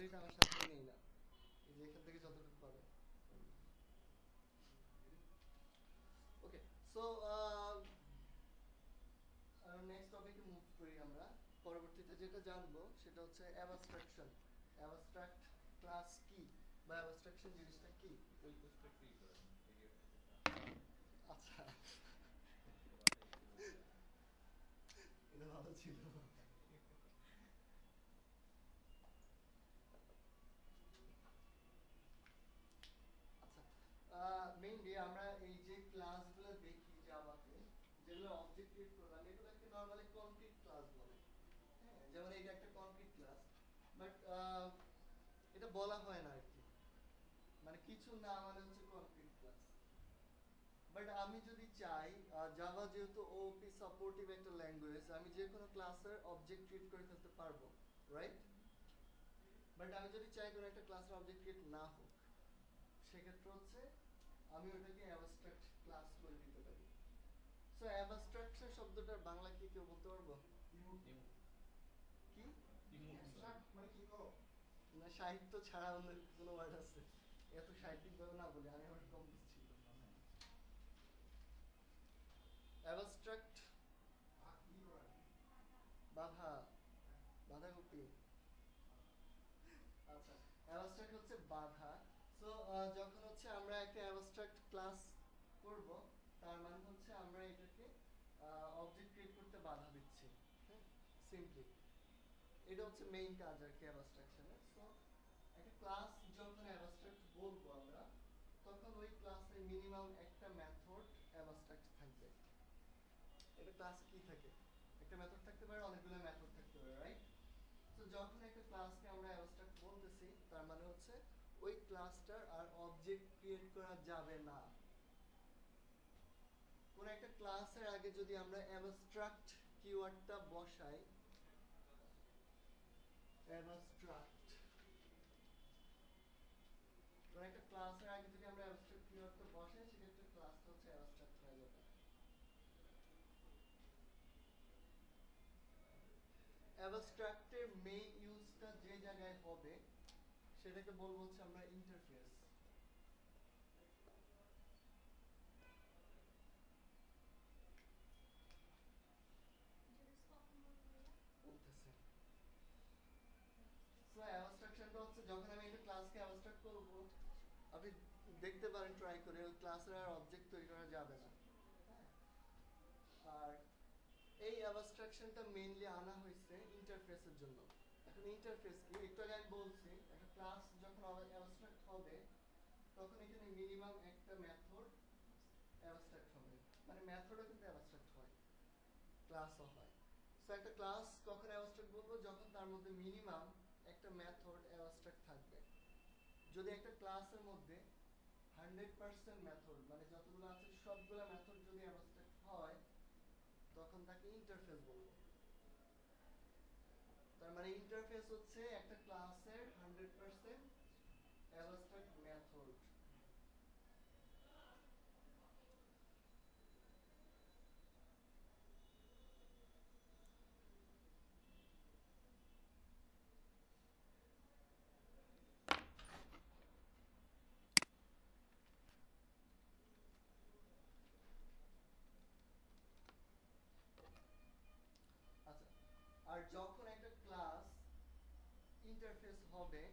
Credit আমার সাথে নেই না, এই যে এখান থেকে যতটুকু পাবে। ওকে, সো নেক্সট টপিকে মুভ করি আমরা। পরবর্তীতে যেটা জানবো সেটা হচ্ছে অ্যাবস্ট্রাকশন। অ্যাবস্ট্রাক্ট ক্লাস কি বা অ্যাবস্ট্রাকশন জিনিসটা কি? ওই পোস্টটা ফ্রি করেন ভিডিও। আচ্ছা, এটা ভালো ছিল। আচ্ছা, মেইনলি আমরা এই যে ক্লাসগুলো দেখি জাভাতে, যেগুলো অবজেক্ট ক্রিয়েট করলাম, এগুলোকে নরমালি কনক্রিট ক্লাস বলে। হ্যাঁ, যেমন এইটা একটা কনক্রিট ক্লাস, বাট এটা বলা হয় না আর কি, মানে কিছু না মানে হচ্ছে কনক্রিট ক্লাস। বাট আমি যদি চাই, জাভা যেহেতু ওপি সাপোর্টিভ একটা ল্যাঙ্গুয়েজ, আমি যে কোনো ক্লাসের অবজেক্ট ক্রিয়েট করে ফেলতে পারবো, রাইট? বাট আমি যদি চাই কোনো একটা ক্লাসের অবজেক্ট ক্রিয়েট না হোক, সেক্ষেত্রে হচ্ছে আমি ওটাকে অ্যাবস্ট্রাক্ট ক্লাস করে দিতে পারি। সো অ্যাবস্ট্রাকশন শব্দটার বাংলা কি কেউ বলতে পারবো? কি? মানে কি গো? না, সাহিত্য ছাড়া অন্য কোনো ওয়ার্ড আছে? এত সাহিত্যিক ভাবে না বলে আমি আমার কম বুঝছি। অ্যাবস্ট্রাক্ট বাধা, বাঁধাকপি। আচ্ছা, অ্যাবস্ট্রাক্ট হচ্ছে বাধা। সো যখন হচ্ছে আমরা একটা অ্যাবস্ট্রাক্ট ক্লাস করব, তার মানে হচ্ছে আমরা এটাকে অবজেক্ট ক্রিয়েট করতে বাধা দিচ্ছি। হ্যাঁ, সিম্পলি এটা হচ্ছে মেইন কাজ আর কি অ্যাবস্ট্রাকশনের। সো একটা ক্লাস যখন অ্যাবস্ট্রাক্ট বলবো আমরা, তখন ওই ক্লাসে মিনিমাম একটা মেথড অ্যাবস্ট্রাক্ট থাকবে। একটা ক্লাস কি থাকে? একটা মেথড থাকতে পারে, অনেকগুলো মেথড থাকতে পারে, রাইট? তো যখন একটা ক্লাসকে আমরা অ্যাবস্ট্রাক্ট বলতেছি, তার মানে হচ্ছে ওই ক্লাসটার আর অবজেক্ট ক্রিয়েট করা যাবে না। কোন একটা ক্লাসের আগে যদি আমরা অ্যাবস্ট্রাক্ট কিওয়ার্ডটা বসাই, অ্যাবস্ট্রাক্ট, কোন একটা ক্লাসের আগে যদি আমরা অ্যাবস্ট্রাক্ট কিওয়ার্ডটা বসাই, সেক্ষেত্রে ক্লাসটা হচ্ছে অ্যাবস্ট্রাক্ট হয়ে যাবে। অ্যাবস্ট্রাক্টের মেইন ইউজটা যে জায়গায় হবে, সেটাকে বলবো হচ্ছে আমরা ইন্টারফেস। বলতেছে সো অ্যাবস্ট্রাকশনটা হচ্ছে যখন আমি একটা ক্লাসকে অ্যাবস্ট্রাক্ট করব, আপনি দেখতে পারেন ট্রাই করে, ওই ক্লাসের আর অবজেক্ট তৈরি করা যাবে না। হ্যাঁ, আর এই অ্যাবস্ট্রাকশনটা মেইনলি আনা হয়েছে ইন্টারফেসের জন্য। এখন ইন্টারফেস কি? একটু আগে আমি বলছি, একটা ক্লাস যখন অ্যাবস্ট্রাক্ট হবে, তখন এখানে মিনিমাম একটা মেথড অ্যাবস্ট্রাক্ট হবে। মানে মেথডও কিন্তু অ্যাবস্ট্রাক্ট হয়, ক্লাসও হয়। সো একটা ক্লাস কখন অ্যাবস্ট্রাক্ট বলবো? যখন তার মধ্যে মিনিমাম একটা মেথড অ্যাবস্ট্রাক্ট থাকবে। যদি একটা ক্লাসের মধ্যে 100% মেথড, মানে যতগুলো আছে সবগুলো মেথড যদি অ্যাবস্ট্রাক্ট হয়, তখন তাকে ইন্টারফেস বলবো। তার মানে ইন্টারফেস হচ্ছে একটা ক্লাসের 100% অ্যাবস্ট্রাক্ট মেথড। আচ্ছা, আর যখন একটা ক্লাস ইন্টারফেস হবে,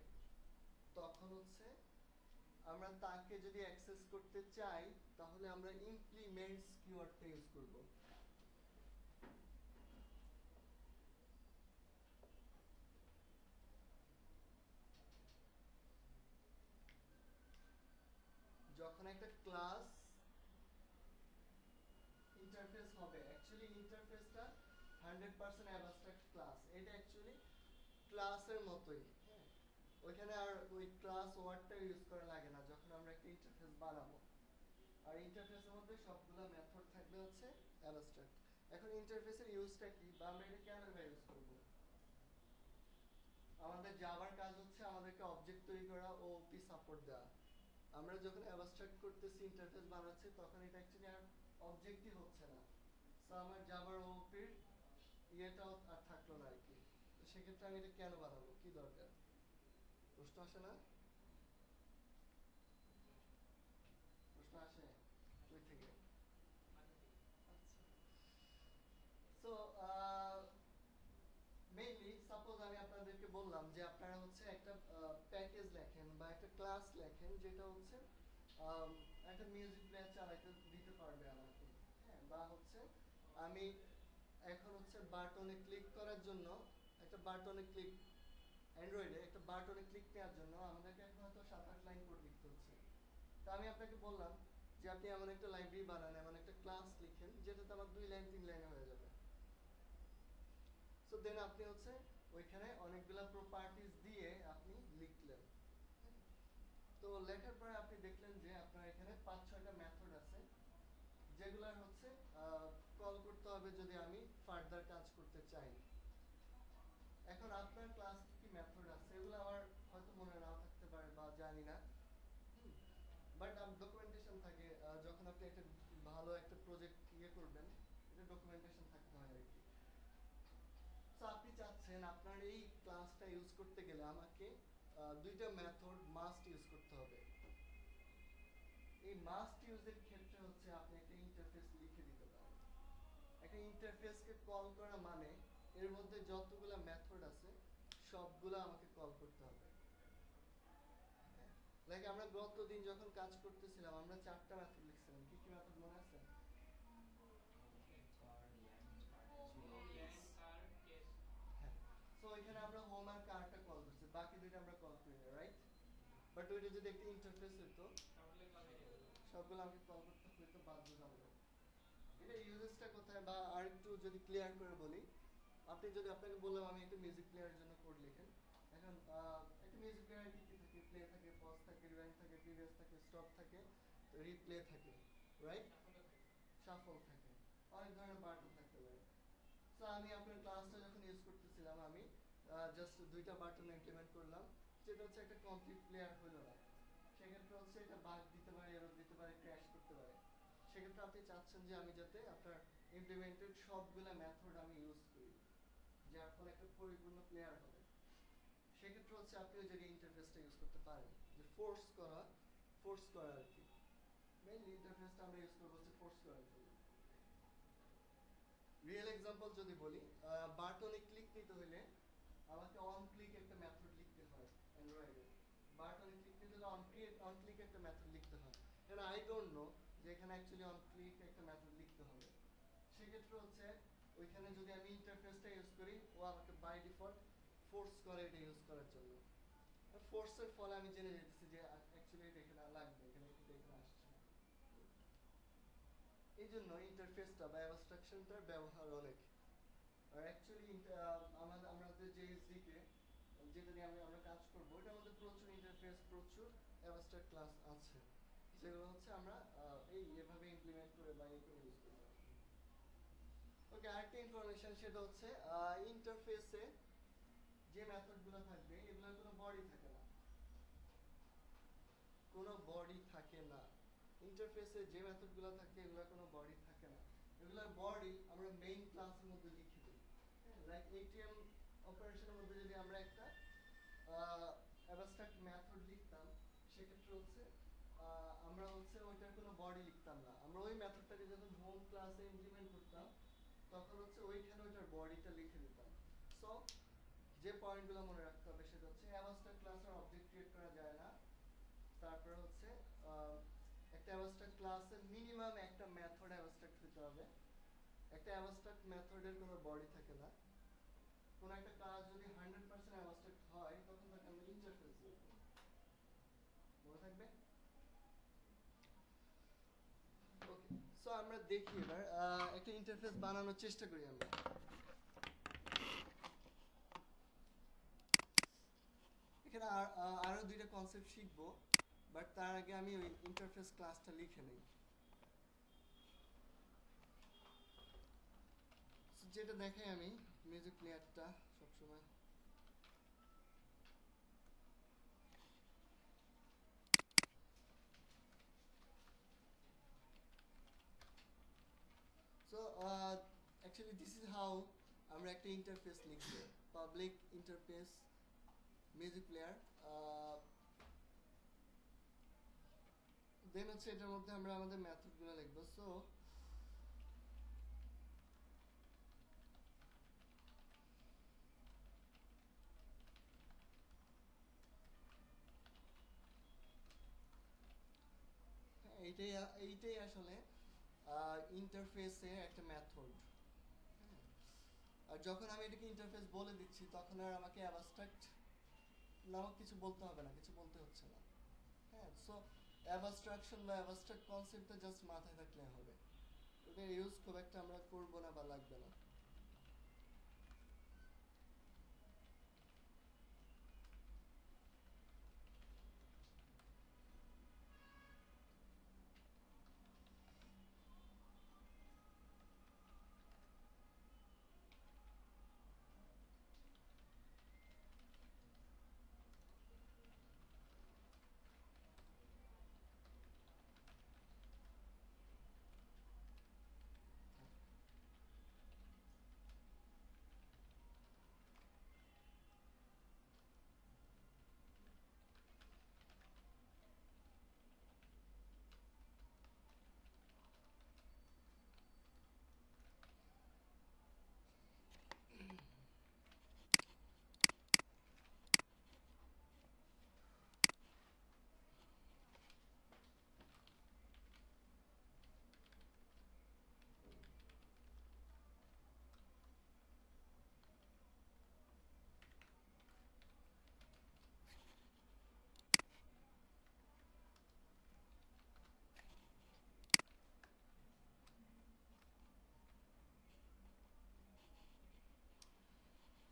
তখন হচ্ছে আমরা তাকে যদি অ্যাক্সেস করতে চাই, তাহলে আমরা ইমপ্লিমেন্টস কিওয়ার্ডটা ইউজ করব। যখন একটা ক্লাস ইন্টারফেস হবে, অ্যাকচুয়ালি ইন্টারফেসটা 100% অ্যাবস্ট্রাক্ট ক্লাস, এটা অ্যাকচুয়ালি ক্লাসের মতোই। হ্যাঁ, ওইখানে আর ওই ক্লাস ওয়ার্ডটা ইউজ করা লাগে না যখন আমরা একটা ইন্টারফেস বানাবো। আর ইন্টারফেসের মধ্যে সবগুলো মেথড থাকবে হচ্ছে অ্যাবস্ট্রাক্ট। এখন ইন্টারফেসের ইউজটা কি, বা আমরা এটা কেন ইউজ করব? আমাদের জাভার কাজ হচ্ছে আমাদেরকে অবজেক্ট তৈরি করা ও ওপি সাপোর্ট দেওয়া। আমরা যখন অ্যাবস্ট্রাক্ট করতেছি, ইন্টারফেস বানাচ্ছি, তখন এটা অ্যাকচুয়ালি আর অবজেক্টই হচ্ছে না। সো আমার জাভার ওপির ইয়েটাও আর থাকলো না আর কি। তো সেক্ষেত্রে আমি এটা কেন বানাবো, কি দরকার? প্রশ্ন আসে না? প্রশ্ন আসে কই থেকে? সো মেইনলি সাপোজ আমি আপনাদেরকে বললাম যে আপনারা হচ্ছে একটা প্যাকেজ লেখেন বা একটা ক্লাস লেখেন যেটা হচ্ছে একটা মিউজিক প্লেয়ার চালাতে দিতে পারবে আমাকে, হ্যাঁ, বা হচ্ছে আমি এখন হচ্ছে বাটনে ক্লিক করার জন্য একটা বাটনে ক্লিক অ্যান্ড্রয়েডে একটা বাটনে ক্লিক নেওয়ার জন্য আমাদেরকে এখন হয়তো 7-8 লাইন কোড লিখতে হচ্ছে। তা আমি আপনাকে বললাম যে আপনি এমন একটা লাইব্রেরি বানান, এমন একটা ক্লাস লিখেন যেটাতে আমার 2 লাইন 3 লাইনে হয়ে যাবে। সো দেন আপনি হচ্ছে ওইখানে অনেকগুলা প্রপার্টিজ দিয়ে আপনি লিখলেন। তো লেখার পরে আপনি দেখলেন যে আপনার এখানে 5-6টা মেথড আছে যেগুলার হচ্ছে কল করতে হবে যদি আমি ফার্দার কাজ করতে চাই। এখন আপনার ক্লাস কি মেথড আছে এগুলো আমার হয়তো মনে নাও থাকতে পারে বা জানি না, বাট ডকুমেন্টেশন থাকে যখন আপনি একটা ভালো একটা প্রজেক্ট ইয়ে করবেন, এটা ডকুমেন্টেশন থাকতে হয় আর কি। সো আপনি চাচ্ছেন আপনার এই ক্লাসটা ইউজ করতে গেলে আমাকে 2টা মেথড মাস্ট ইউজ করতে হবে। এই মাস্ট ইউজের ক্ষেত্রে হচ্ছে আপনি একটা ইন্টারফেস লিখে দিতে পারেন। একটা ইন্টারফেসকে কল করা মানে এর মধ্যে যতগুলা মেথড আছে সবগুলা আমাকে কল করতে হবে। লাইক আমরা গত দিন যখন কাজ করতেছিলাম আমরা 4টা মেথড লিখছিলাম। কি কি মেথড মনে আছে? হ্যাঁ, সো এখানে আমরা হোম আর কারটা কল করছি, বাকি দুইটা আমরা কল করি না, রাইট? বাট ওইটা যদি একটা ইন্টারফেস হতো সবগুলো আমাকে কল করতে হতো বাধ্যতামূলক। এটা ইউজেসটা কোথায় বা আর একটু যদি ক্লিয়ার করে বলি, আপনি যদি আপনাকে বললাম আমি একটা মিউজিক প্লেয়ারের জন্য কোড লিখেন, এখন একটা মিউজিক প্লেয়ারে কি কি থাকে? প্লে থাকে, পজ থাকে, রিওয়াইন্ড থাকে, প্রিভিয়াস থাকে, স্টপ থাকে, রিপ্লে থাকে, রাইট? শাফল থাকে, অনেক ধরনের বাটন থাকতে পারে। সো আমি আপনার ক্লাসটা যখন ইউজ করতেছিলাম আমি জাস্ট 2টা বাটন ইমপ্লিমেন্ট করলাম, যেটা হচ্ছে একটা কমপ্লিট প্লেয়ার হলো না। সেক্ষেত্রে হচ্ছে এটা বাগ দিতে পারে, এরর দিতে পারে, ক্র্যাশ করতে পারে। সেক্ষেত্রে আপনি চাচ্ছেন যে আমি যাতে আপনার ইমপ্লিমেন্টেড সবগুলা মেথড আমি ইউজ করি, যার ফলে একটা পরিপূর্ণ প্লেয়ার হবে। সেক্ষেত্রে হচ্ছে আপনি ওই জায়গায় ইন্টারফেসটা ইউজ করতে পারেন, যে ফোর্স করা আর কি। মেইনলি ইন্টারফেসটা আমরা ইউজ করবো হচ্ছে ফোর্স করার জন্য। রিয়েল এক্সাম্পল যদি বলি, বাটনে ক্লিক নিতে হলে আমাকে অন ক্লিক একটা মেথড লিখতে হয় অ্যান্ড্রয়েডে। বাটনে ক্লিক নিতে হলে অন ক্লিক একটা মেথড লিখতে হয়। কারণ আই ডোন্ট নো যে এখানে অ্যাকচুয়ালি অন ক্লিক একটা মেথড লিখতে হবে। সেক্ষেত্রে হচ্ছে ওইখানে যদি আমি ইন্টারফেসটা ইউজ করি, ও আমাকে বাই ডিফল্ট ফোর্স করে এটা ইউজ করার জন্য। ফোর্সের ফলে আমি জেনে যেতেছি যে অ্যাকচুয়ালি এটা এখানে লাগবে, এখানে আসছে। এই জন্য ইন্টারফেসটা বা অ্যাবস্ট্রাকশনটার ব্যবহার অনেক। আর অ্যাকচুয়ালি আমাদের যে এসডিকে যেটা নিয়ে আমরা কাজ করবো, এটার মধ্যে প্রচুর ইন্টারফেস, প্রচুর অ্যাবস্ট্রাক্ট ক্লাস আছে, যেগুলো হচ্ছে আমরা এভাবে ইমপ্লিমেন্ট করে বা এই করে ইউজ করবো। ওকে, আরেকটা ইনফরমেশন সেটা হচ্ছে ইন্টারফেসে যে মেথডগুলো থাকবে এগুলোর কোনো বডি থাকে না। কোনো বডি থাকে না। ইন্টারফেসে যে মেথডগুলো থাকে এগুলোর কোনো বডি থাকে না। এগুলোর বডি আমরা মেইন ক্লাসের মধ্যে লিখে দিই। লাইক এটিএম অপারেশনের মধ্যে যদি আমরা একটা অ্যাবস্ট্রাক্ট মেথড লিখতাম, সেক্ষেত্রে হচ্ছে আমরা হচ্ছে ওইটার কোনো বডি লিখতাম না। আমরা ওই মেথডটাকে যখন হোম ক্লাসে ইমপ্লিমেন্ট করতাম তখন হচ্ছে ওইখানে ওইটার বডিটা লিখে দিতাম। সো যে পয়েন্টগুলো মনে রাখতে হবে সেটা হচ্ছে অ্যাবস্ট্রাক্ট ক্লাসের অবজেক্ট ক্রিয়েট করা যায় না। তারপরে হচ্ছে একটা অ্যাবস্ট্রাক্ট ক্লাসের মিনিমাম একটা মেথড অ্যাবস্ট্রাক্ট হতে হবে। একটা অ্যাবস্ট্রাক্ট মেথডের কোনো বডি থাকে না। কোন একটা ক্লাস যদি 100% অ্যাবস্ট্রাক্ট হয় তখন তাকে আমরা ইন্টারফেস বলবো। মনে থাকবে? ওকে, সো আমরা দেখি এবার একটা ইন্টারফেস বানানোর চেষ্টা করি আমরা। এখানে আরো 2টা কনসেপ্ট শিখবো, বাট তার আগে আমি ওই ইন্টারফেস ক্লাসটা লিখে নেই। যেটা দেখাই আমি মিউজিক প্লেয়ারটা সবসময়। So actually this is how আমরা একটা ইন্টারফেস লিখবো, পাবলিক ইন্টারফেস মিউজিক প্লেয়ার। দেন হচ্ছে এটার মধ্যে আমরা আমাদের মেথডগুলো লিখবো। সো এইটাই এইটাই আসলে ইন্টারফেসের একটা মেথড। আর যখন আমি এটাকে ইন্টারফেস বলে দিচ্ছি তখন আর আমাকে অ্যাবস্ট্রাক্ট নামক কিছু বলতে হবে না, কিছু বলতে হচ্ছে না। হ্যাঁ, সো অ্যাবস্ট্রাকশন বা অ্যাবস্ট্রাক্ট কনসেপ্টটা জাস্ট মাথায় থাকলে হবে, ওটা ইউজ খুব একটা আমরা করবো না বা লাগবে না।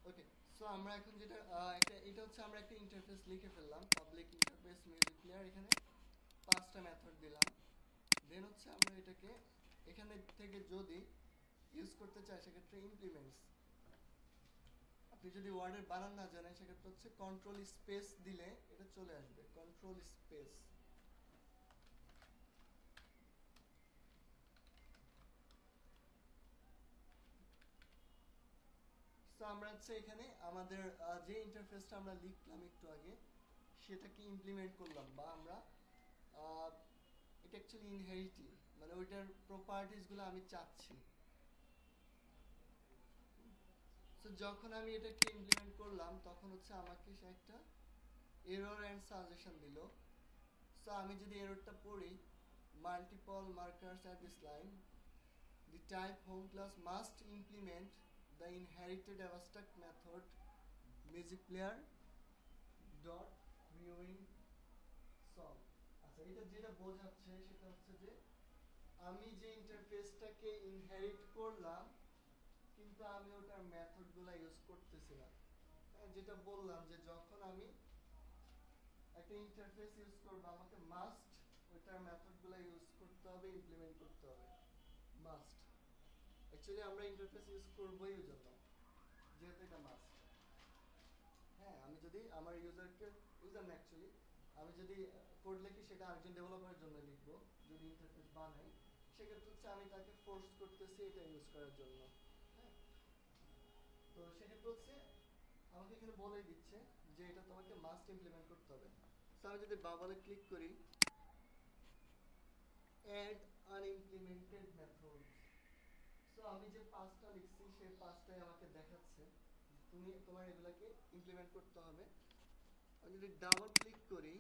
ওকে, সো আমরা এখন যেটা এটা হচ্ছে আমরা একটা ইন্টারফেস লিখে ফেললাম, পাবলিক ইন্টারফেস মিউজিক প্লেয়ার। এখানে 5টা মেথড দিলাম। দেন হচ্ছে আমরা এটাকে এখানে থেকে যদি ইউজ করতে চাই সেক্ষেত্রে ইমপ্লিমেন্টস, আপনি যদি ওয়ার্ডের বানান না জানেন সেক্ষেত্রে হচ্ছে কন্ট্রোল স্পেস দিলে এটা চলে আসবে, কন্ট্রোল স্পেস। সো আমরা হচ্ছে এখানে আমাদের যে ইন্টারফেসটা আমরা লিখলাম একটু আগে সেটাকে ইমপ্লিমেন্ট করলাম, বা আমরা এটা অ্যাকচুয়ালি ইনহেরিটি, মানে ওইটার প্রপার্টিসগুলো আমি চাচ্ছি। সো যখন আমি এটাকে ইমপ্লিমেন্ট করলাম তখন হচ্ছে আমাকে সে একটা এরর অ্যান্ড সাজেশন দিল। সো আমি যদি এররটা পড়ি, multiple markers at this line, the type home class must implement the inherited abstract method music player dot viewing song। আচ্ছা, এটা যেটা বোঝাচ্ছে সেটা হচ্ছে যে আমি যে ইন্টারফেসটাকে ইনহেরিট করলাম কিন্তু আমি ওটার মেথডগুলো ইউজ করতেছি না। যেটা বললাম যে যখন আমি একটা ইন্টারফেস ইউজ করব আমাকে মাস্ট ওইটার মেথডগুলো ইউজ করতে হবে, ইমপ্লিমেন্ট করতে হবে, মাস্ট। অ্যাকচুয়ালি আমরা ইন্টারফেস ইউজ করবোই ওই জন্য, যেহেতু এটা মাস্ট। হ্যাঁ, আমি যদি আমার ইউজার না অ্যাকচুয়ালি, আমি যদি কোড লিখি সেটা আরেকজন ডেভেলপারের জন্য লিখবো, যদি ইন্টারফেস বানাই সেক্ষেত্রে হচ্ছে আমি তাকে ফোর্স করতেছি এটা ইউজ করার জন্য। হ্যাঁ, তো সেক্ষেত্রে হচ্ছে আমাকে এখানে বলেই দিচ্ছে যে এটা তোমাকে মাস্ট ইমপ্লিমেন্ট করতে হবে। তো আমি যদি বাবলে ক্লিক করি, অ্যাড আনইমপ্লিমেন্টেড মেথডস, সো আমি যে 5টা লিখছি সেই 5টাই আমাকে দেখাচ্ছে তুমি তোমার এগুলাকে ইমপ্লিমেন্ট করতে হবে। আমি যদি ডাবল ক্লিক করি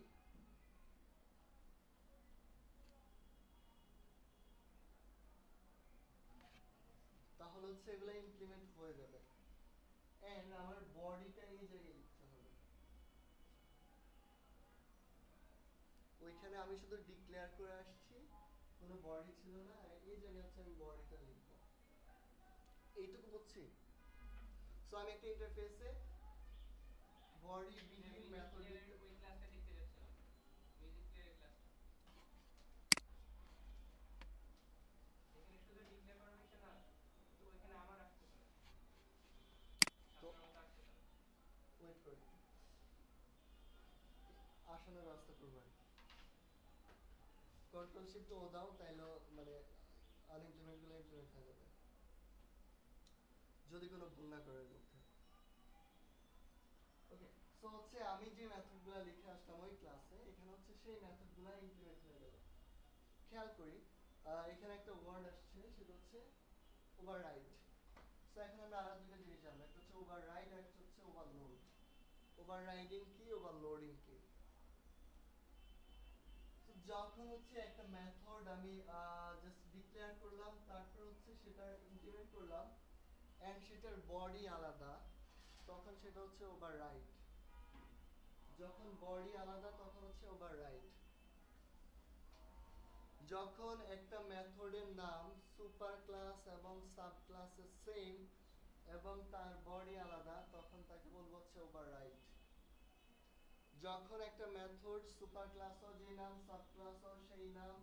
তাহলে হচ্ছে এগুলো ইমপ্লিমেন্ট হয়ে যাবে। এন্ড আমার বডিটা এই জায়গায় লিখতে হবে, ওইখানে আমি শুধু ডিক্লেয়ার করে আসছি, কোনো বডি ছিল না, আর এই জায়গায় হচ্ছে আমি বডিটা লিখবো। এইটুকু বুঝছি। সো আমি একটা ইন্টারফেসে বডি বিগিন মেথড লিখতে ওই ক্লাসটা দেখতে যাচ্ছিলাম, মিউজিক প্লেয়ারের ক্লাসটা। এখানে শুধু ডিক্লেয়ার করা হয়েছে না, তো ওইখানে আমার আসতে পারে, তো আপনার মতো আসতে পারে। ওয়েট করি, আসানোর ব্যবস্থা করবো আর কি। কন্ট্রোল শিফট ও দাও তাইলে মানে আনইমপ্লিমেন্ট গুলো ইমপ্লিমেন্ট হয়ে যাবে যদি কোনো ভুল না করে এর মধ্যে। ওকে, সো হচ্ছে আমি যে মেথডগুলো লিখে আসলাম ওই ক্লাসে, এখানে হচ্ছে সেই মেথডগুলো ইমপ্লিমেন্ট হয়ে গেল। খেয়াল করি এখানে একটা ওয়ার্ড আসছে, সেটা হচ্ছে ওভাররাইড। সো এখন আমরা আরো দুটো জিনিস জানবো, একটা হচ্ছে ওভাররাইড আর একটা হচ্ছে ওভারলোড। ওভাররাইডিং কি, ওভারলোডিং কি? তো যখন হচ্ছে একটা মেথড আমি জাস্ট ডিক্লেয়ার করলাম, তারপর হচ্ছে সেটা ইমপ্লিমেন্ট করলাম এন্ড সেটার বডি আলাদা, তখন সেটা হচ্ছে ওভাররাইড। যখন বডি আলাদা তখন হচ্ছে ওভাররাইড। যখন একটা মেথডের নাম সুপার ক্লাস এবং সাব ক্লাসের সেম এবং তার বডি আলাদা, তখন তাকে বলবো হচ্ছে ওভাররাইড। যখন একটা মেথড সুপার ক্লাসও যে নাম, সাব ক্লাসও সেই নাম,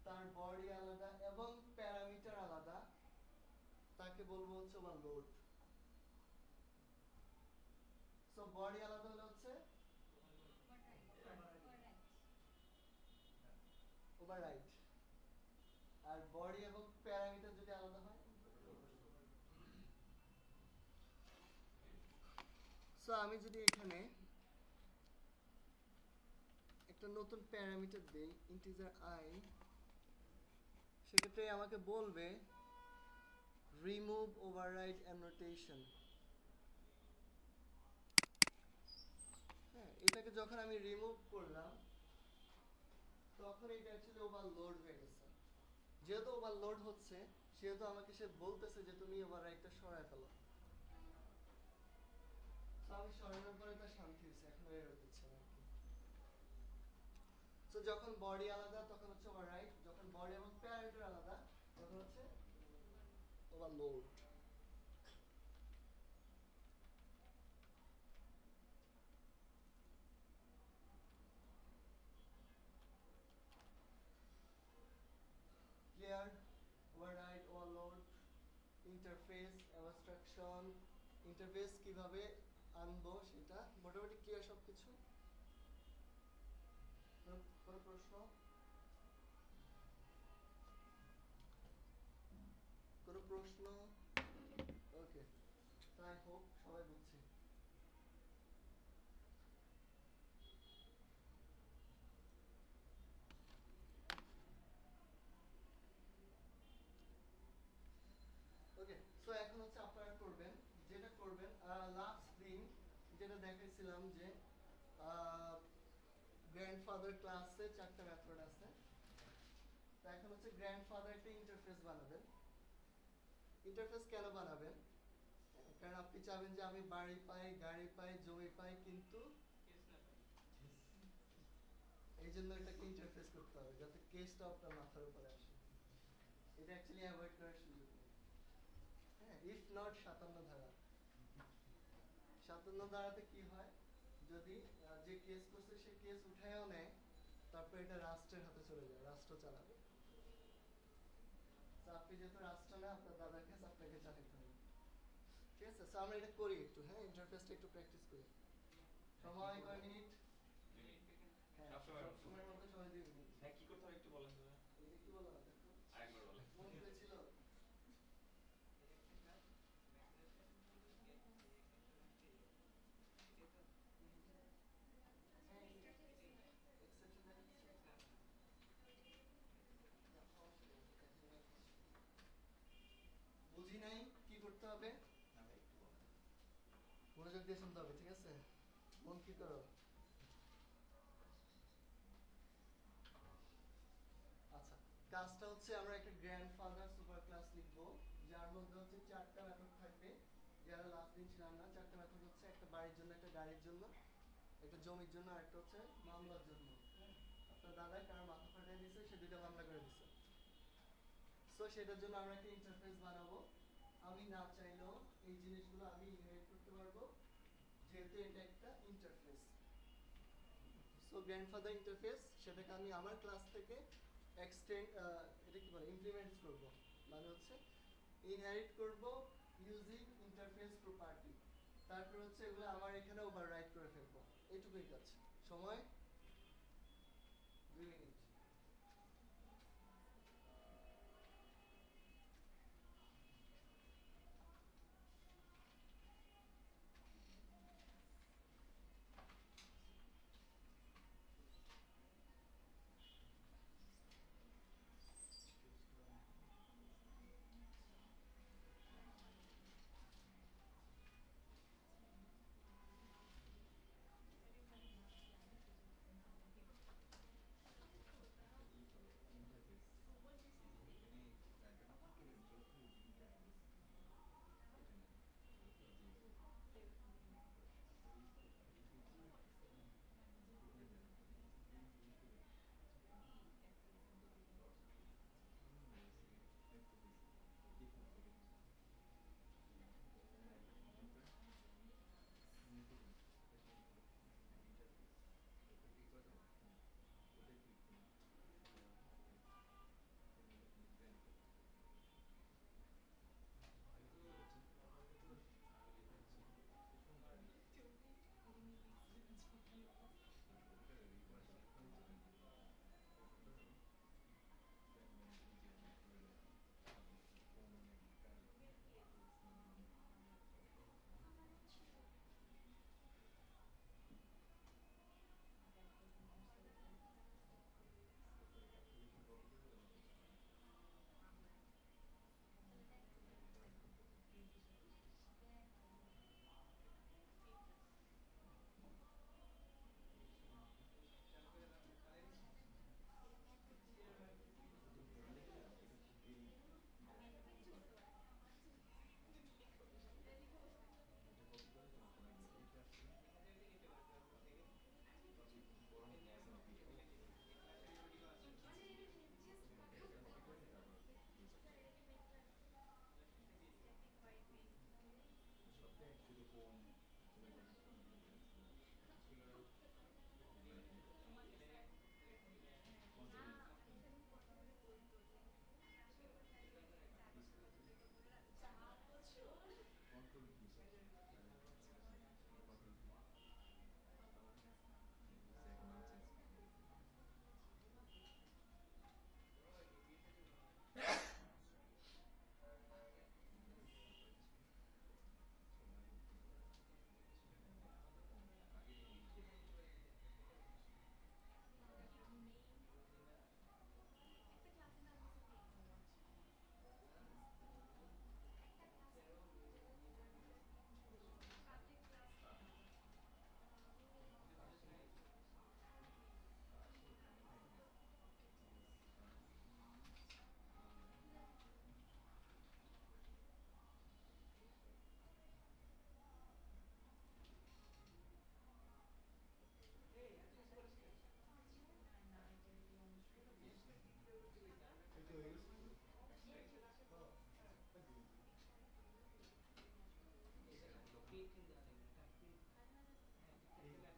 তার বডি আলাদা এবং প্যারামিটার আলাদা, তাকে বলবো হচ্ছে ওভারলোড। সো বডি আলাদা হলে হচ্ছে ওভাররাইড, আর বডি এবং প্যারামিটার যদি আলাদা হয়। সো আমি যদি এখানে একটা নতুন প্যারামিটার দেই ইন্টিজার i, সেক্ষেত্রে আমাকে বলবে রিমুভ ওভাররাইড অ্যানোটেশন। হ্যাঁ, এটাকে যখন আমি রিমুভ করলাম তখন এটা অ্যাকচুয়ালি ওভারলোড হয়ে গেছে। যেহেতু ওভারলোড হচ্ছে সেহেতু আমাকে সে বলতেছে যে তুমি ওভাররাইডটা সরায় ফেলো। তো আমি সরানোর পরে তার শান্তি হয়েছে, এখন এরর দিচ্ছে না আর কি। তো যখন বডি আলাদা তখন হচ্ছে ওভাররাইড, যখন বডি এবং প্যারামিটার আলাদা তখন হচ্ছে overload. Clear? Override, overload, interface, abstraction, interface কিভাবে আনবো সেটা মোটামুটি ক্লিয়ার সবকিছু। কোনো প্রশ্ন? কোনো প্রশ্ন? ওকে, তাই হোক, সবাই বুঝছি। ওকে, সো এখন হচ্ছে আপনারা করবেন, যেটা করবেন লাস্ট দিন যেটা দেখাইছিলাম যে গ্র্যান্ডফাদার ক্লাসে 4টা মেথড আছে। তো এখন হচ্ছে গ্র্যান্ডফাদার একটা ইন্টারফেস বানাবেন। ইন্টারফেস কেন বানাবেন? কারণ আপনি চাবেন যে আমি বাড়ি পাই, গাড়ি পাই, জমি পাই, কিন্তু এই জন্য এটাকে ইন্টারফেস করতে হবে যাতে কেসটা আপনার মাথার উপরে আসে। এটা অ্যাকচুয়ালি অ্যাভয়েড করার সুযোগ নেই। হ্যাঁ, ইফ নট 57 ধারা। 57 ধারাতে কি হয়, যদি যে কেস করছে সে কেস উঠায়ও নেয়, তারপর এটা রাষ্ট্রের হাতে চলে যায়, রাষ্ট্র চালাবে। তো আপনি যেহেতু রাষ্ট্র না, আপনার দাদার কেস আপনাকে চালাতে হবে। ঠিক আছে, সো আমরা এটা করি একটু। হ্যাঁ, ইন্টারফেসটা একটু প্র্যাকটিস করি। সময় কয় মিনিট? হ্যাঁ, সবসময়ের মধ্যে সময় 2 মিনিট। হ্যাঁ, কি করতে হবে একটু বলেন তো? এটা কি বলা দেখো, আরেকবার বলেন। মন পেয়েছিল? বুঝি নাই কি করতে হবে, না ভাই, একটু বলেন। মনোযোগ দিয়ে শুনতে হবে, ঠিক আছে? মন কি করো। আচ্ছা, কাজটা হচ্ছে আমরা একটা গ্র্যান্ডফাদার সুপার ক্লাস লিখবো, যার মধ্যে হচ্ছে 4টা মেথড থাকবে। যারা লাস্ট দিন ছিলাম না, 4টা মেথড হচ্ছে একটা বাড়ির জন্য, একটা গাড়ির জন্য, একটা জমির জন্য, আর একটা হচ্ছে মামলার জন্য। আপনার দাদা কার মাথা ফাটিয়ে দিছে, সে 2টা মামলা করে দিছে। সো সেটার জন্য আমরা একটা ইন্টারফেস বানাবো। আমি না চাইলেও এই জিনিসগুলো আমি ইনহেরিট করতে পারবো, যেহেতু এটা একটা ইন্টারফেস। সো গ্র্যান্ডফাদার ইন্টারফেস, সেটাকে আমি আমার ক্লাস থেকে এক্সটেন্ড, এটা কি বলে, ইমপ্লিমেন্ট করব। মানে হচ্ছে ইনহেরিট করব ইউজিং ইন্টারফেস প্রপার্টি। তারপর হচ্ছে এগুলো আমার এখানে ওভাররাইট করে ফেলবো। এইটুকুই কাজ। সময় 2 minute.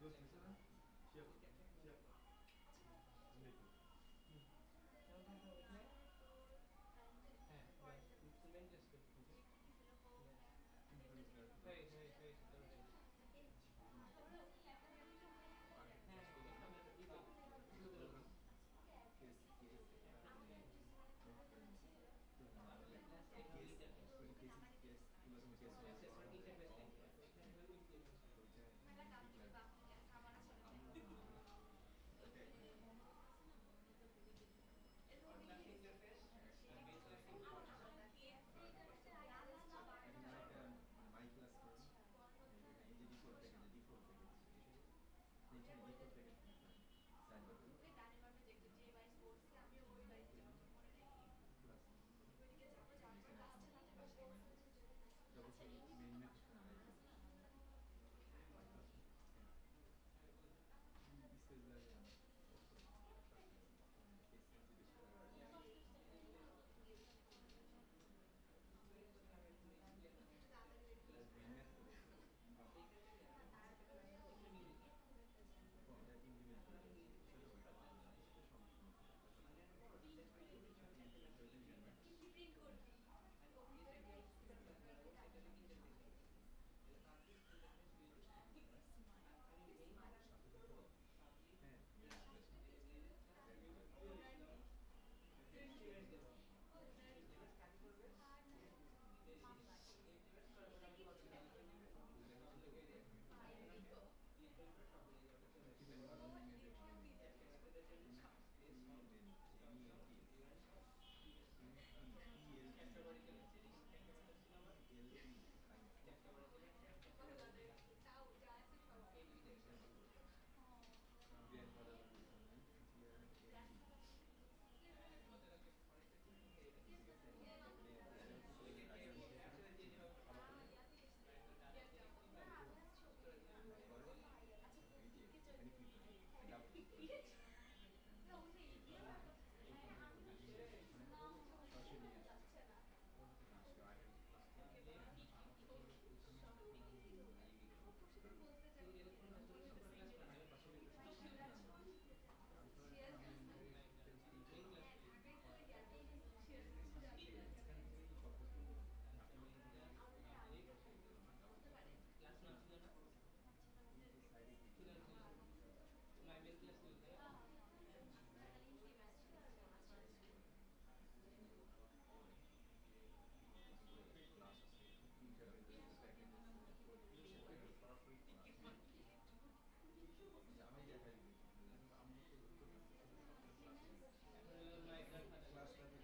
Los listener? Chef. Chef. হ্যাঁ ব্যাস মেন ক্লাস করতে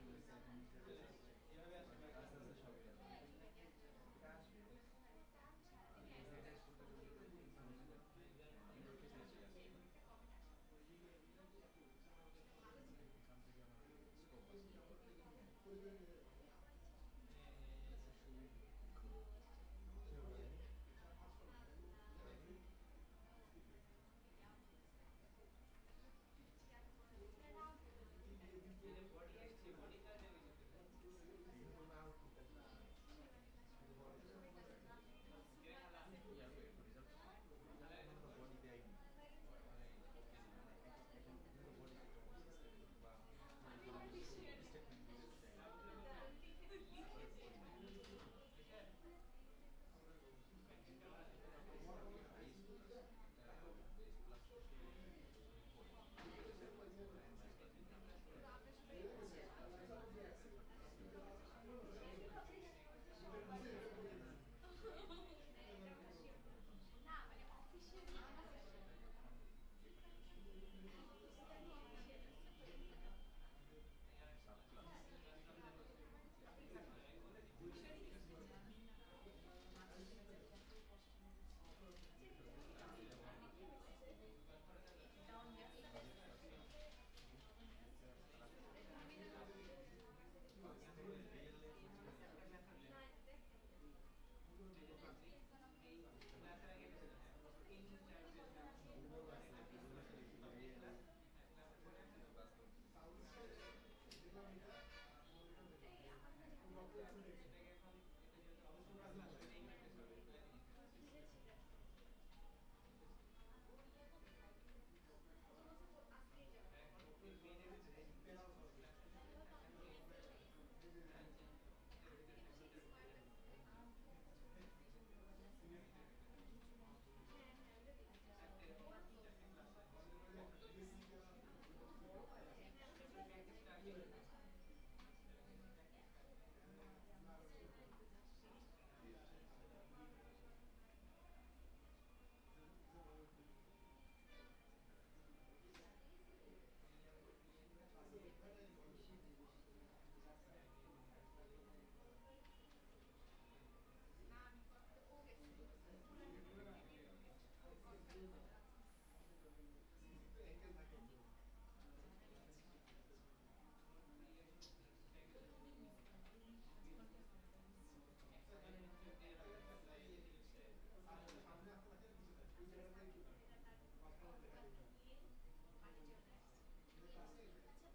একটা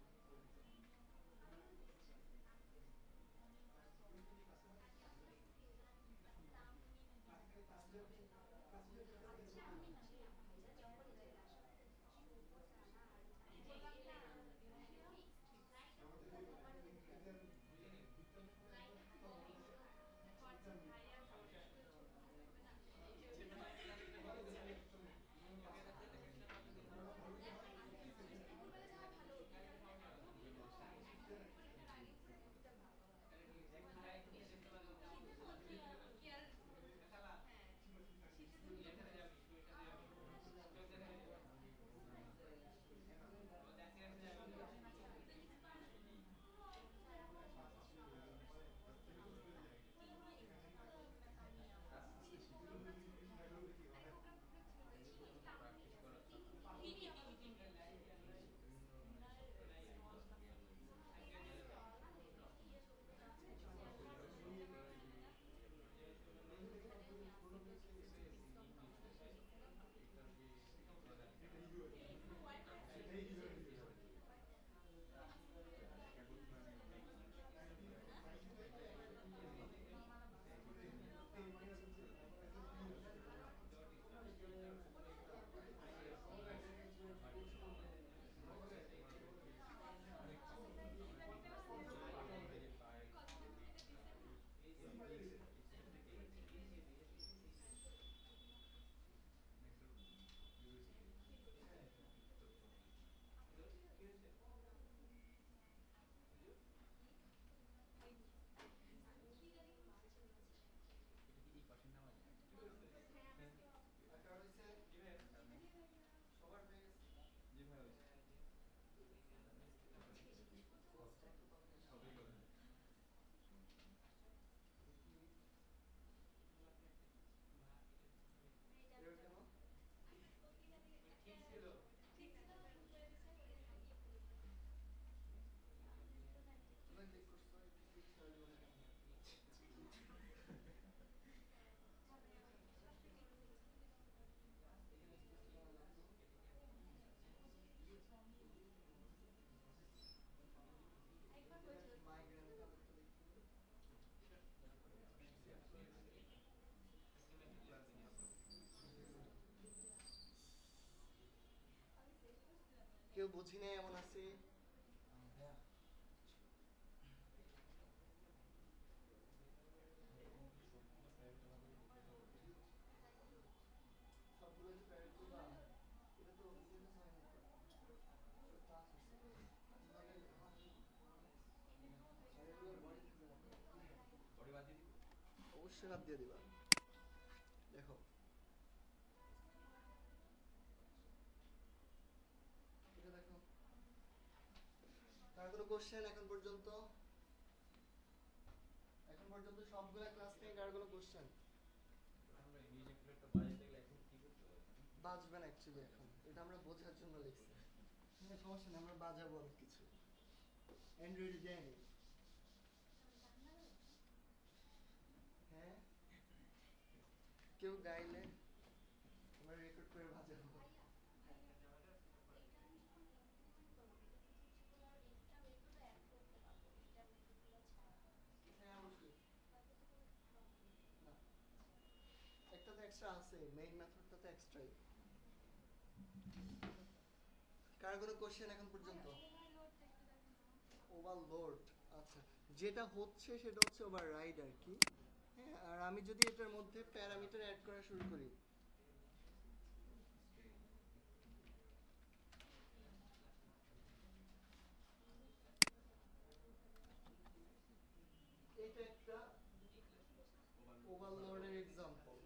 হইছে সবার হয়ে গেছে পোস্টটা একটু তখন এরর কেন ঠিক ছিল। তোমরা ক্লিক করছো একটু ক্লিক ছাড়া যাবে না কেন এখানে স্পেস দেওয়া লাগতো মাইগ্রেন কালারটা দেখি কেউ বুঝি নাই এমন আছে সবগুলো যে প্যারেন্ট করবা এটা তো অফিসিয়াল হয় না তো ক্লাস হচ্ছে রেগুলার বডি থাকবে না বডি বাদ দিয়ে দিবি অবশ্যই বাদ দিয়ে দিবা দেখো এটা দেখো তার কোনো কোশ্চেন এখন পর্যন্ত সবগুলা ক্লাস থেকে কার কোনো কোশ্চেন আমরা মিউজিক প্লেয়ারটা বাজাইতে গেলে এখন কি করতে হবে বাজবে না অ্যাকচুয়ালি এখন এটা আমরা বোঝার জন্য লিখছি সমস্যা নেই আমরা বাজাবো অনেক কিছু অ্যান্ড্রয়েডে দেয়নি হ্যাঁ কেউ গাইলে আমরা রেকর্ড করে বাজাবো হ্যাঁ অবশ্যই না একটা তো এক্সট্রা আছে মেইন মেথডটা তো এক্সট্রাই কার কোনো কোশ্চেন এখন পর্যন্ত ওভারলোড আচ্ছা যেটা হচ্ছে সেটা হচ্ছে ওভাররাইড আর কি হ্যাঁ আর আমি যদি এটার মধ্যে প্যারামিটার অ্যাড করা শুরু করি এটা একটা ওভারলোডের এক্সাম্পল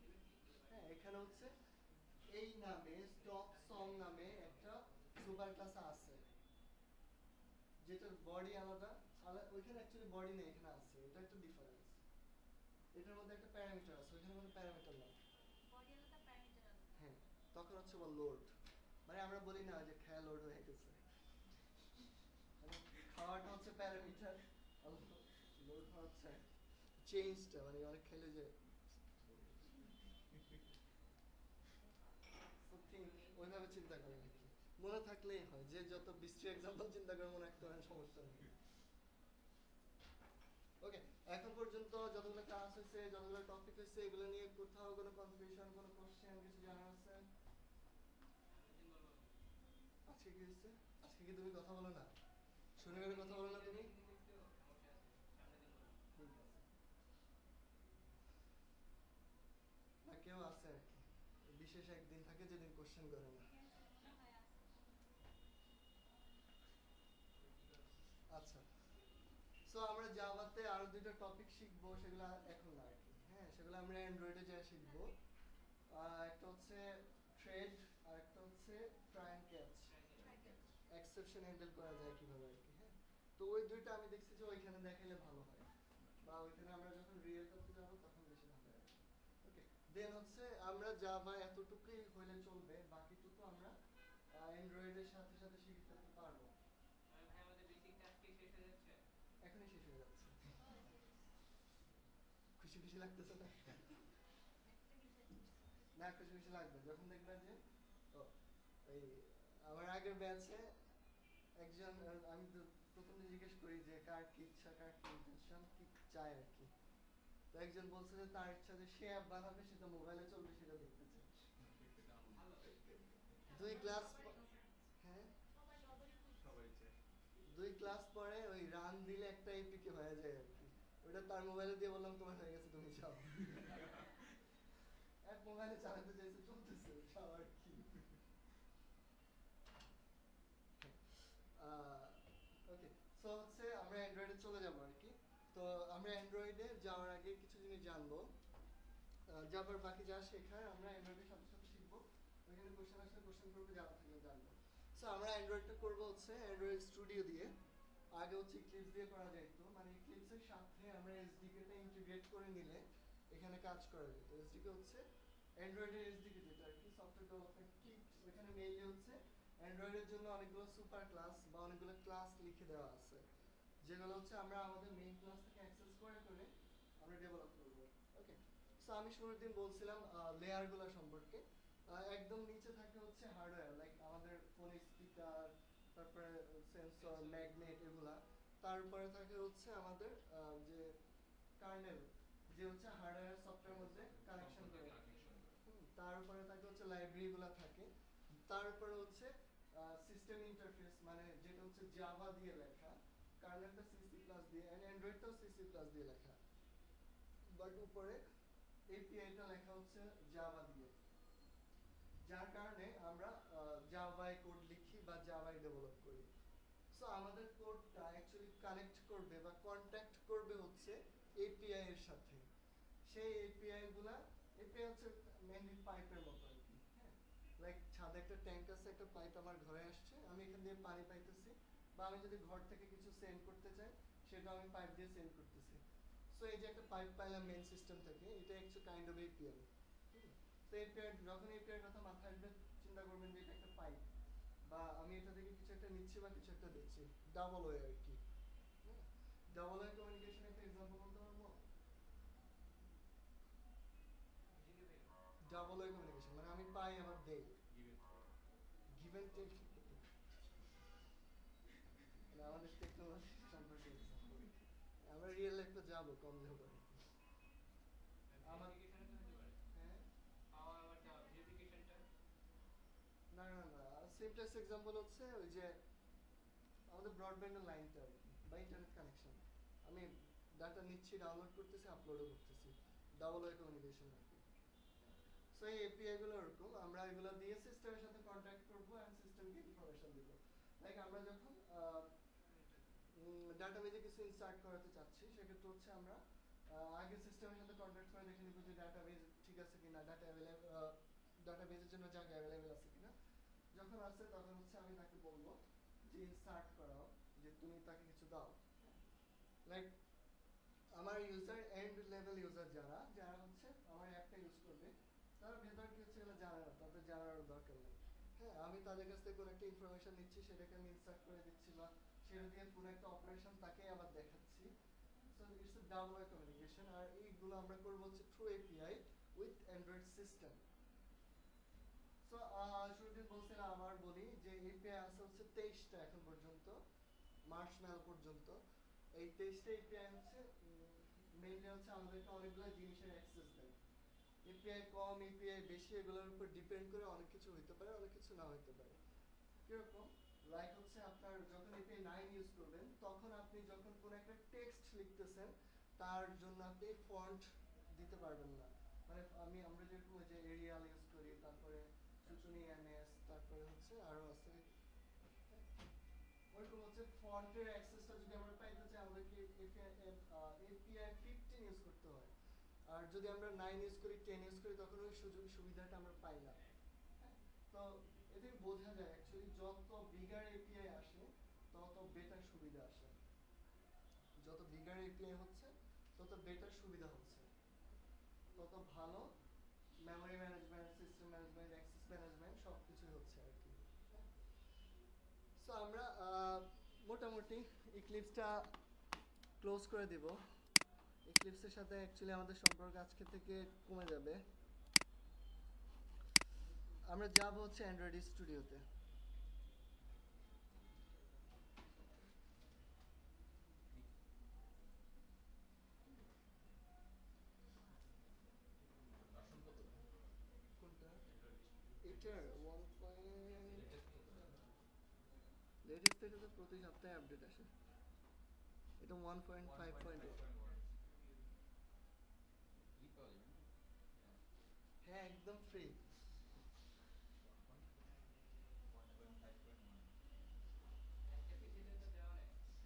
হ্যাঁ এখানে হচ্ছে এই নামে স্টপ সং নামে একটা সুপার ক্লাস আছে যেটার বডি আলাদা ওইখানে অ্যাকচুয়ালি বডি নেই এখানে আছে এটা একটা ডিফারেন্স এটার মধ্যে একটা প্যারামিটার আছে ওইখানে কোনো প্যারামিটার নাই বডি আলাদা প্যারামিটার আলাদা হ্যাঁ তখন হচ্ছে বা লোড মানে আমরা বলি না যে খেয়া লোড হয়ে গেছে মানে খাওয়াটা হচ্ছে প্যারামিটার লোড হচ্ছে চেঞ্জটা মানে অনেক খেলে যে ওইভাবে চিন্তা করেন আর কি মনে থাকলেই হয়, যে যত বিশ্রী এক্সাম্পল চিন্তা করে মনে রাখতে পারেন, সমস্যা নেই। ওকে, এখন পর্যন্ত যতগুলো ক্লাস হয়েছে, যতগুলো টপিক হয়েছে, এগুলো নিয়ে কোথাও কোনো কনফিউশন, কোনো কোশ্চেন, কিছু জানার আছে? আজকে কি হয়েছে? আজকে কি তুমি কথা বলো না? শনিবারে কথা বলো না তুমি? ঠিক আছে, না কেউ আছে আর কি, বিশেষ একদিন থাকে যেদিন কোশ্চেন করে না। আচ্ছা, সো আমরা জাভাতে আরো দুইটা টপিক শিখবো, সেগুলো এখন না আর কি। হ্যাঁ, সেগুলো আমরা অ্যান্ড্রয়েডে যা শিখবো। একটা হচ্ছে থ্রেড, আর একটা হচ্ছে try and catch, exception handle করা যায় কিভাবে আর কি। হ্যাঁ, তো ওই দুইটা আমি দেখছি যে ওইখানে দেখাইলে ভালো হয়, বা ওইখানে আমরা যখন রিয়েল করতে যাবো তখন বেশি ভালো হয়। ওকে, দেন হচ্ছে আমরা জাভা এতটুকুই হইলে চলবে, বাকিটুকু আমরা অ্যান্ড্রয়েডের সাথে সাথে শিখে ফেলতে পারবো। এখনই শেষ হয়ে যাচ্ছে, খুশি খুশি লাগতেছে না? না, খুশি খুশি লাগবে যখন দেখবে যে ওই আমার আগের ব্যাচে একজন, আমি তো প্রথমে জিজ্ঞেস করি যে কার কি ইচ্ছা, কার কি ইন্টেনশন, কি চায় আর কি। তো একজন বলছে যে তার ইচ্ছা যে সে অ্যাপ বানাবে, সেটা মোবাইলে চলবে, সেটা দেখতে চায়। 2 ক্লাস, হ্যাঁ, সবাই চায়। 2 ক্লাস পরে ওই রান দিলে একটা এপিকে হয়ে যায় আর কি। ওটা তার মোবাইলে দিয়ে বললাম তোমার হয়ে গেছে, তুমি যাও। এক মোবাইলে চালাতে চাইছে, চলতেছে, যাও আর কি। ওকে, সো হচ্ছে আমরা অ্যান্ড্রয়েডে চলে যাবো আর কি। তো আমরা অ্যান্ড্রয়েডে যাওয়ার আগে কিছু জিনিস জানবো, যাবার বাকি যা শেখার আমরা অ্যান্ড্রয়েডের সাথে সাথে শিখবো। ওইখানে কোশ্চেন আসলে কোশ্চেন করবো, জানা থাকলে জানবো। সো আমরা অ্যান্ড্রয়েডটা করবো হচ্ছে অ্যান্ড্রয়েড স্টুডিও দিয়ে। আগে হচ্ছে ক্লিপস দিয়ে করা যাইতো, মানে ক্লিপসের সাথে আমরা এসডিকেটা ইন্টিগ্রেট করে নিলে এখানে কাজ করা যেত। এসডিকে হচ্ছে অ্যান্ড্রয়েডের এসডিকে, যেটা আর কি সফটওয়্যার ডেভেলপমেন্ট কিট। ওইখানে মেইনলি হচ্ছে অ্যান্ড্রয়েডের জন্য অনেকগুলো সুপার ক্লাস বা অনেকগুলো ক্লাস লিখে দেওয়া আছে, যেগুলো হচ্ছে আমরা আমাদের মেইন ক্লাস থেকে অ্যাক্সেস করে করে আমরা ডেভেলপ করবো। ওকে, সো আমি শুরুর দিন বলছিলাম লেয়ারগুলো সম্পর্কে। একদম নিচে থাকে হচ্ছে হার্ডওয়্যার, লাইক আমাদের ফোনের স্পিকার, তারপরে সেন্সর, ম্যাগনেট, এগুলা। তারপরে থাকে হচ্ছে আমাদের যে কার্নেল, যে হচ্ছে হার্ডওয়্যার সফটওয়্যার মধ্যে কানেকশন করে। তারপরে থাকে হচ্ছে লাইব্রেরিগুলো থাকে। তারপরে হচ্ছে সিস্টেম ইন্টারফেস, মানে যেটা হচ্ছে জাভা দিয়ে লেখা, কার্নেলটা সিসি প্লাস দিয়ে, এন্ড অ্যান্ড্রয়েডটাও সিসি প্লাস দিয়ে লেখা, বাট উপরে এপিআইটা লেখা হচ্ছে জাভা দিয়ে। যার কারণে আমরা জাভায় কোড লিখি বা জাভায় ডেভেলপ করি। সো আমাদের কোডটা অ্যাকচুয়ালি কানেক্ট করবে বা কন্ট্যাক্ট করবে হচ্ছে এপিআই এর সাথে। সেই এপিআই গুলা, এপিআই হচ্ছে মেইনলি পাইপের মতো আর কি। হ্যাঁ, লাইক ছাদে একটা ট্যাঙ্ক আছে, একটা পাইপ আমার ঘরে আসছে, আমি এখান দিয়ে পানি পাইতেছি, বা আমি যদি ঘর থেকে কিছু সেন্ড করতে চাই, সেটা আমি পাইপ দিয়ে সেন্ড করতেছি। সো এই যে একটা পাইপ পাইলাম মেইন সিস্টেম থেকে, এটা একটু কাইন্ড অফ এপিআই। তো এপিআই, যখন এপিআই কথা মাথায় আসবে, চিন্তা করবেন যে এটা একটা পাইপ, বা আমি এটা থেকে কিছু একটা নিচ্ছি বা কিছু একটা দিচ্ছি, ডাবল ওয়ে আর কি। ডাবল ওয়ে কমিউনিকেশন একটা এক্সাম্পল বলতে পারবো? ডাবল ওয়ে কমিউনিকেশন মানে আমি পাই, আমার দেই, গিভ এন্ড টেক। আমাদের টেকনোলজি সম্পর্কে আমরা রিয়েল লাইফে যাবো, কম যাবো। আমার হ্যাঁ, না না না, সিম্পলেস্ট এক্সাম্পল হচ্ছে ওই যে আমাদের ব্রডব্যান্ডের লাইনটা আর কি, বা ইন্টারনেট কানেকশন। আমি ডাটা নিচ্ছি, ডাউনলোড করতেছি, আপলোডও করতেছি, ডাবল ওয়ে কমিউনিকেশন আর কি। সো এই এপিআই গুলো এরকম, আমরা এগুলো দিয়ে সিস্টেমের সাথে কন্ট্যাক্ট করবো এন্ড সিস্টেমকে ইনফরমেশন দিব। লাইক আমরা যখন ডাটাবেজে কিছু ইনসার্ট করাতে চাচ্ছি, সেক্ষেত্রে হচ্ছে আমরা আগে সিস্টেমের সাথে কন্ট্যাক্ট করে দেখে নিব যে ডাটাবেজ ঠিক আছে কিনা, ডাটাবেজের জন্য জায়গা অ্যাভেলেবেল আছে কিনা। যখন আছে তখন হচ্ছে আমি তাকে বলবো যে ইনসার্ট করাও, যে তুমি তাকে কিছু দাও। লাইক আমার ইউজার এন্ড লেভেল ইউজার যারা যারা হচ্ছে আমার অ্যাপটা ইউজ করবে, তারা ভেতর কি হচ্ছে এগুলো জানে না, তাদের জানার দরকার নেই। হ্যাঁ, আমি তাদের কাছ থেকে কোনো একটা ইনফরমেশন নিচ্ছি, সেটাকে আমি ইনসার্ট করে দিচ্ছি, বা সেটা দিয়ে পুরো একটা অপারেশন তাকে আবার দেখাচ্ছি। So it's a double way communication. আর এইগুলো আমরা করবো হচ্ছে through API with Android system. So শুরুতে বলছিলাম আবার বলি যে এপিআই আছে হচ্ছে 23টা এখন পর্যন্ত, মার্চ মেল পর্যন্ত। এই 23টা এপিআই হচ্ছে মেইনলি হচ্ছে আমাদেরকে অনেকগুলো জিনিসের অ্যাক্সেস দেয়। এপিআই কম এপিআই বেশি এগুলোর উপর ডিপেন্ড করে অনেক কিছু হইতে পারে, অনেক কিছু না হইতে পারে। কিরকম লাইক হচ্ছে আপনার যখন এপিআই 9 ইউজ করবেন তখন আপনি যখন কোনো একটা টেক্সট লিখতেছেন তার জন্য আপনি ফন্ট দিতে পারবেন না। মানে আমরা যেরকম যে এরিয়াল ইউজ করি, তারপরে সুচুনি এমএস, তারপরে হচ্ছে আরো আছে ওইরকম হচ্ছে ফন্টের অ্যাক্সেসটা যদি আমরা পাইতে চাই আমাদেরকে এপিআই 15 ইউজ করতে হয়। আর যদি আমরা 9 ইউজ করি 10 ইউজ করি তখন ওই সুযোগ সুবিধাটা আমরা পাই না। তো এতে বোঝা যায় অ্যাকচুয়ালি যত বিগার এপিআই আসে তত বেটার সুবিধা আসে, যত বিগার এপিআই হচ্ছে তত বেটার সুবিধা হচ্ছে, তত ভালো memory management, system management, access management সব কিছুই হচ্ছে আর কি। সো আমরা মোটামুটি ইক্লিপসটা ক্লোজ করে দিব। ইক্লিপসের সাথে অ্যাকচুয়ালি আমাদের সম্পর্ক আজকে থেকে কমে যাবে। আমরা যাব হচ্ছে অ্যান্ড্রয়েড স্টুডিওতে। কোনটা? এটার 1. লেটেস্ট থেকে তো প্রতি সপ্তাহে আপডেট আসে। এটা 1.5.0। হ্যাঁ একদম ফ্রি।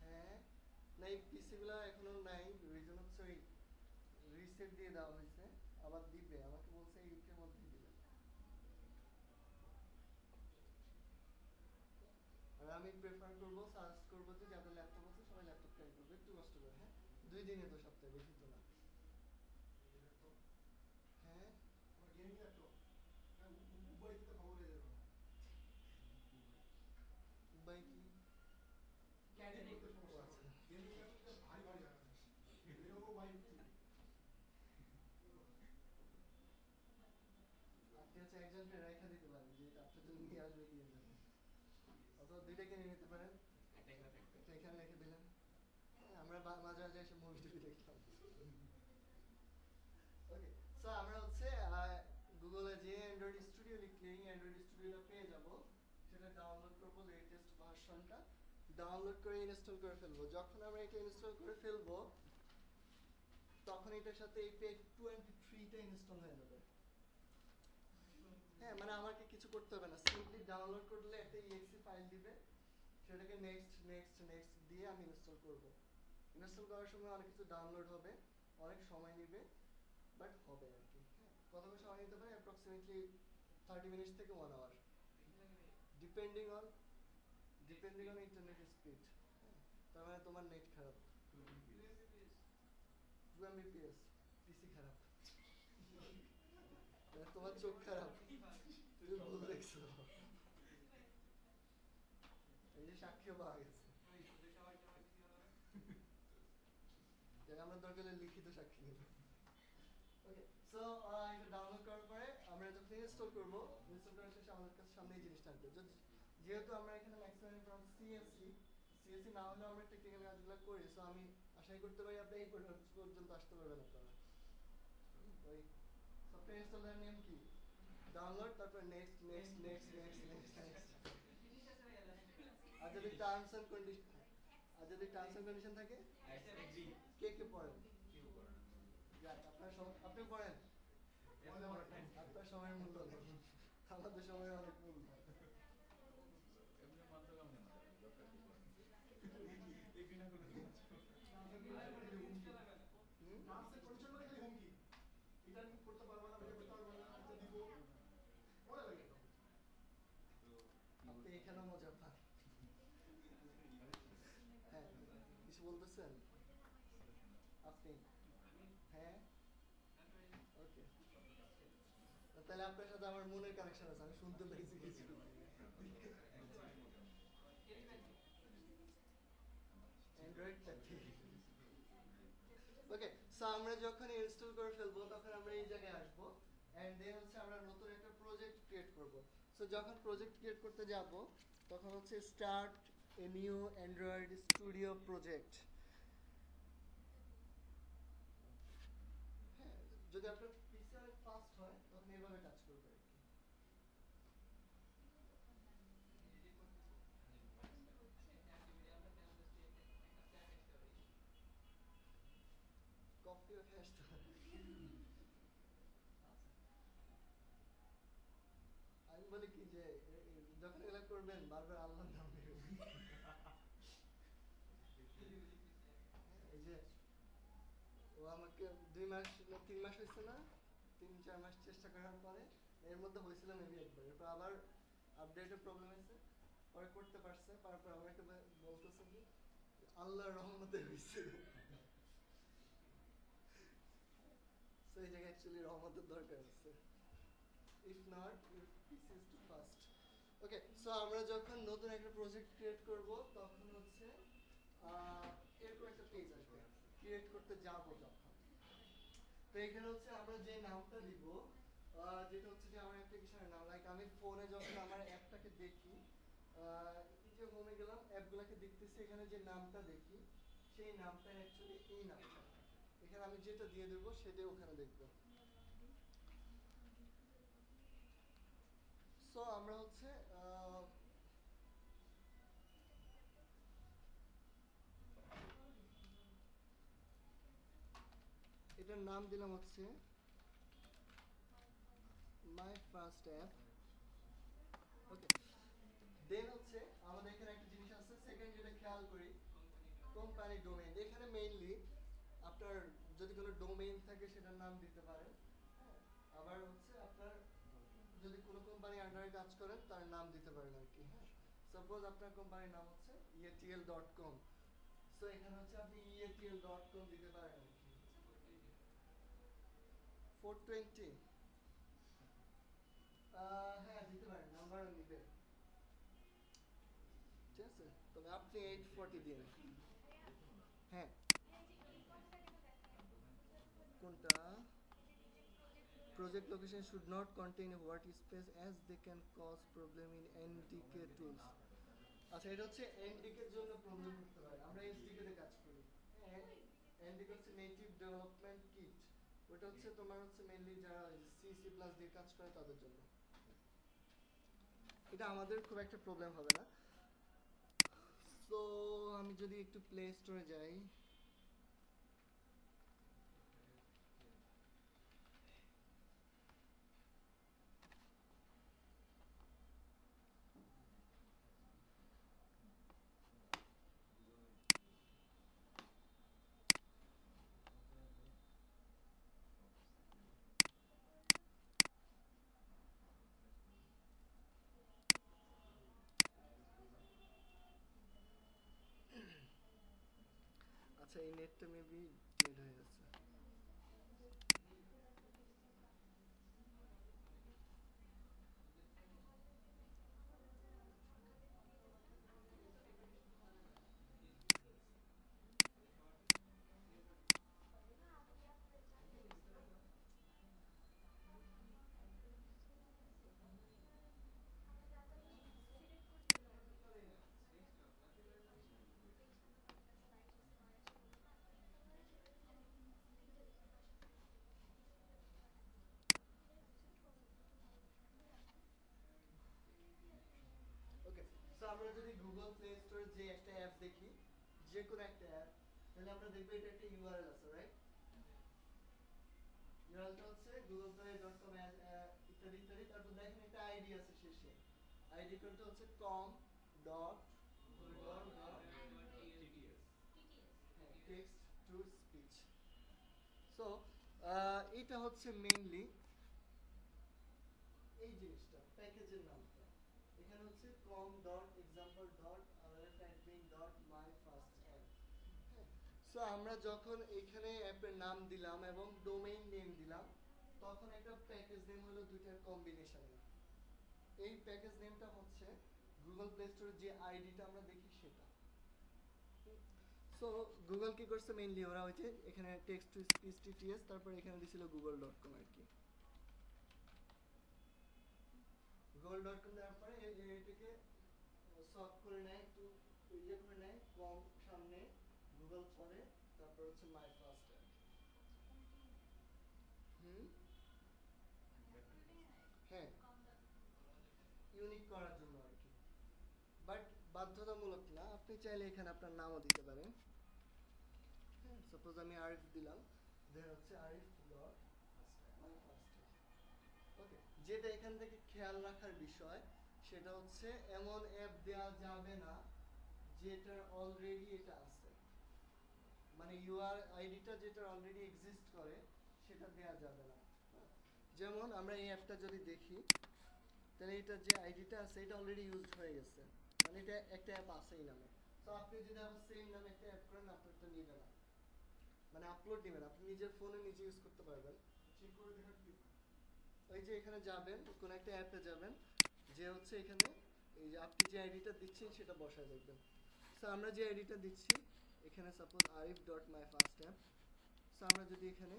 হ্যাঁ না এই পিসিগুলো এখনো নাই, রিজন হচ্ছে ওই রিসেট দিয়ে দেওয়া হয়েছে, আবার দিবে, আমাকে বলছে এই উইকের মধ্যে দিবে। আর আমি প্রেফার করবো, সাজেস্ট করবো যে যাদের ল্যাপটপ আছে সবাই ল্যাপটপ ক্যারি করবে, একটু কষ্ট করে। হ্যাঁ 2 দিনে তো সপ্তাহে, বেশি তো না। হ্যাঁ গেমিং ল্যাপটপ উবাইতে তো খবর হয়ে যাবে। উবাই কি? ক্যারি করতে সমস্যা হবে। গেমিং ল্যাপটপ ভারী ভারী হয়। লেনোভো বাই আপনি হচ্ছে একজনকে রেখা দিতে পারেন যে আপনার জন্য নিয়ে আসবে দিয়ে যাবে, অথবা 2টা কিনে নিতে পারেন, একটা এখানে রেখে দিলেন। আমরা মাঝে মাঝে এসে মুভি টুভি দেখলাম। ওকে সো আমরা হচ্ছে গুগলে যে অ্যান্ড্রয়েড স্টুডিও লিখলেই অ্যান্ড্রয়েড স্টুডিওটা পেয়ে যাব, সেটা ডাউনলোড করবো, লেটেস্ট ভার্সনটা ডাউনলোড করে ইনস্টল করে ফেলবো। যখন আমরা এটা ইনস্টল করে ফেলবো তখন এটার সাথে API 23টা ইনস্টল হয়ে যাবে। হ্যাঁ মানে আমাকে কিছু করতে হবে না, সিম্পলি ডাউনলোড করলে একটা exe ফাইল দিবে, সেটাকে নেক্সট নেক্সট নেক্সট দিয়ে আমি ইনস্টল করব। ইনস্টল করার সময় অনেক কিছু ডাউনলোড হবে, অনেক সময় নেবে, বাট হবে আর কি। হ্যাঁ কতক্ষণ সময় নিতে পারে? অ্যাপ্রক্সিমেটলি 30 মিনিট থেকে 1 hour, depending on internet speed. তার মানে তোমার নেট খারাপ, 2 Mbps, পিসি খারাপ, তোমার চোখ খারাপ, তুমি ভুল দেখছো। এই যে সাক্ষীও পাওয়া গেছে, আমরা দরকার হলে লিখিত সাক্ষী নেব। ওকে সো এটা ডাউনলোড করার পরে আমরা যখন ইনস্টল করব, ইনস্টল করার শেষে আমাদের কাছে সামনে এই জিনিসটা আসবে। যেহেতু আমরা এখানে ম্যাক্সিমাম ফ্রম সিএসসি না হলেও আমরা টেকনিক্যাল কাজগুলো করি, সো আমি আশাই করতে পারি আপনি এই পর্যন্ত আসতে পারবেন আপনারা। ওই সফটওয়্যার ইনস্টলার নেম কি? ডাউনলোড, তারপর next next next next next next. আর যদি টার্মস এন্ড কন্ডিশন থাকে কে কে পড়েন? আপনি পড়েন, আপনার সময়ের মূল্য নেই, আমাদের সময়ের অনেক মূল্য। টার্মস এন্ড কন্ডিশন মানে খালি হুমকি। এটা আমি করতে পারবো না, এটা করতে পারবো না, এটা দিব পড়া লাগে তো। আপনি এখানেও মজা পান। হ্যাঁ কিছু বলতেছেন আপনি? হ্যাঁ ওকে, তাহলে আপনার সাথে আমার মনের কানেকশন আছে, আমি শুনতে পেয়েছি কিছু। অ্যান্ড্রয়েডটা ঠিক। ওকে সো আমরা যখন ইনস্টল করে ফেলবো তখন আমরা এই জায়গায় আসবো, এন্ড দেন হচ্ছে আমরা নতুন একটা প্রজেক্ট ক্রিয়েট করব। সো সো যখন প্রজেক্ট ক্রিয়েট করতে যাব তখন হচ্ছে start a new Android studio project. হ্যাঁ, যদি আপনার পিসি অনেক ফাস্ট হয় তখন এইভাবে কাজ করবে আর কি। কপিও ফেস্ট আমি বলি কি যে যখন এগুলা করবেন বারবার আল্লাহর নাম নেবেন। এই যে ও আমাকে 2 মাস 3 মাস হয়েছে না, 3-4 মাস চেষ্টা করার পরে এর মধ্যে হয়েছিল মেবি একবার, এরপর আবার আপডেটের প্রবলেম হয়েছে, পরে করতে পারছে, তারপর আমাকে বলতেছে যে আল্লাহর রহমতে হয়েছে। সো এই জায়গায় অ্যাকচুয়ালি রহমতের দরকার আছে, if not your PC is too fast. Okay, so আমরা যখন নতুন একটা প্রজেক্ট ক্রিয়েট করব তখন হচ্ছে এরকম একটা পেজ আসবে ক্রিয়েট করতে যাব যখন। তো এখানে হচ্ছে আমরা যে নামটা দিব যেটা হচ্ছে যে আমার অ্যাপ্লিকেশনের নাম, লাইক আমি ফোনে যখন আমার অ্যাপটাকে দেখি, এই যে হোমে গেলাম অ্যাপগুলোকে দেখতেছি, এখানে যে নামটা দেখি সেই নামটা অ্যাকচুয়ালি এই নামটা, এখানে আমি যেটা দিয়ে দেবো সেটাই ওখানে দেখবো। সো আমরা হচ্ছে এটার নাম দিলাম হচ্ছে মাই ফার্স্ট অ্যাপ। ওকে, দেন হচ্ছে আমাদের এখানে একটা জিনিস আছে সেকেন্ড, যেটা খেয়াল করি কোম্পানি ডোমেইন। এখানে মেইনলি আপনার যদি কোনো ডোমেইন থাকে সেটার নাম দিতে পারেন, হ্যাঁ, আবার হচ্ছে আপনার যদি কোনো কোম্পানি আন্ডারে কাজ করেন তার নাম দিতে পারেন আর কি। হ্যাঁ, সাপোজ আপনার কোম্পানির নাম হচ্ছে etl.com, সো এখানে হচ্ছে আপনি etl.com দিতে পারেন আর কি। 420 হ্যাঁ দিতে পারেন, নাম্বার নিবে, ঠিক আছে, তবে আপনি 840 দিন। হ্যাঁ কোনটা? Project location should not contain a word space as they can cause problem in NDK tools. আচ্ছা, এটা হচ্ছে NDK এর জন্য প্রবলেম করতে পারে, আমরা SDK তে কাজ করি। হ্যাঁ, NDK হচ্ছে নেটিভ ডেভেলপমেন্ট কিট, ওটা হচ্ছে তোমার হচ্ছে মেইনলি যারা C++ দিয়ে কাজ করে তাদের জন্য। এটা আমাদের খুব একটা প্রবলেম হবে না। সো আমি যদি একটু প্লে স্টোরে যাই, আচ্ছা এই নেটটা মেবি ডেড হয়ে গেছে। ওকে, সো আমরা যদি গুগল প্লে স্টোরে যে একটা অ্যাপ দেখি, যে কোনো একটা অ্যাপ, তাহলে আমরা দেখব এটা একটা ইউআরএল আছে, রাইট? ইউআরএলটা হচ্ছে googleplay.com ইত্যাদি ইত্যাদি, তারপর দেখেন একটা আইডি আছে শেষে, আইডি কোডটা হচ্ছে com.text to speech। সো এটা হচ্ছে মেইনলি এই জিনিসটা প্যাকেজের নামটা, এখানে হচ্ছে com.example.rfadmin.myfirstapp। সো আমরা যখন এখানে অ্যাপের নাম দিলাম এবং ডোমেইন নেম দিলাম, তখন একটা প্যাকেজ নেম হলো দুইটার কম্বিনেশনে। এই প্যাকেজ নেমটা হচ্ছে গুগল প্লে স্টোরে যে আইডিটা আমরা দেখি সেটা। সো গুগল কি করছে মেইনলি, ওরা হচ্ছে এখানে টেক্সট টু স্পিচ টিটিএস, তারপর এখানে দিছিল google.com আর কি। google.com দেওয়ার পরে এটাকে সলভ করে নেয়, একটু ইয়ে করে নেয়, কম সামনে গুগল পরে, তারপর হচ্ছে মাই ফার্স্ট অ্যাপ। হ্যাঁ, ইউনিক করার জন্য আর কি, বাট বাধ্যতামূলক না, আপনি চাইলে এখানে আপনার নামও দিতে পারেন। হ্যাঁ, সাপোজ আমি আরিফ দিলাম, দেন হচ্ছে Arif dot my first app. Okay, যেটা এখান থেকে খেয়াল রাখার বিষয় সেটা হচ্ছে এমন অ্যাপ দেওয়া যাবে না যেটার অলরেডি এটা আছে, মানে ইউআর আইডিটা যেটা অলরেডি এক্সিস্ট করে সেটা দেওয়া যাবে না। যেমন আমরা এই অ্যাপটা যদি দেখি, তাহলে এটা যে আইডিটা আছে এটা অলরেডি ইউজ হয়ে গেছে, মানে এটা একটা অ্যাপ আছে এই নামে। তো আপনি যদি আবার সেম নামে একটা অ্যাপ করেন, আপনারটা নিবে না, মানে আপলোড নেবেন, আপনি নিজের ফোনে নিজে ইউজ করতে পারবেন। চেক করে দেখার কি? ওই যে এখানে যাবেন, কোন একটা অ্যাপে যাবেন, যে হচ্ছে এখানে এই যে আপনি যে আইডিটা দিচ্ছেন সেটা বসায় দেখবেন। সো আমরা যে আইডিটা দিচ্ছি এখানে suppose Arif dot my first app. So আমরা যদি এখানে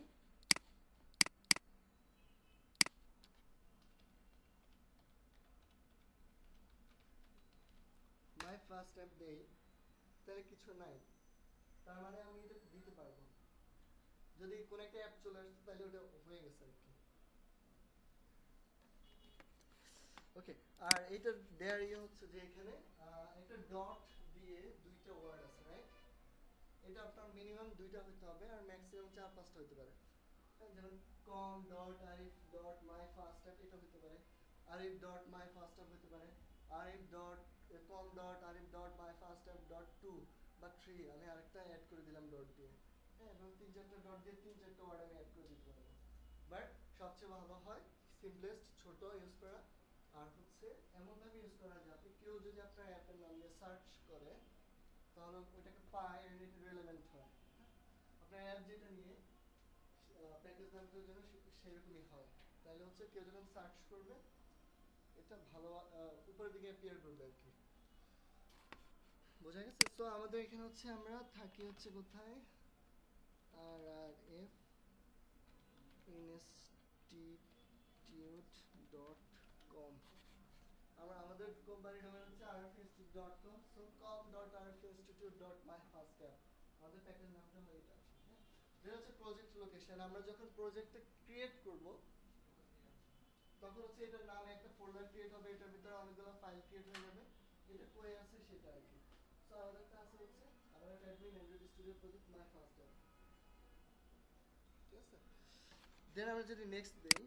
মাই ফার্স্ট অ্যাপ দেই, তাহলে কিছু নাই, তার মানে আমি এটা দিতে পারবো। যদি কোন একটা অ্যাপ চলে আসতো তাহলে ওটা হয়ে গেছে আর কি। ওকে, আর এটা দেয়ার ইয়ে হচ্ছে যে এখানে একটা ডট দিয়ে দুইটা ওয়ার্ড আছে, রাইট? এটা আপনার মিনিমাম দুইটা হইতে হবে আর ম্যাক্সিমাম 4-5টা হইতে পারে। যেমন com dot Arif dot my first app, এটা হইতে পারে Arif dot my first app, হইতে পারে Arif dot com dot Arif dot my first app dot 2 বা 3, আমি আরেকটা অ্যাড করে দিলাম ডট দিয়ে। হ্যাঁ, এবং 3-4টা ডট দিয়ে 3-4টা ওয়ার্ড আমি অ্যাড করে দিতে পারবো। বাট সবচেয়ে ভালো হয় সিম্পলেস্ট ছোট ইউজ করা, আর হচ্ছে এমনভাবে ইউজ করা যাতে কেউ যদি আপনার অ্যাপের নাম দিয়ে সার্চ করে তাহলে ওইটাকে পায় এন্ড ইট রিলেভেন্ট হয়। আপনার অ্যাপ যেটা নিয়ে প্যাকেজ নামটার জন্য সেরকমই হয়, তাহলে হচ্ছে কেউ যখন সার্চ করবে এটা ভালো উপরের দিকে অ্যাপিয়ার করবে আর কি। বোঝা গেছে? সো আমাদের এখানে হচ্ছে আমরা থাকি হচ্ছে কোথায়, rrf institute.com। আমাদের কোম্পানির নাম হচ্ছে rfinstitute.com। সো com.rfinstitute.myfirstapp আমাদের প্যাকেজ নামটা হয়ে এটা। এটা হচ্ছে প্রজেক্ট লোকেশন। আমরা যখন প্রজেক্টটা ক্রিয়েট করব তখন হচ্ছে এটার নামে একটা ফোল্ডার ক্রিয়েট হবে, এটার ভিতরে অনেকগুলো ফাইল ক্রিয়েট হয়ে যাবে, এটা কই আছে সেটা আর কি। সো আমাদের কাছে হচ্ছে আমরা অ্যাডমিন অ্যান্ড্রয়েড স্টুডিও প্রজেক্ট মাই ফার্স্ট অ্যাপ, ঠিক আছে? দেন আমরা যদি নেক্সট দেই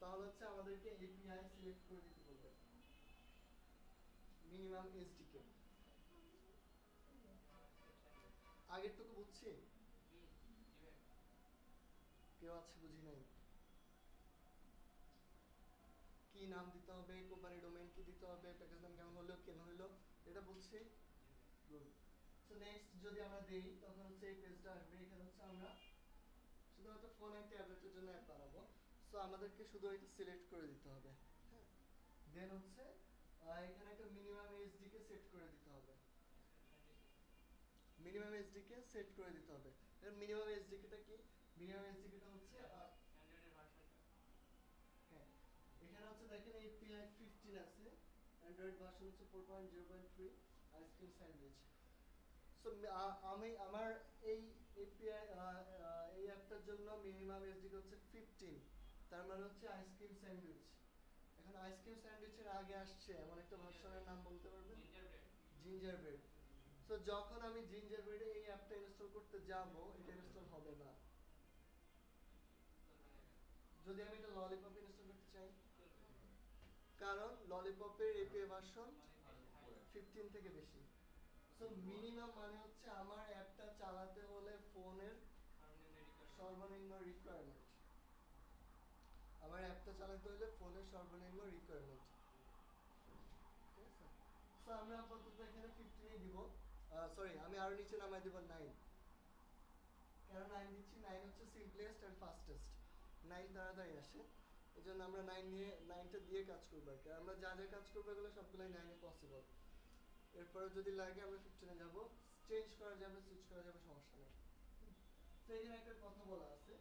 তাহলে হচ্ছে আমাদেরকে এপিআই সিলেক্ট করে দিতে বলবে, মিনিমাম এসডিকে। আগের টুকু বুঝছি, কেউ আছে বুঝি নাই? কি নাম দিতে হবে, কোম্পানি ডোমেইন কি দিতে হবে, প্যাকেজ নাম কেমন হলো, কেন হলো, এটা বুঝছি। গুড। সো নেক্সট যদি আমরা দেই তখন হচ্ছে এই পেজটা আসবে। এখানে হচ্ছে আমরা শুধুমাত্র ফোন এন্ড ট্যাবলেটের জন্য অ্যাপ বানাবো। সো আমাদেরকে শুধু এটা সিলেক্ট করে দিতে হবে। হ্যাঁ, দেন হচ্ছে এখানে একটা মিনিমাম এসডিকে সেট করে দিতে হবে, মিনিমাম এসডিকে সেট করে দিতে হবে। এর মিনিমাম এসডিকেটা কি? মিনিমাম এসডিকেটা হচ্ছে অ্যান্ড্রয়েডের ভার্সনটা। হ্যাঁ, এখানে হচ্ছে দেখেন API 15 আছে, অ্যান্ড্রয়েড ভার্সন হচ্ছে 4.0.3, আইসক্রিম স্যান্ডউইচ। সো আমি আমার এই API এই অ্যাপটার জন্য মিনিমাম এসডিকে হচ্ছে 15, তার মানে হচ্ছে আইসক্রিম স্যান্ডউইচ। এখন আইসক্রিম স্যান্ডউইচের আগে আসছে এমন একটা ভার্সনের নাম বলতে পারবেন? Ginger bread. সো যখন আমি জিঞ্জার ব্রেডে এই অ্যাপটা ইনস্টল করতে যাব এটা ইনস্টল হবে না। যদি আমি এটা ললিপপ ইনস্টল করতে চাই, কারণ ললিপপের এপিআই ভার্সন 15 থেকে বেশি। সো মিনিমাম মানে হচ্ছে আমার অ্যাপটা চালাতে হলে ফোনের সর্বনিম্ন রিকোয়ারমেন্ট, আমার অ্যাপটা চালাতে হলে ফোনের সর্বনিম্ন রিকোয়ারমেন্ট, ঠিক আছে? সো আমরা আপাতত এখানে 15ই দিব, সরি আমি আরো নিচে নামাই দিব 9। কেন 9 দিচ্ছি? 9 হচ্ছে সিম্পলেস্ট এন্ড ফাস্টেস্ট, 9 তাড়াতাড়ি আসে, এজন্য আমরা 9টা দিয়ে কাজ করবো আর কি। আমরা যা যা কাজ করবো এগুলো সবগুলোই 9 এ পসিবল। এরপরে যদি লাগে আমরা 15 এ যাব, চেঞ্জ করা যাবে, সুইচ করা যাবে, সমস্যা নেই। তো এখানে একটা কথা বলা আছে,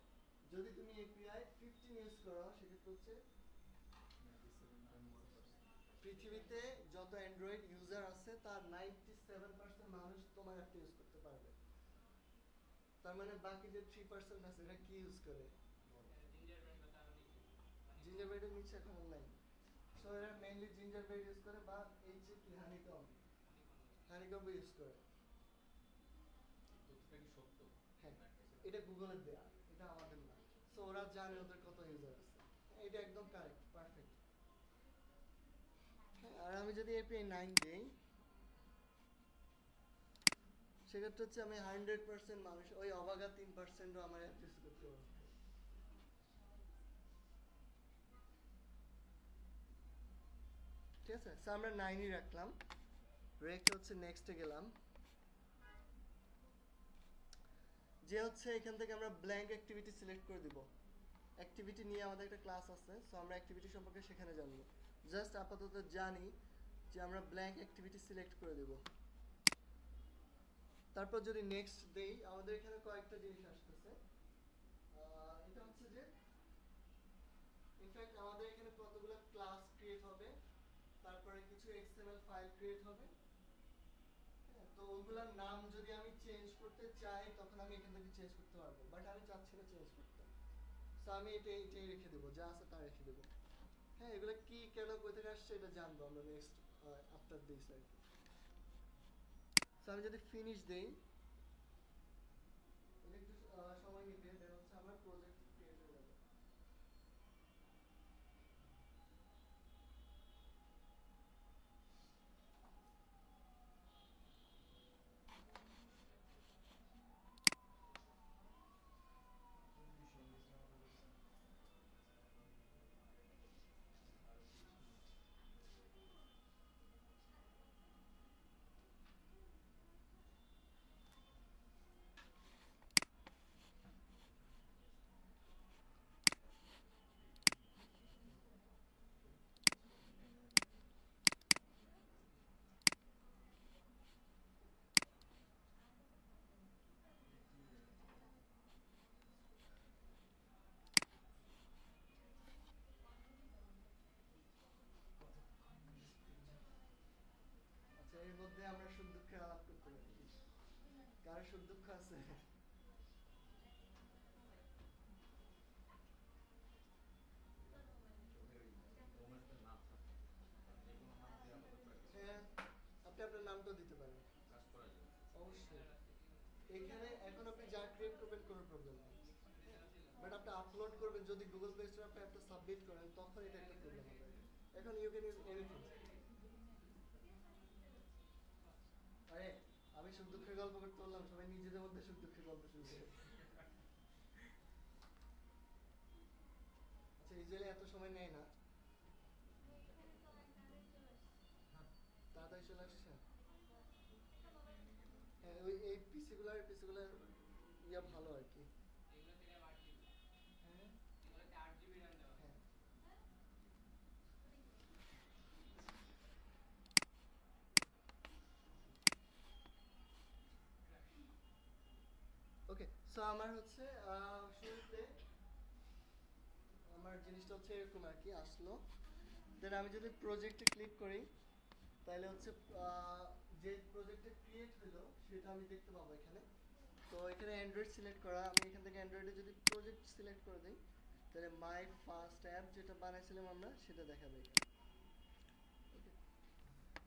যদি তুমি এপিআই 15 ইউজ করো সেক্ষেত্রে হচ্ছে পৃথিবীতে যত অ্যান্ড্রয়েড ইউজার আছে তার 97% মানুষ তোমার অ্যাপটা ইউজ করতে পারবে। তার মানে বাকি যে 3% আছে এরা কি ইউজ করে? জিঞ্জার ব্রেডের নিচে এখন নাই। সো এরা মেইনলি জিঞ্জার ব্রেড ইউজ করে বা এই যে কি হানিকম ইউজ করে। তথ্যটা কি সত্য? হ্যাঁ, এটা গুগলের দেয়া, এটা আমাদের না। সো ওরা জানে ওদের কত ইউজার আছে। এটা একদম কারেক্ট, পারফেক্ট। আর আমি যদি এপিআই 9 দেই, সেক্ষেত্রে হচ্ছে আমি 100% মানুষ, ওই অবাগা 3%ও আমার অ্যাপ ইউজ করতে পারবো। ঠিক আছে, সো আমরা 9ই রাখলাম, রেখে হচ্ছে নেক্সটে গেলাম। যে হচ্ছে এখান থেকে আমরা ব্ল্যাঙ্ক অ্যাক্টিভিটি সিলেক্ট করে দিব। অ্যাক্টিভিটি নিয়ে আমাদের একটা ক্লাস আছে, সো আমরা অ্যাক্টিভিটি সম্পর্কে সেখানে জানবো। জাস্ট আপাতত জানি যে আমরা ব্ল্যাঙ্ক অ্যাক্টিভিটি সিলেক্ট করে দেব। তারপর যদি নেক্সট দেই, আমাদের এখানে কয়েকটা জিনিস আসতেছে। এটা হচ্ছে যে ইনফ্যাক্ট আমাদের এখানে কতগুলো ক্লাস ক্রিয়েট হবে, তারপরে কিছু এক্সএমএল ফাইল ক্রিয়েট হবে। তো ওগুলোর নাম যদি আমি চেঞ্জ করতে চাই তখন আমি এখান থেকে চেঞ্জ করতে পারবো, বাট আমি চাচ্ছি না চেঞ্জ করতে। সো আমি এটাই রেখে দেবো, যা আছে তা রেখে দেবো। হ্যাঁ, এগুলো কি কেন কোথা থেকে আসছে এটা জানবো আমরা নেক্সট আফটার দিস আর কি। সো আমি যদি ফিনিশ দেই, এটা একটু সময় নিবে, দেন হচ্ছে আমার প্রজেক্ট ক্রিয়েট হয়ে যাবে। আচ্ছা, এর মধ্যে আমরা সুখ দুঃখের আলাপ করতে পারি। কার সুখ দুঃখ আছে? ওমেন্সের নাম যে কোনো নাম দিয়ে আপাতত practice হ্যাঁ, আপনি আপনার নামটাও দিতে পারেন, কাজ করা যাবে। অবশ্যই। এখানে এখন আপনি যা ক্রিয়েট করবেন কোনো প্রবলেম নেই, বাট আপনি আপলোড করবেন যদি গুগল প্লে স্টোরে আপনি একটা সাবমিট করেন তখন এটা একটা প্রবলেম হবে। এখন ইউ ক্যান ইউজ এনিথিং। আরে আমি সুখ দুঃখের গল্প করতে বললাম, সবাই নিজেদের মধ্যে সুখ দুঃখের গল্প শুরু করে। আচ্ছা, ইউজুয়ালি এত সময় নেয় না, তাড়াতাড়ি চলে আসছে। হ্যাঁ, ওই এই পিসিগুলার ইয়া ভালো আর কি। হ্যাঁ, হ্যাঁ। ওকে, সো আমার হচ্ছে শুরুতে আমার জিনিসটা হচ্ছে এরকম আর কি আসলো। দেন আমি যদি প্রজেক্টে ক্লিক করি তাহলে হচ্ছে যে প্রজেক্টে ক্রিয়েট হলো সেটা আমি দেখতে পাবো এখানে। তো এখানে অ্যান্ড্রয়েড সিলেক্ট করা, আমি এখান থেকে অ্যান্ড্রয়েডে যদি প্রজেক্ট সিলেক্ট করে দিই তাহলে মাই ফার্স্ট অ্যাপ যেটা বানাইছিলাম আমরা সেটা দেখাবে এখানে। ওকে,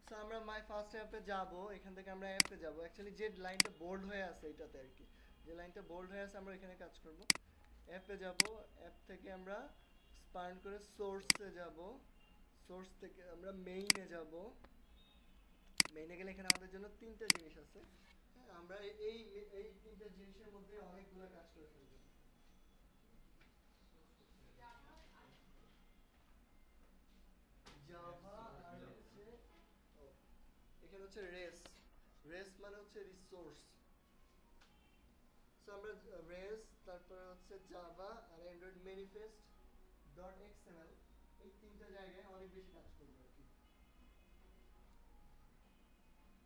সো আমরা মাই ফার্স্ট অ্যাপে যাব, এখান থেকে আমরা অ্যাপে যাব। অ্যাকচুয়ালি যে লাইনটা বোল্ড হয়ে আছে এটাতে আর কি, যে লাইনটা বোল্ড হয়ে আছে আমরা এখানে কাজ করব। অ্যাপে যাব, অ্যাপ থেকে আমরা স্পার্ন করে সোর্সে যাব, সোর্স থেকে আমরা মেইনে যাব। মেইনে গেলে এখানে আমাদের জন্য তিনটা জিনিস আছে। হ্যাঁ, আমরা এই তিনটা জিনিসের মধ্যে অনেকগুলো কাজ করে ফেলবো। জাভা আর হচ্ছে এখানে হচ্ছে রেস মানে হচ্ছে রিসোর্স। সো আমরা রেস, তারপরে হচ্ছে জাভা আর অ্যান্ড্রয়েড ম্যানিফেস্ট ডট এক্সএমএল, এই তিনটা জায়গায় অনেক বেশি কাজ করবো আর কি।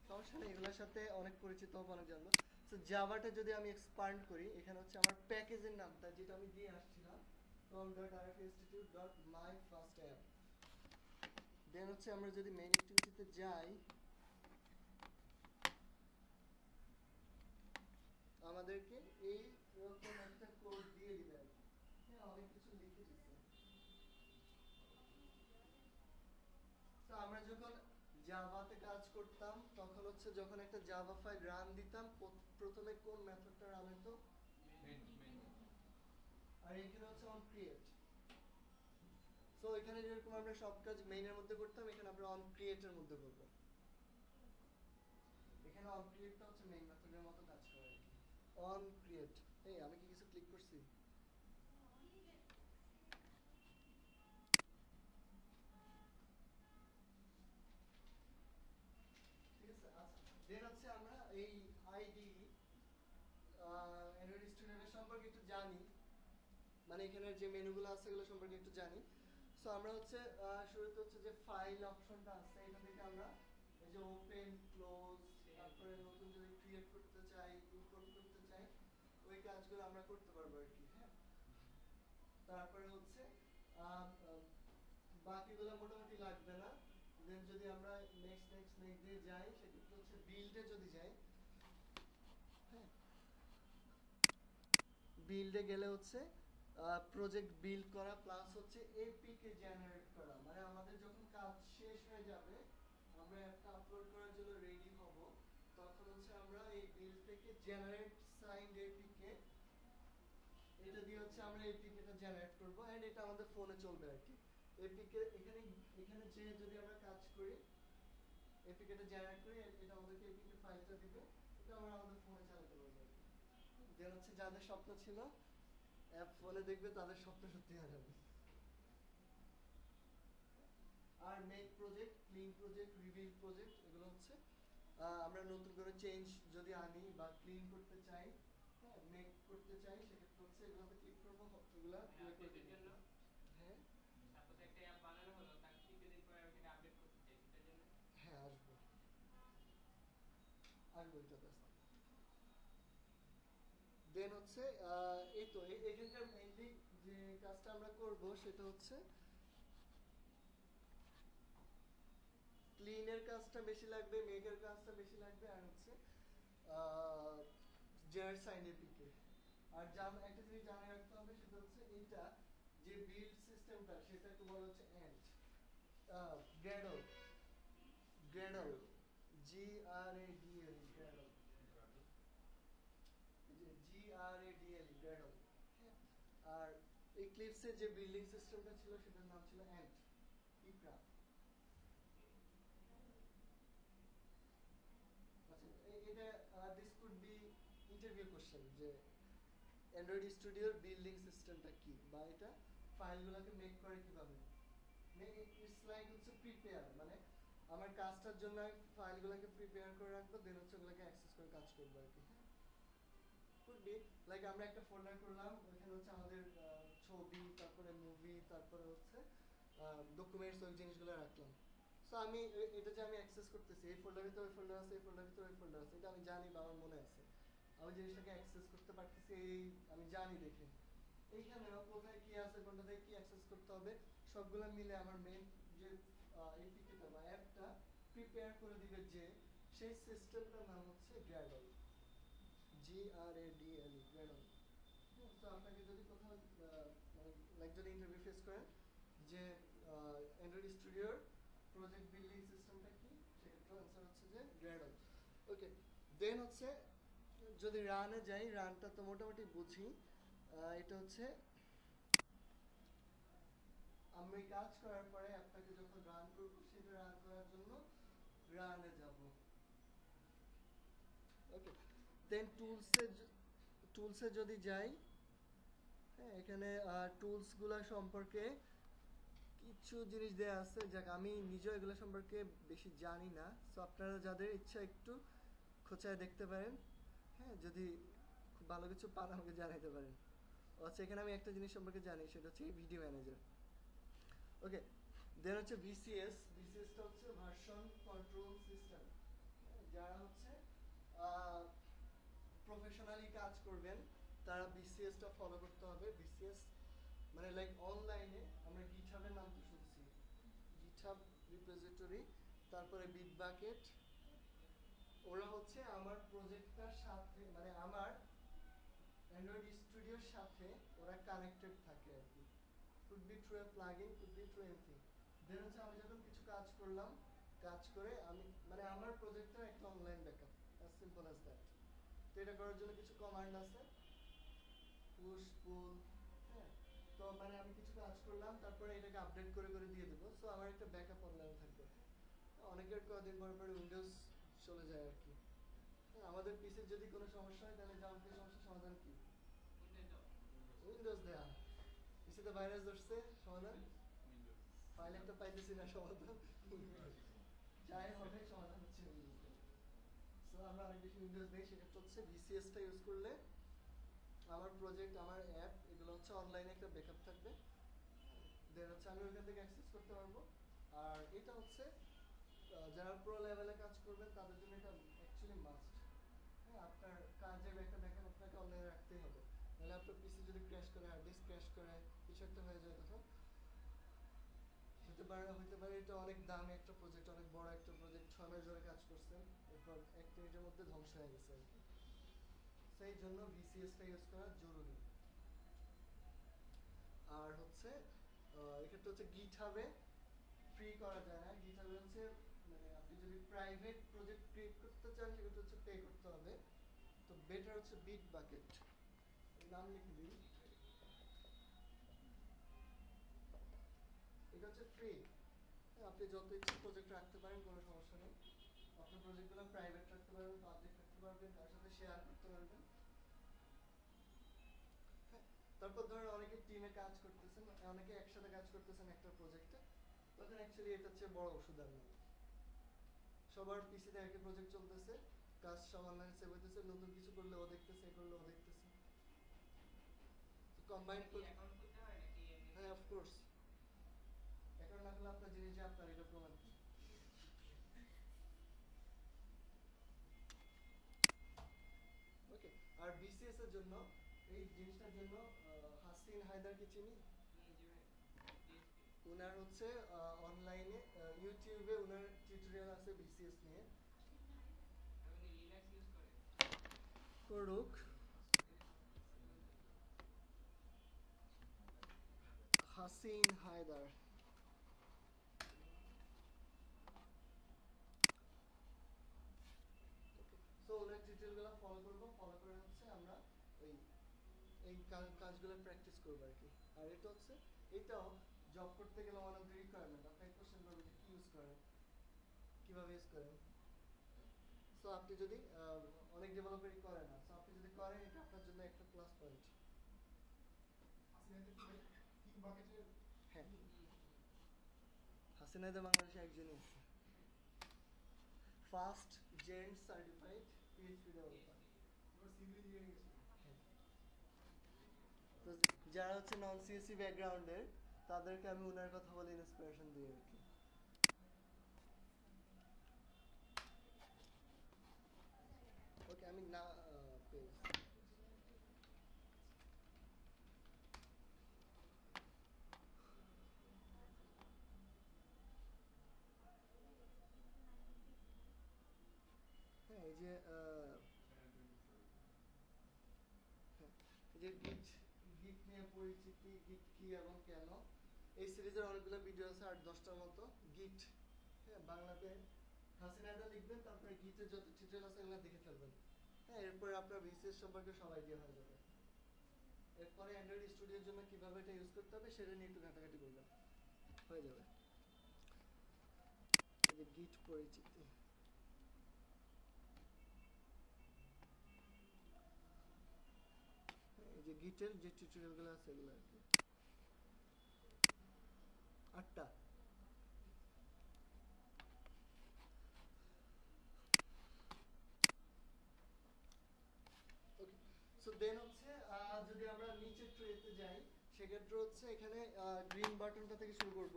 সমস্যা নেই, এগুলোর সাথে অনেক পরিচিত হবো, অনেক জানবো। সো জাভাটা যদি আমি এক্সপান্ড করি, এখানে হচ্ছে আমার প্যাকেজের নামটা যেটা আমি দিয়ে আসছিলাম, from.rfinstitute.myfirstapp, দেন হচ্ছে আমরা যদি মেইন অ্যাক্টিভিটিতে যাই, আমাদেরকে এই রকম একটা কোড দিয়ে দিবে আর কি। হ্যাঁ, অনেক কিছু লিখে দিচ্ছে। তো আমরা যখন জাভাতে কাজ করতাম তখন হচ্ছে যখন একটা জাভা ফাইল রান দিতাম প্রথমে কোন মেথডটা রান হতো, আর এখানে হচ্ছে অন ক্রিয়েট। সো এখানে যেরকম আমরা সব কাজ মেইনের মধ্যে করতাম, এখানে আমরা অন ক্রিয়েটের মধ্যে করব। এখানে অন ক্রিয়েটটা হচ্ছে মেইন মেথডের মতো কাজ করে আর কি। অন ক্রিয়েট, এই আমি কি কিছু ক্লিক করছি? ঠিক আছে, আচ্ছা। দেন হচ্ছে আমরা এই আইডি অ্যান্ড্রয়েড স্টুডেন্টের সম্পর্কে একটু জানি, মানে এখানে যে মেনুগুলো আছে এগুলো সম্পর্কে একটু জানি। সো আমরা হচ্ছে শুরুতে হচ্ছে যে ফাইল অপশনটা আছে, এটা থেকে আমরা এই যে ওপেন ক্লোজ, তারপরে নতুন যদি ক্রিয়েট করতে চাই, ইম্পোর্ট করতে চাই, ওই কাজগুলো আমরা করতে পারবো আর কি। হ্যাঁ, তারপরে হচ্ছে বাকিগুলো মোটামুটি লাগবে না। দেন যদি আমরা নেক্সট দিয়ে যাই, সেক্ষেত্রে হচ্ছে বিল্ডে যদি যাই, হ্যাঁ, বিল্ডে গেলে হচ্ছে প্রজেক্ট বিল্ড করা প্লাস হচ্ছে এপিকে জেনারেট করা, মানে আমাদের যখন কাজ শেষ হয়ে যাবে, আমরা একটা আপলোড করার জন্য রেডি হব, তখন হচ্ছে আমরা এই বিল্ড থেকে জেনারেট সাইন্ড এপিকে, এটা দিয়ে হচ্ছে আমরা এপিকেটা জেনারেট করব, এন্ড এটা আমাদের ফোনে চলবে আর কি। এপিকে এখানে যে যদি আমরা কাজ করি, এপিকেটা জেনারেট করি, এটা আমাদেরকে এপিকে ফাইলটা দিবে, এটা আমরা আমাদের ফোনে চালাতে পারবো আর কি। দেন হচ্ছে যাদের স্বপ্ন ছিল অ্যাপ ফোনে দেখবে, তাদের স্বপ্ন সত্যি হয়ে যাবে। আর মেক প্রজেক্ট, ক্লিন প্রজেক্ট, রিভিল প্রজেক্ট, এগুলো হচ্ছে আমরা নতুন করে চেঞ্জ যদি আনি বা ক্লিন করতে চাই, হ্যাঁ, মেক করতে চাই, সেক্ষেত্রে হচ্ছে এগুলোতে ক্লিক করবো, এগুলা আপডেটের জন্য হ্যাঁ সাপোজ একটা অ্যাপ বানানো হলো, তার কিছুদিন পরে আমি সেটা আপডেট করতে চাই, সেটার জন্য হ্যাঁ আসবো এটাতে আসতে। দেন হচ্ছে এই তো এখানকার মেইনলি যে কাজটা আমরা করব সেটা হচ্ছে ক্লিনের কাজটা বেশি লাগবে, মেকের কাজটা বেশি লাগবে, আর হচ্ছে জেনারেট সাইন এপিকে। আর একটা জিনিস জানা রাখতে হবে, সেটা হচ্ছে এইটা যে বিল্ড সিস্টেমটা, সেটাকে বলা হচ্ছে এন্ড গ্র্যাডল, গ্র্যাডল, GRADL, গ্র্যাডল, GRADL, গ্র্যাডল। হ্যাঁ, আর এক্লিপসের যে বিল্ডিং সিস্টেমটা ছিল সেটার নাম ছিল এন্ড, ইপ্রা। এটা this could be interview question, যে অ্যান্ড্রয়েড স্টুডিওর বিল্ডিং সিস্টেমটা কি, বা এটা ফাইলগুলোকে মেক করে কিভাবে। ইটস লাইক হচ্ছে প্রিপেয়ার, মানে আমার কাজটার জন্য আমি ফাইলগুলোকে প্রিপেয়ার করে রাখবো, দেন হচ্ছে ওগুলোকে অ্যাক্সেস করে কাজ করবো আর কি। কুড বি লাইক আমরা একটা ফোল্ডার করলাম, ওখানে হচ্ছে আমাদের ছবি, তারপরে মুভি, তারপরে হচ্ছে ডকুমেন্টস, ওই জিনিসগুলো রাখলাম। সো আমি এটা যে আমি অ্যাক্সেস করতেছি, এই ফোল্ডার ভিতরে ওই ফোল্ডার আছে, এই ফোল্ডার ভিতরে ওই ফোল্ডার আছে, এটা আমি জানি বা আমার মনে আছে, আমি জিনিসটাকে অ্যাক্সেস করতে পারতেছি, এই আমি জানি দেখে। এইখানেও কোথায় কি আছে, কোনটা থেকে কি অ্যাক্সেস করতে হবে, সবগুলো মিলে আমার মেইন যে এপিকেটা বা অ্যাপটা প্রিপেয়ার করে দিবে, যে সেই সিস্টেমটার নাম হচ্ছে গ্র্যাডল, GRADL, গ্র্যাডল। তো আপনাকে যদি কোথাও মানে লাইক যদি ইন্টারভিউ ফেস করেন যে অ্যান্ড্রয়েড স্টুডিওর প্রজেক্ট বিল্ডিং সিস্টেমটা কি, সেক্ষেত্রে অ্যান্সার হচ্ছে যে গ্র্যাডল। ওকে, দেন হচ্ছে যদি রানে যাই, রানটা তো মোটামুটি বুঝি। এটা হচ্ছে আমি কাজ করার পরে অ্যাপটাকে যখন রান করব, সেটা রান করার জন্য রানে যাব। ওকে, দেন টুলসে যদি যাই, হ্যাঁ, এখানে টুলসগুলো সম্পর্কে কিছু জিনিস দেয়া আছে, যাক আমি নিজেও এগুলো সম্পর্কে বেশি জানি না। সো আপনারা যাদের ইচ্ছা একটু খোঁচায় দেখতে পারেন, হ্যাঁ, যদি খুব ভালো কিছু পান আমাকে জানাতে পারেন। আচ্ছা, এখানে আমি একটা জিনিস সম্পর্কে জানি, সেটা হচ্ছে ভিডিও ম্যানেজার। ওকে, দেন হচ্ছে বিসিএসটা হচ্ছে ভার্সন কন্ট্রোল সিস্টেম। যারা হচ্ছে প্রফেশনালি কাজ করবেন, তারা বিসিএসটা ফলো করতে হবে। বিসিএস মানে লাইক অনলাইনে আমরা গিটহাবের নাম তো শুনছি, গিটহাব রিপোজিটরি, তারপরে বিটবাকেট। ওরা হচ্ছে আমার প্রজেক্টটার সাথে মানে আমার অ্যান্ড্রয়েড স্টুডিওর সাথে ওরা কানেক্টেড থাকে আর কি। Could be through a plugin, could be through anything. Then হচ্ছে আমি যখন কিছু কাজ করলাম, কাজ করে আমি মানে আমার প্রজেক্টের একটা online backup, as simple as that. তো এটা করার জন্য কিছু কমান্ড আছে, পুশ পুল, হ্যাঁ। তো মানে আমি কিছু কাজ করলাম, তারপরে এটাকে আপডেট করে করে দিয়ে দেবো। সো আমার একটা ব্যাকআপ অনলাইনে থাকবে। অনেকের কদিন পর পর উইন্ডোজ চলে যায় আর কি। হ্যাঁ, আমাদের পিসির যদি কোনো সমস্যা হয় তাহলে জাভাকে সমস্যার সমাধান কি? উইন্ডোজ দেয়া। পিসিতে ভাইরাস ধরছে, সমাধান ফাইল একটা পাইতেছি না, সমাধান যাই হবে সমাধান হচ্ছে উইন্ডোজ। সো আমরা অনেক বেশি উইন্ডোজ দেই। সেক্ষেত্রে হচ্ছে ভিসিএসটা ইউজ করলে আমার প্রজেক্ট, আমার অ্যাপ এগুলো হচ্ছে অনলাইনে একটা ব্যাকআপ থাকবে। দেন হচ্ছে আমি ওইখান থেকে অ্যাক্সেস করতে পারবো। আর এটা হচ্ছে যারা প্রো লেভেলে কাজ করবেন তাদের জন্য এটা অ্যাকচুয়ালি মাস্ট। হ্যাঁ, আপনার কাজের একটা ব্যাকআপ আপনাকে অনলাইনে রাখতেই হবে। নাহলে আপনার পিসি যদি ক্র্যাশ করে, হার্ড ডিস্ক ক্র্যাশ করে, কিছু একটা হয়ে যায়, তখন হতে পারে এটা অনেক দামি একটা প্রজেক্ট, অনেক বড় একটা প্রজেক্ট, 6 মাস ধরে কাজ করছেন, এরপর 1 মিনিটের মধ্যে ধ্বংস হয়ে গেছে আর কি। সেই জন্য ভিসিএসটা ইউজ করা জরুরি। আর হচ্ছে এক্ষেত্রে হচ্ছে গিটহাবে ফ্রি করা যায় না। গিটহাবে হচ্ছে মানে আপনি যদি প্রাইভেট প্রজেক্ট ক্রিয়েট করতে চান সেক্ষেত্রে হচ্ছে পে করতে হবে। তো বেটার হচ্ছে বিটবাকেট, নাম লিখে দিন। এটা হচ্ছে ফ্রি। আপনি যত ইচ্ছে প্রজেক্ট রাখতে পারেন, কোনো সমস্যা নেই। আপনার প্রজেক্টগুলো প্রাইভেট রাখতে পারবেন, পাবলিক রাখতে পারবেন, তার সাথে শেয়ার করতে পারবেন। হ্যাঁ, তারপর ধরেন অনেকে টিমে কাজ করতেছেন, অনেকে একসাথে কাজ করতেছেন একটা প্রজেক্টে, তখন অ্যাকচুয়ালি এটা হচ্ছে বড় ওষুধ আর না। সবার পিসিতে একই প্রজেক্ট চলতেছে, কাজ সব অনলাইনে সেভ হইতেছে, নতুন কিছু করলে ও দেখতেছে, এ করলে ও দেখতেছে। কম্বাইন করে, অ্যাকাউন্ট করতে হয় নাকি এমনি? হ্যাঁ অফকোর্স। এখন না হলে আপনার জিনিস যে আপনার, এটা প্রমাণ কি? ওকে। আর বিসিএস এর জন্য এই জিনিসটার জন্য হাসিন হায়দারকে চিনি। উনার হচ্ছে অনলাইনে ইউটিউবে উনার টিউটোরিয়াল আছে বিসিএস নিয়ে। আপনি লিনাক্স ইউজ করেন? করুক। হাসিন হায়দার। সো ওনার টিউটোরিয়ালগুলো ফলো করবো, ফলো করে হচ্ছে আমরা ওই এই কাজগুলো প্র্যাকটিস করবো আর কি। আর এটা হচ্ছে, এটাও জব করতে গেলে ওয়ান অফ দ্য রিকোয়ারমেন্ট। আপনাকে কোশ্চেন করবে যে কি ইউজ করেন, কিভাবে ইউজ করেন। সো আপনি যদি অনেক ডেভেলপারই করে না, সো আপনি যদি করেন এটা আপনার জন্য একটা প্লাস পয়েন্ট। বাকেটের হ্যাঁ, হাসিনাইদা বাংলাদেশে একজনই আছে, first gen certified PHP developer. Civil engineering তো যারা হচ্ছে নন সিএসসি ব্যাকগ্রাউন্ডের তাদেরকে আমি ওনার কথা বলে ইন্সপিরেশন দিই আর কি। ওকে, আমি না পেজ হ্যাঁ, এই যে গিট গিট নিয়ে পরিচিতি, গিট কি এবং কেন, এই সিরিজের অনেকগুলো ভিডিও আছে, 8-10টার মতো। গিট, হ্যাঁ, বাংলাতে হাসিনাইদা লিখবেন, তারপরে গিটের যত টিউটোরিয়াল আছে এগুলো দেখে ফেলবেন। হ্যাঁ, এরপরে আপনার ভিসিএস সম্পর্কে সব আইডিয়া হয়ে যাবে। এরপরে অ্যান্ড্রয়েড স্টুডিওর জন্য কিভাবে এটা ইউজ করতে হবে সেটা নিয়ে একটু ঘাটাঘাটি করবেন, হয়ে যাবে। এই যে গিট পরিচিতি, এই যে গিটের যে টিউটোরিয়ালগুলো আছে এগুলো আর কি, 8টা। ওকে, সো দেন হচ্ছে যদি আমরা নিচে ট্রেতে যাই সেক্ষেত্রে হচ্ছে এখানে গ্রিন বাটনটা থেকে শুরু করব।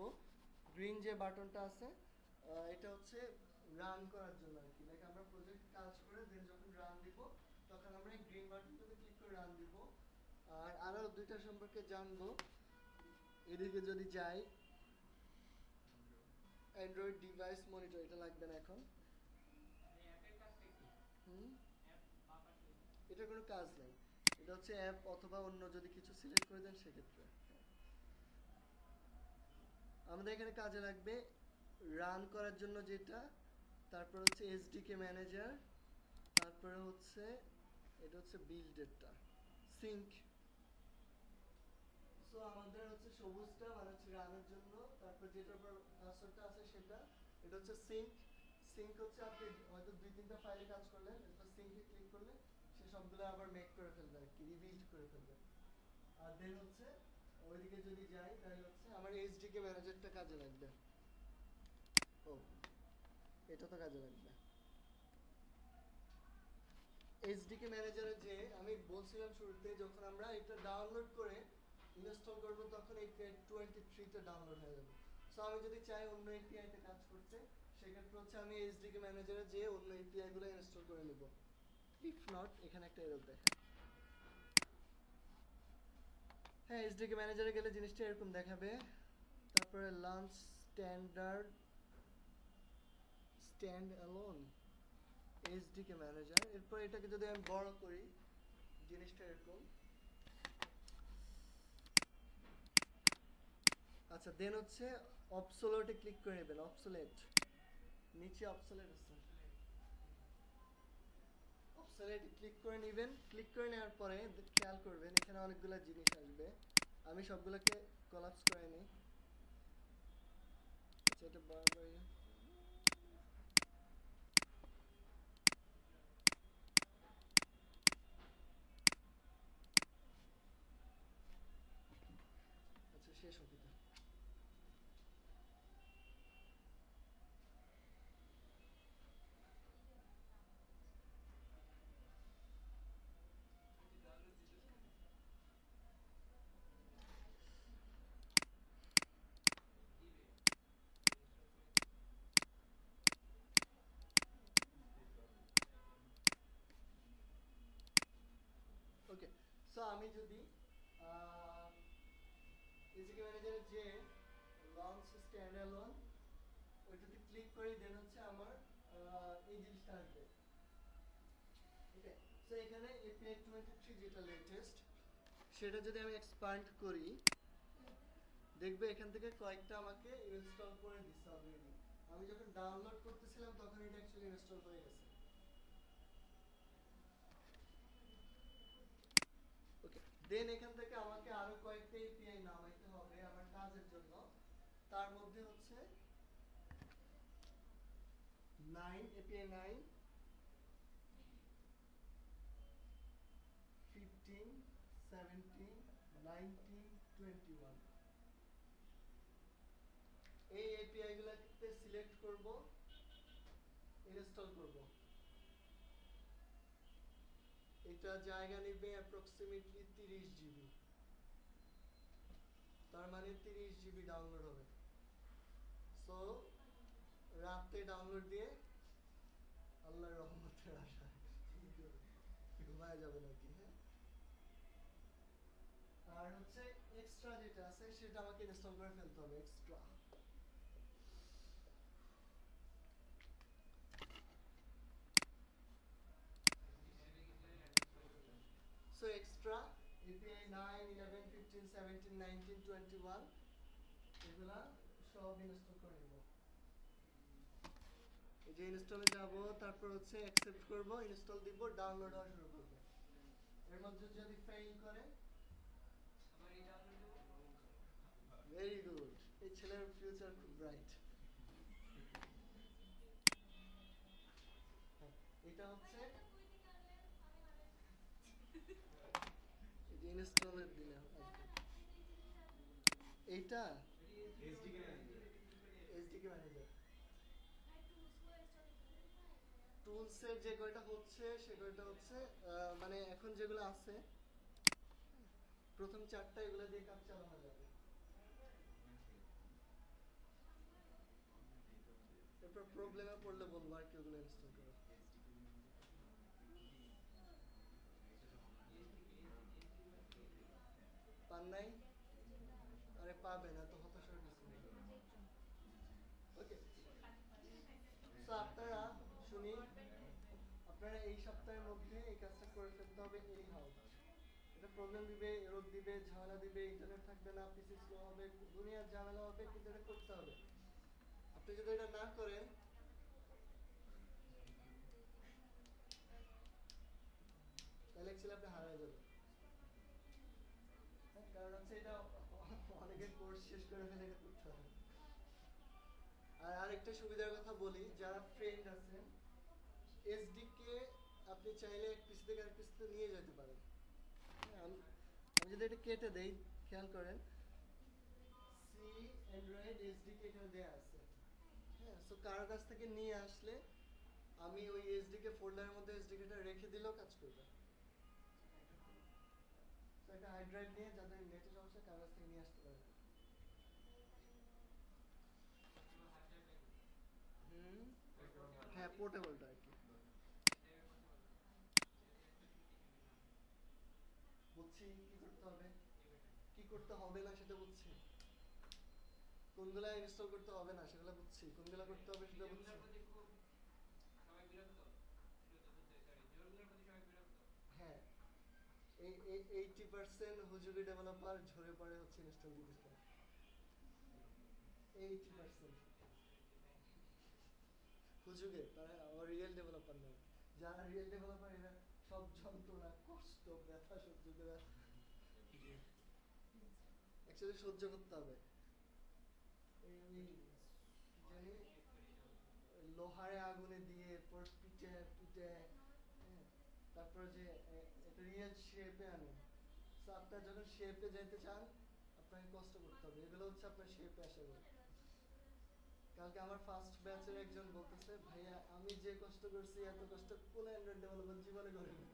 গ্রিন যে বাটনটা আছে এটা হচ্ছে রান করার জন্য আর কি। লাইক আমরা প্রজেক্ট কাজ করে দেন যখন রান দিব তখন আমরা এই গ্রিন বাটনটাতে ক্লিক করে রান দিব। আর আরো দুইটা সম্পর্কে জানবো, এদিকে যদি যাই, অ্যান্ড্রয়েড ডিভাইস মনিটর এটা লাগবে না এখন। এই অ্যাপের কাজটা কি? হুম, অ্যাপ বা পাশে এটা কোনো কাজ নেই, এটা হচ্ছে অ্যাপ অথবা অন্য যদি কিছু সিলেক্ট করে দেন সেক্ষেত্রে। আমাদের এখানে কাজে লাগবে রান করার জন্য যেটা, তারপর হচ্ছে এসডিকে ম্যানেজার, তারপরে হচ্ছে এটা হচ্ছে বিল্ডেরটা সিঙ্ক। সো আমাদের হচ্ছে সবুজটা মানে হচ্ছে রানের জন্য, তারপর যেটার উপর কার্সরটা আছে সেটা, এটা হচ্ছে সিঙ্ক। সিঙ্ক হচ্ছে আপনি হয়তো 2-3টা ফাইলে কাজ করলেন, এরপর সিঙ্কে ক্লিক করলে সে সবগুলো আবার মেক করে ফেলবে আর কি, রিবিল্ড করে ফেলবে। আর দেন হচ্ছে ওইদিকে যদি যাই তাহলে হচ্ছে আমার এইচডিকে ম্যানেজারটা কাজে লাগবে। ও, এটা তো কাজে লাগবে। এইচডিকে ম্যানেজারে যে আমি বলছিলাম শুরুতে, যখন আমরা এটা ডাউনলোড করে ইনস্টল করব তখন এই 23টা ডাউনলোড হয়ে যাবে। সো আমি যদি চাই অন্য এপিআই তে কাজ করতে, সেক্ষেত্রে হচ্ছে আমি এইচডিকে ম্যানেজারে যে অন্য এপিআই গুলো ইনস্টল করে নিব। ইফ নট এখানে একটা এরর দেখায়। হ্যাঁ, এইচডিকে ম্যানেজারে গেলে জিনিসটা এরকম দেখাবে। তারপরে launch standard standalone SDK manager. এরপর এটাকে যদি আমি বড় করি জিনিসটা এরকম। আচ্ছা, দেন হচ্ছে অবসোলেটে ক্লিক করে নেবেন। অবসোলেট, নিচে অবসোলেট আছে, অবসোলেটে ক্লিক করে নেবেন। ক্লিক করে নেওয়ার পরে খেয়াল করবেন এখানে অনেকগুলো জিনিস আসবে, আমি সবগুলোকে কোলাপস করে নিই। আচ্ছা, এটা বারবার আচ্ছা শেষ হোক এটা। ওকে, সো আমি যদি এইচডিকে ম্যানেজারে যে লঞ্চ স্ট্যান্ড অ্যালোন ওইটাতে ক্লিক করি, দেন হচ্ছে আমার এই জিনিসটা আসবে। ওকে, সো এখানে এপিআই 23 যেটা লেটেস্ট, সেটা যদি আমি এক্সপান্ড করি, দেখবে এখান থেকে কয়েকটা আমাকে ইনস্টল করে দিচ্ছে অলরেডি। আমি যখন ডাউনলোড করতেছিলাম তখন এটা অ্যাকচুয়ালি ইনস্টল হয়ে গেছে। ওকে, দেন এখান থেকে আমাকে আরো কয়েকটা এপিআই নামাইতে হবে আমার কাজের জন্য। তার মধ্যে হচ্ছে 9 এপিআই 9, 15, 17, 19, 21 এই এপিআই গুলোকে সিলেক্ট করব, ইনস্টল করব। এটা জায়গা নেবে অ্যাপ্রক্সিমেটলি 30 জিবি, তার মানে 30 জিবি ডাউনলোড হবে। সো রাতে ডাউনলোড দিয়ে আল্লাহর রহমতের আশায় ঘুমায় যাবে নাকি। হ্যাঁ, আর হচ্ছে এক্সট্রা যেটা আছে সেটা আমাকে ইনস্টল করে ফেলতে হবে। এক্সট্রা সো এক্সট্রা এপিআই 9, 11, 15, 17, 19, 21 এগুলা সব ইনস্টল করে নিব। এই যে ইনস্টলে যাব, তারপর হচ্ছে অ্যাকসেপ্ট করব, ইনস্টল দিব, ডাউনলোড হওয়া শুরু করবে। এর মধ্যে যদি ফেইল করে, আবার এই ডাউনলোড দেবো। ভেরি গুড, এই ছেলের ফিউচার খুব ব্রাইট। এটা হচ্ছে এই যে ইনস্টলের দিলে আসবে। এইটা এসডিকে ম্যানেজার। এইচডিকে ম্যানেজার টুলসের যে কয়টা হচ্ছে সে কয়টা হচ্ছে মানে এখন যেগুলো আছে প্রথম 4টা এগুলো দিয়ে কাজ চালানো যাবে। এরপর প্রবলেমে পড়লে বলবো আর কি ওগুলো ইনস্টল করো। পান নাই? আরে পাবে না তো, হতাশার কিছু নেই। ওকে, সো আপনারা শুনি আপনারা এই সপ্তাহের মধ্যে এই কাজটা করে ফেলতে হবে এই হাউস। এটা প্রবলেম দিবে, এরর দিবে, ঝামেলা দিবে, ইন্টারনেট থাকবে না, পিসি স্লো হবে, দুনিয়ার ঝামেলা হবে, কিন্তু এটা করতে হবে। আপনি যদি এটা না করেন তাহলে অ্যাকচুয়ালি আপনি হারিয়ে যাবেন। হ্যাঁ, কারণ হচ্ছে এটা অনেকের কোর্স শেষ করে ফেলে এটা করতে হবে। আর আরেকটা সুবিধার কথা বলি, যারা ফ্রেন্ড আছেন এসডিকে আপনি চাইলে এক পিস থেকে আরেক পিসতে নিয়ে যেতে পারেন। হ্যাঁ, আমি যদি এটা কেটে দেই, খেয়াল করেন সি অ্যান্ড্রয়েড এসডিকে এখানে দেয়া আছে। হ্যাঁ, সো কারো কাছ থেকে নিয়ে আসলে আমি ওই এসডিকে ফোল্ডারের মধ্যে এসডিকেটা রেখে দিলেও কাজ করবে। তো একটা হার্ড ড্রাইভ নিয়ে যাদের নেটের সমস্যা কারো কাছ থেকে নিয়ে আসতে পারেন। হ্যাঁ, পোর্টেবলটা আর কি। বুঝছি কি করতে হবে, কি করতে হবে না সেটা বুঝছি, কোনগুলা ইনস্টল করতে হবে না সেগুলো বুঝছি, কোনগুলা করতে হবে সেটা বুঝছি। হ্যাঁ, এই 80% হুজুগি ডেভেলপার ঝরে পড়ে হচ্ছে ইনস্টল দিতে। 80% হুজুগে, তারা রিয়েল ডেভেলপার নয়। যারা রিয়েল ডেভেলপার এরা সব যন্ত্রণা, কষ্ট, ব্যথা সহ্য করে অ্যাকচুয়ালি সহ্য করতে হবে। এই আমি জানি লোহারে আগুনে দিয়ে এরপর পিটে পিটে, হ্যাঁ, তারপর যে একটা রিয়েল শেপে আনে। সো আপনার যখন শেপে যেতে চান আপনাকে কষ্ট করতে হবে, এগুলো হচ্ছে আপনার শেপে আসা যায়। কালকে আমার ফার্স্ট ব্যাচের একজন বলতেছে, ভাইয়া আমি যে কষ্ট করছি এত কষ্ট কোনো অ্যান্ড্রয়েড ডেভেলপার জীবনে করেনি,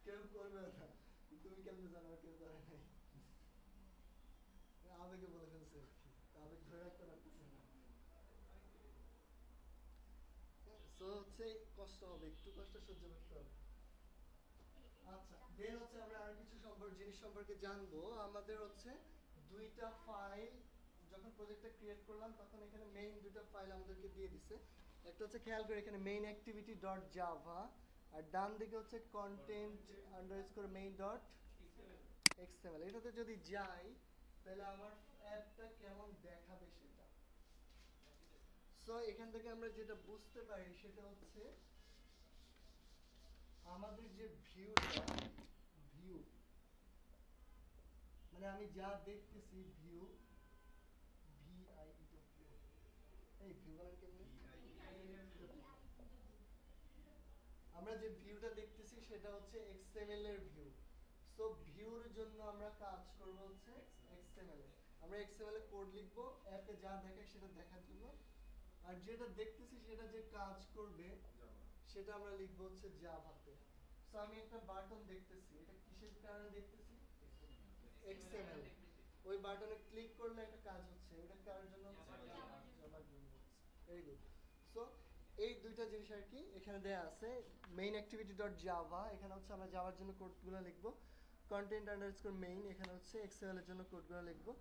কেউ করবে না, তুমি কেমনে জানো কেউ করে নাই। আবেগে বলে ফেলছে আর কি, আবেগ ধরে রাখতে পারতেছে না। সো হচ্ছে কষ্ট হবে, একটু কষ্ট সহ্য করতে হবে। আচ্ছা, দেন হচ্ছে আমরা আর কিছু জিনিস সম্পর্কে জানবো। আমাদের হচ্ছে দুইটা ফাইল যখন প্রজেক্টটা ক্রিয়েট করলাম তখন এখানে মেইন দুটো ফাইল আমাদেরকে দিয়ে দিছে। একটা হচ্ছে খেয়াল করে এখানে মেইন অ্যাক্টিভিটি ডট জাভা, আর ডান দিকে হচ্ছে content underscore main dot XML. এটাতে যদি যাই তাহলে আমার অ্যাপটা কেমন দেখাবে সেটা। সো এখান থেকে আমরা যেটা বুঝতে পারি সেটা হচ্ছে আমাদের যে ভিউটা, ভিউ মানে আমি যা দেখতেছি ভিউ, VIEW, এই ভিউ বলেন কেমনে, আমরা যে ভিউটা দেখতেছি সেটা হচ্ছে XML এর ভিউ। সো ভিউর জন্য আমরা কাজ করব হচ্ছে XML এ। আমরা XML এ কোড লিখবো অ্যাপে যা দেখায় সেটা দেখার জন্য, আর যেটা দেখতেছি সেটা যে কাজ করবে সেটা আমরা লিখবো হচ্ছে জাভাতে। সো আমি একটা বাটন দেখতেছি, এটা কিসের কারণে দেখতেছি, XML। ওই বাটনে ক্লিক করলে একটা কাজ হচ্ছে, ওটা কার জন্য হচ্ছে, জাভার জন্য হচ্ছে। Very good. সো এই দুইটা জিনিস আর কি এখানে দেয়া আছে। মেইন অ্যাক্টিভিটি ডট জাভা, এখানে হচ্ছে আমরা জাভার জন্য কোডগুলো লিখবো। কন্টেন্ট আন্ডারস্কোর মেইন, এখানে হচ্ছে XML এর জন্য কোডগুলো লিখবো।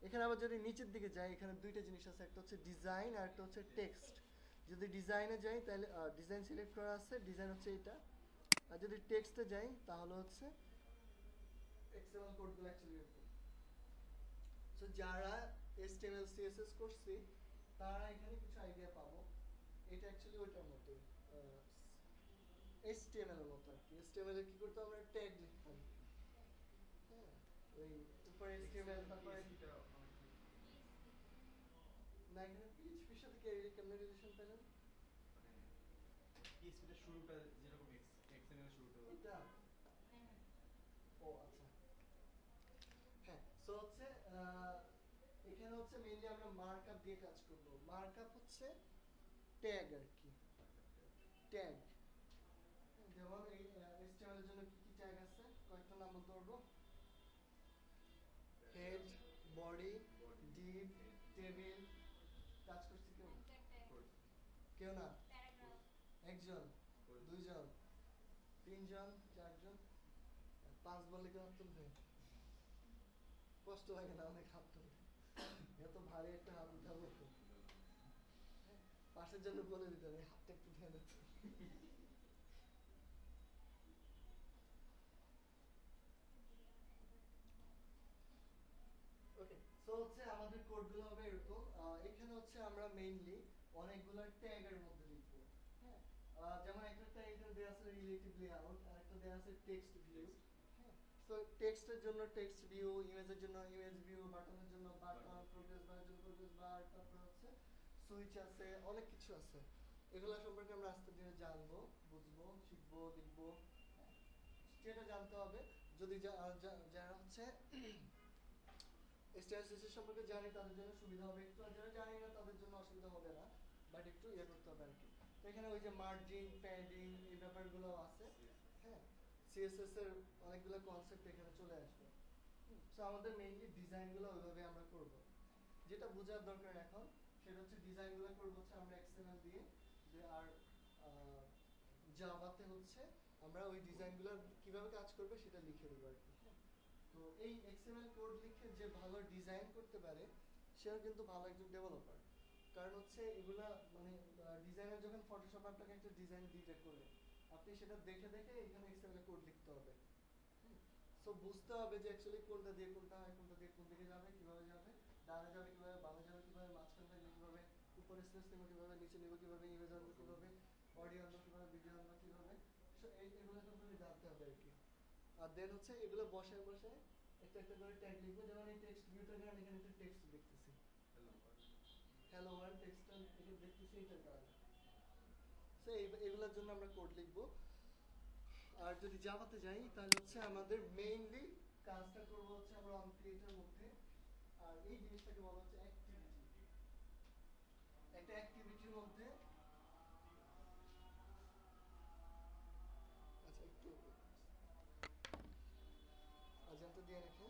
এখানে আবার যদি নিচের দিকে যাই এখানে দুইটা জিনিস আছে, একটা হচ্ছে ডিজাইন আর একটা হচ্ছে টেক্সট। যদি ডিজাইনে যাই তাহলে ডিজাইন সিলেক্ট করা আছে, ডিজাইন হচ্ছে এটা। আর যদি টেক্সটে যাই তাহলে হচ্ছে XML কোডগুলো অ্যাকচুয়ালি এরকম। সো যারা HTML CSS করছি তারা এখানে কিছু আইডিয়া পাবো। এটা অ্যাকচুয়ালি ওইটার মতোই, HTML এর মতো আর কি। HTML এ কি করতে আমরা ট্যাগ লিখতাম, হ্যাঁ, ওই উপরে HTML তারপরে না, এখানে PHP এর সাথে কেমন রিলেশন পেলেন? পিএইচপিটা শুরুটা যেরকম এক্সএমএল শুরুটা এটা ও আচ্ছা, হ্যাঁ। সো হচ্ছে এখানে হচ্ছে মেইনলি আমরা মার্কআপ দিয়ে কাজ করব। মার্কআপ হচ্ছে ট্যাগ আর কি, ট্যাগ। যেমন এই HTML এর জন্য কি কি ট্যাগ আছে কয়েকটা নাম বলতে পারবো, হেড, বডি, ডিভ, টেবিল। কাজ করছে কেউ, কেউ না, একজন, দুইজন, তিনজন, চারজন, পাঁচ বলে কেউ হাত তুলবে, কষ্ট লাগে না অনেক হাত তুলতে, এত ভারী একটা হাত উঠাবো তো। পাশের জন্য বলে দিতে হবে হাতটা একটু ঢেলে তো। ওকে, সো হচ্ছে আমাদের কোডগুলো হবে এরকম। এখানে হচ্ছে আমরা মেইনলি অনেকগুলো ট্যাগের মধ্যে লিখবো। হ্যাঁ, যেমন একটা ট্যাগ এখানে দেওয়া আছে রিলেটিভ লেআউট, আর একটা দেওয়া আছে টেক্সট ভিউ। হ্যাঁ, সো টেক্সটের জন্য টেক্সট ভিউ, ইমেজের জন্য ইমেজ ভিউ, বাটনের জন্য বাটন, প্রোগ্রেস বারের জন্য প্রোগ্রেস বার, তারপর হচ্ছে সুইচ আছে, অনেক কিছু আছে। এগুলো সম্পর্কে আমরা আস্তে ধীরে জানবো, বুঝবো, শিখবো, লিখবো। হ্যাঁ, যেটা জানতে হবে, যদি যারা হচ্ছে স্ট্যাটিস্টিক্স সম্পর্কে জানি তাদের জন্য সুবিধা হবে একটু, আর যারা জানি না তাদের জন্য অসুবিধা হবে না, বাট একটু ইয়ে করতে হবে আর কি। তো এখানে ওই যে মার্জিন, প্যাডিং, এই ব্যাপারগুলো আছে। হ্যাঁ, সিএসএস এর অনেকগুলো কনসেপ্ট এখানে চলে আসবে। সো আমাদের মেইনলি ডিজাইনগুলো ওইভাবে আমরা করব। যেটা বোঝার দরকার এখন সেটা হচ্ছে ডিজাইনগুলো করব হচ্ছে আমরা এক্সএমএল দিয়ে, আর জাভাতে হচ্ছে আমরা ওই ডিজাইনগুলো কিভাবে কাজ করবে সেটা লিখে দেবো আর কি। তো এই এক্সএমএল কোড লিখে যে ভালো ডিজাইন করতে পারে সেও কিন্তু ভালো একজন ডেভেলপার। কারণ হচ্ছে এগুলা মানে ডিজাইনার যখন ফটোশপ আপনাকে একটা ডিজাইন দিতে করবে, আপনি সেটা দেখে দেখে এখানে এক্সএমএল কোড লিখতে হবে। সো বুঝতে হবে যে অ্যাকচুয়ালি কোনটা দিয়ে কোনটা হয়, কোনটা দিয়ে কোন দিকে যাবে, কিভাবে যাবে, ডানে যাবে কিভাবে, বামে যাবে কিভাবে, মাঝখানে থাকবে কিভাবে, উপরে স্পেস নেবো কিভাবে, নিচে নেবো কিভাবে, ইমেজ আনবো কিভাবে, অডিও আনবো কিভাবে, ভিডিও আনবো কিভাবে। সো এগুলো সম্পর্কে জানতে হবে আর কি। আর দেন হচ্ছে এগুলো বসায় বসায় একটা একটা করে ট্যাগ লিখবো। যেমন এই টেক্সট ভিউটার কারণে এখানে একটা টেক্সট লিখতেছি, হ্যালো ওয়ার্ল্ড টেক্সটটা এখানে দেখতেছি এটার কারণে। সো এগুলোর জন্য আমরা কোড লিখবো। আর যদি জাভাতে যাই তাহলে হচ্ছে আমাদের মেইনলি কাজটা করব হচ্ছে আমরা অন ক্রিয়েটের মধ্যে, আর এই জিনিসটাকে বলা হচ্ছে অ্যাক্টিভিটি। একটা অ্যাক্টিভিটির মধ্যে আচ্ছা একটু আজানটা দিয়ে রেখে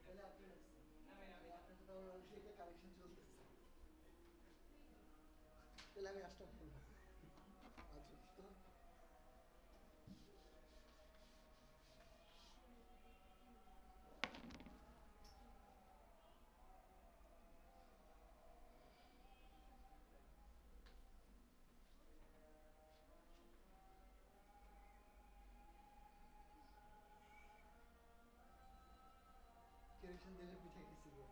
তাহলে আপনি রাখছেন। আপনার তো তাহলে সেইটা কালেকশন চলতেছে, তাহলে আমি আসতে পারবো। আচ্ছা তো কালেকশন দিলে পিঠে গেছি গো।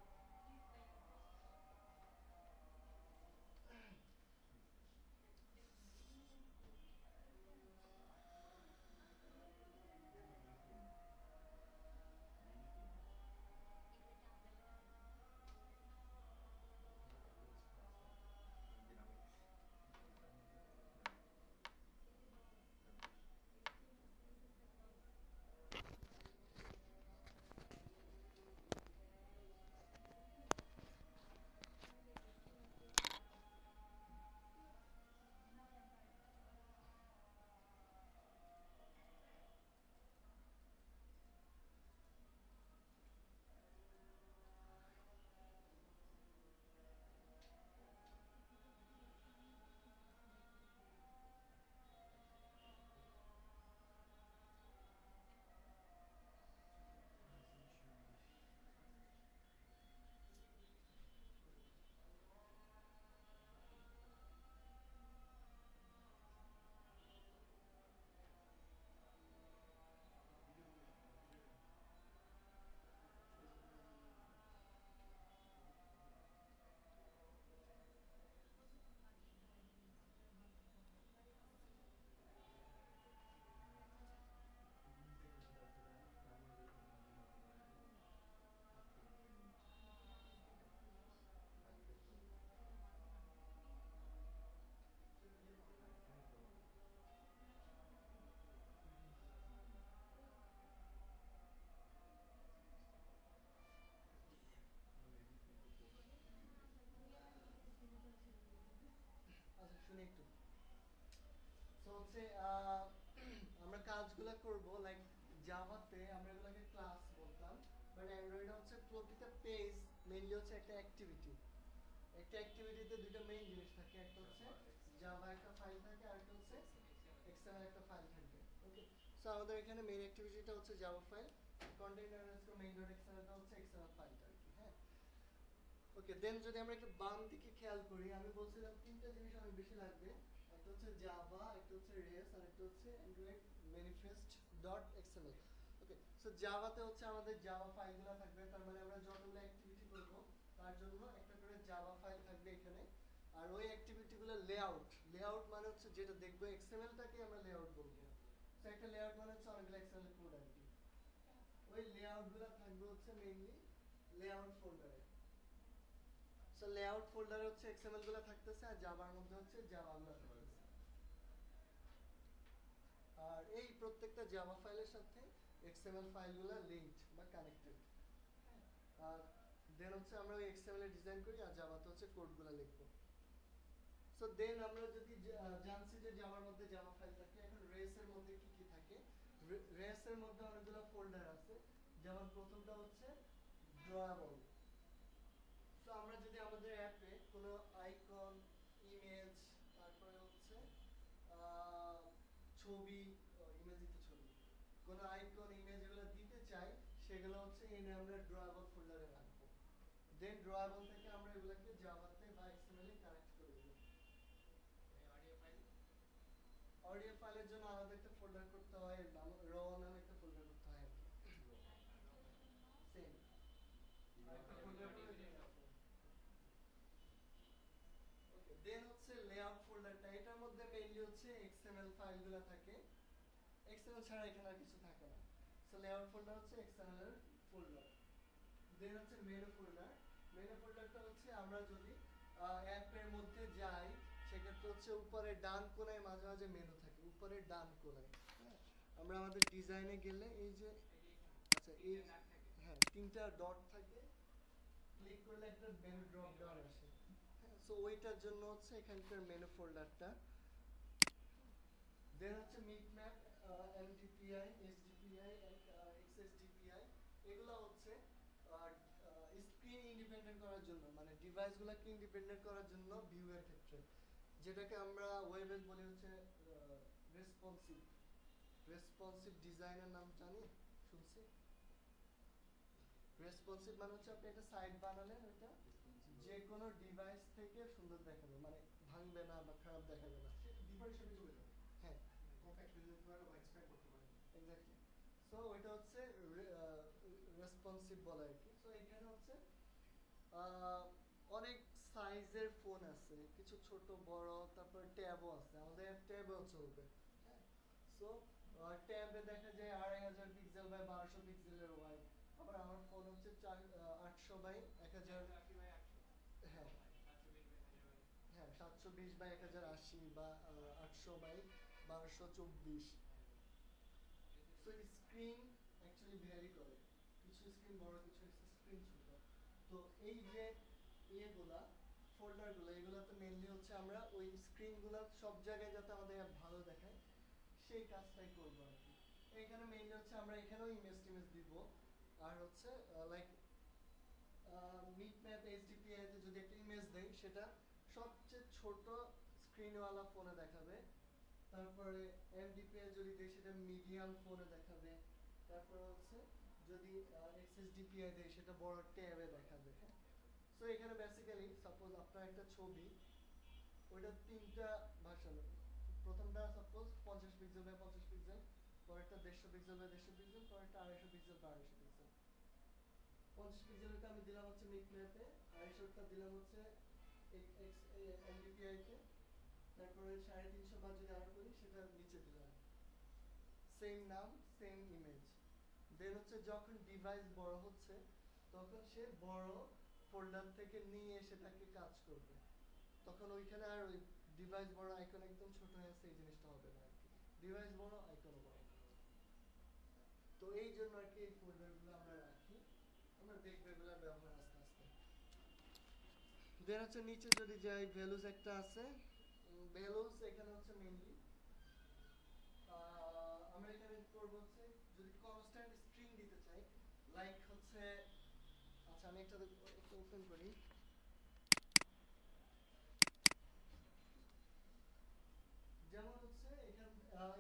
হচ্ছে আমরা কাজগুলো করব লাইক জাভাতে আমরা এগুলোকে ক্লাস বলতাম, বাট অ্যান্ড্রয়েডে হচ্ছে প্রতিটা পেজ মেইনলি হচ্ছে একটা অ্যাক্টিভিটি। একটা অ্যাক্টিভিটিতে দুটো মেইন জিনিস থাকে, একটা হচ্ছে জাভা একটা ফাইল থাকে, আর একটা হচ্ছে এক্সএমএল একটা ফাইল থাকবে। ওকে, সো আমাদের এখানে মেইন অ্যাক্টিভিটিটা হচ্ছে Java file, container underscore main dot এক্সএমএলটা হচ্ছে এক্সএমএল ফাইলটা আর কি। হ্যাঁ, ওকে, দেন যদি আমরা একটু বাম দিকে খেয়াল করি, আমি বলছিলাম তিনটা জিনিস অনেক বেশি লাগবে, একটা হচ্ছে জাভা, একটা হচ্ছে রেস, আর একটা হচ্ছে অ্যান্ড্রয়েড ম্যানিফেস্ট ডট এক্সএমএল। ওকে, সো জাভাতে হচ্ছে আমাদের জাভা ফাইলগুলো থাকবে, তার মানে আমরা যতগুলো অ্যাক্টিভিটি করব তার জন্য একটা করে জাভা ফাইল থাকবে এখানে। আর ওই অ্যাক্টিভিটিগুলো লেআউট মানে হচ্ছে যেটা দেখবো এক্সএমএলটাকে আমরা লেআউট বলবো। সো একটা লেআউট মানে হচ্ছে অনেকগুলো এক্সএমএল কোড আর কি। ওই লেআউটগুলো থাকবে হচ্ছে মেইনলি লেআউট ফোল্ডারে। সো লেআউট ফোল্ডারে হচ্ছে এক্সএমএল গুলো থাকতেছে, আর জাভার মধ্যে হচ্ছে জাভা গুলো থাকতেছে। আর এই প্রত্যেকটা জাভা ফাইলের সাথে এক্সএমএল ফাইলগুলো লিংকড বা কানেক্টেড। আর দেন হচ্ছে আমরা ওই এক্সএমএল এ ডিজাইন করি, আর জাভাতে হচ্ছে কোডগুলো লিখবো। সো দেন আমরা যদি জানছি যে জাভার মধ্যে জাভা ফাইল থাকে, এখন রেস এর মধ্যে কি কি থাকে? রেস এর মধ্যে অনেকগুলো ফোল্ডার আছে, যেমন প্রথমটা হচ্ছে ড্রয়াবল। সো আমরা যদি আমাদের অ্যাপে কোনো আইকন, ইমেজ, তারপরে হচ্ছে ছবি, ইমেজই তো ছবি, কোনো আইকন, ইমেজ এগুলো দিতে চাই, সেগুলো হচ্ছে এনে আমরা ড্রয়াবল ফোল্ডারে রাখবো। দেন ড্রয়াবল থেকে আমরা এগুলোকে জাভাতে বা এক্সএমএল এ কানেক্ট করে দেব। অডিও ফাইলের জন্য আলাদা একটা ফোল্ডার করতে হয়, র নামে একটা ফোল্ডার করতে হয় আর কি। সেম আরেকটা ফোল্ডার করে দেন। ওকে, দেন হচ্ছে লেআউট ফোল্ডারটা, এটার মধ্যে মেইনলি হচ্ছে এক্সএমএল ফাইলগুলো থাকে। এক্সএমএল ছাড়া এখানে আর কিছু থাকে না। সো লেআউট ফোল্ডার হচ্ছে এক্সএমএল এর ফোল্ডার। দেন হচ্ছে মেনু ফোল্ডার। মেনু ফোল্ডারটা হচ্ছে আমরা যদি অ্যাপের মধ্যে যাই, সেক্ষেত্রে হচ্ছে উপরে ডান কোণায় মাঝে মাঝে মেনু থাকে, উপরে ডান কোণায়। হ্যাঁ, আমরা আমাদের ডিজাইনে গেলে এই যে আচ্ছা এই হ্যাঁ তিনটা ডট থাকে, ক্লিক করলে একটা মেনু ড্রপ ডাউন আসে। হ্যাঁ, সো ওইটার জন্য হচ্ছে এখানকার মেনু ফোল্ডারটা। দেন হচ্ছে মিটম্যাপ, এমডিপিআই, এসডিপিআই, এক্সএসডিপিআই, এগুলো হচ্ছে স্ক্রিন ইন্ডিপেন্ডেন্ট করার জন্য, মানে ডিভাইসগুলোকে ইন্ডিপেন্ডেন্ট করার জন্য ভিউ এর ক্ষেত্রে, যেটাকে আমরা ওয়েবে বলি হচ্ছে রেসপন্সিভ ডিজাইনের নাম জানি, শুনছি? রেসপন্সিভ মানে হচ্ছে আপনি একটা সাইট বানালেন, ওটা যে কোনো ডিভাইস থেকে সুন্দর দেখাবে, মানে ভাঙবে না বা খারাপ দেখাবে না। ডিফারেন্ট শেপে চলে যাবে, হ্যাঁ কম্প্যাক্ট হয়ে যেতে পারে বা এক্সপ্যান্ড করতে পারে। এক্স্যাক্টলি। সো ওইটা হচ্ছে রেসপন্সিভ বলা আর কি। সো এখানে হচ্ছে অনেক সাইজের ফোন আছে, কিছু ছোট বড়, তারপর ট্যাবও আছে, আমাদের ট্যাবেও চলবে। হ্যাঁ, সো ট্যাবে দেখা যায় 2500 পিক্সেল বাই 1200 পিক্সেলের ওয়াইড। আবার আমার ফোন হচ্ছে 800 বাই 1000, হ্যাঁ হ্যাঁ 720 বাই 1080 বা 800 by 1224। So screen actually vary করে, কিছু স্ক্রিন বড়, কিছু স্ক্রিন ছোট। তো এই যে এগুলা ফোল্ডারগুলো, এগুলাতে মেইনলি হচ্ছে আমরা ওই স্ক্রিনগুলো সব জায়গায় যাতে আমাদের অ্যাপ ভালো দেখায় সেই কাজটাই করব আর কি। এখানে মেইনলি হচ্ছে আমরা এখানেও ইমেজ টিমেজ দিব, আর হচ্ছে লাইক মিটম্যাপ এইচডিপিআই তে যদি একটা ইমেজ দেই, সেটা সবচেয়ে ছোট স্ক্রিনওয়ালা ফোনে দেখাবে। তারপরে এমডিপিআই যদি দেই, সেটা মিডিয়াম ফোনে দেখাবে। তারপর হচ্ছে যদি এক্সএসডিপিআই দেই, সেটা বড় ট্যাবে দেখাবে। হ্যাঁ, সো এখানে বেসিক্যালি সাপোজ আপনার একটা ছবি, ওইটা তিনটা ভার্সন, প্রথমটা সাপোজ 50 পিক্সেল বাই 50 পিক্সেল, পরেরটা 150 পিক্সেল বাই 150 পিক্সেল, পরেরটা 250 পিক্সেল বাই 250 পিক্সেল। 50 পিক্সেলটা আমি দিলাম হচ্ছে মিটম্যাপে, 250টা দিলাম হচ্ছে এমডিপিআই তে, তারপরে 350 বার যদি আবার করি, সেটা নিচে দিলাম, সেম নাম সেম ইমেজ। দেন হচ্ছে যখন ডিভাইস বড় হচ্ছে, তখন সে বড় ফোল্ডার থেকে নিয়ে সেটাকে কাজ করবে, তখন ওইখানে আর ওই ডিভাইস বড় আইকন একদম ছোট হয়ে আছে এই জিনিসটা হবে না আর কি, ডিভাইস বড় আইকনও বড়। তো এই জন্য আর কি এই ফোল্ডারগুলো আমরা রাখি, আমরা দেখবো এগুলোর ব্যবহার আস্তে আস্তে। দেন হচ্ছে নিচে যদি যাই, ভ্যালুস একটা আছে, ভ্যালুস এখানে হচ্ছে মেইনলি করবো হচ্ছে যদি কনস্ট্যান্ট স্ট্রিং দিতে চাই, লাইক হচ্ছে, আচ্ছা আমি একটা ওপেন করি। যেমন হচ্ছে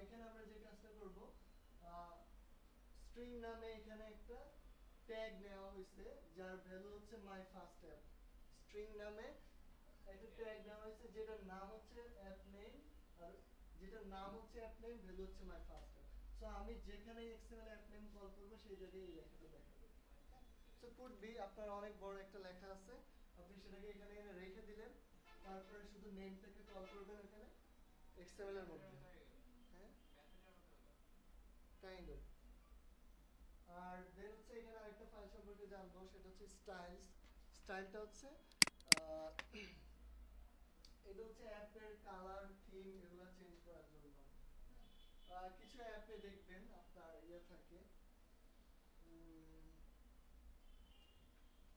এখানে আমরা যে কাজটা করব, স্ট্রিং নামে এখানে একটা ট্যাগ নেওয়া হয়েছে যার ভ্যালু হচ্ছে মাই ফার্স্ট অ্যাপ। স্ট্রিং নামে একটা ট্যাগ নেওয়া হয়েছে যেটার নাম হচ্ছে অ্যাপ নেম, আর যেটার নাম হচ্ছে অ্যাপ নেম, ভ্যালু হচ্ছে মাই ফার্স্ট অ্যাপ। সো আমি যেখানে এক্সএমএল অ্যাপ নেম কল করব সেই জায়গায় এই লেখাটা দেখাবে। সো কুড বি আপনার অনেক বড় একটা লেখা আছে, আপনি সেটাকে এখানে এনে রেখে দিলেন, তারপরে শুধু নেমটাকে কল করবেন এখানে এক্সএমএল এর মধ্যে। হ্যাঁ, কাইন্ড অফ। আর দেন হচ্ছে এখানে আরেকটা ফাইল সম্পর্কে জানবো, সেটা হচ্ছে স্টাইলস। স্টাইলটা হচ্ছে এটা হচ্ছে অ্যাপের কালার, থিম এগুলো চেঞ্জ করার জন্য। কিছু অ্যাপে দেখবেন আপনার থাকে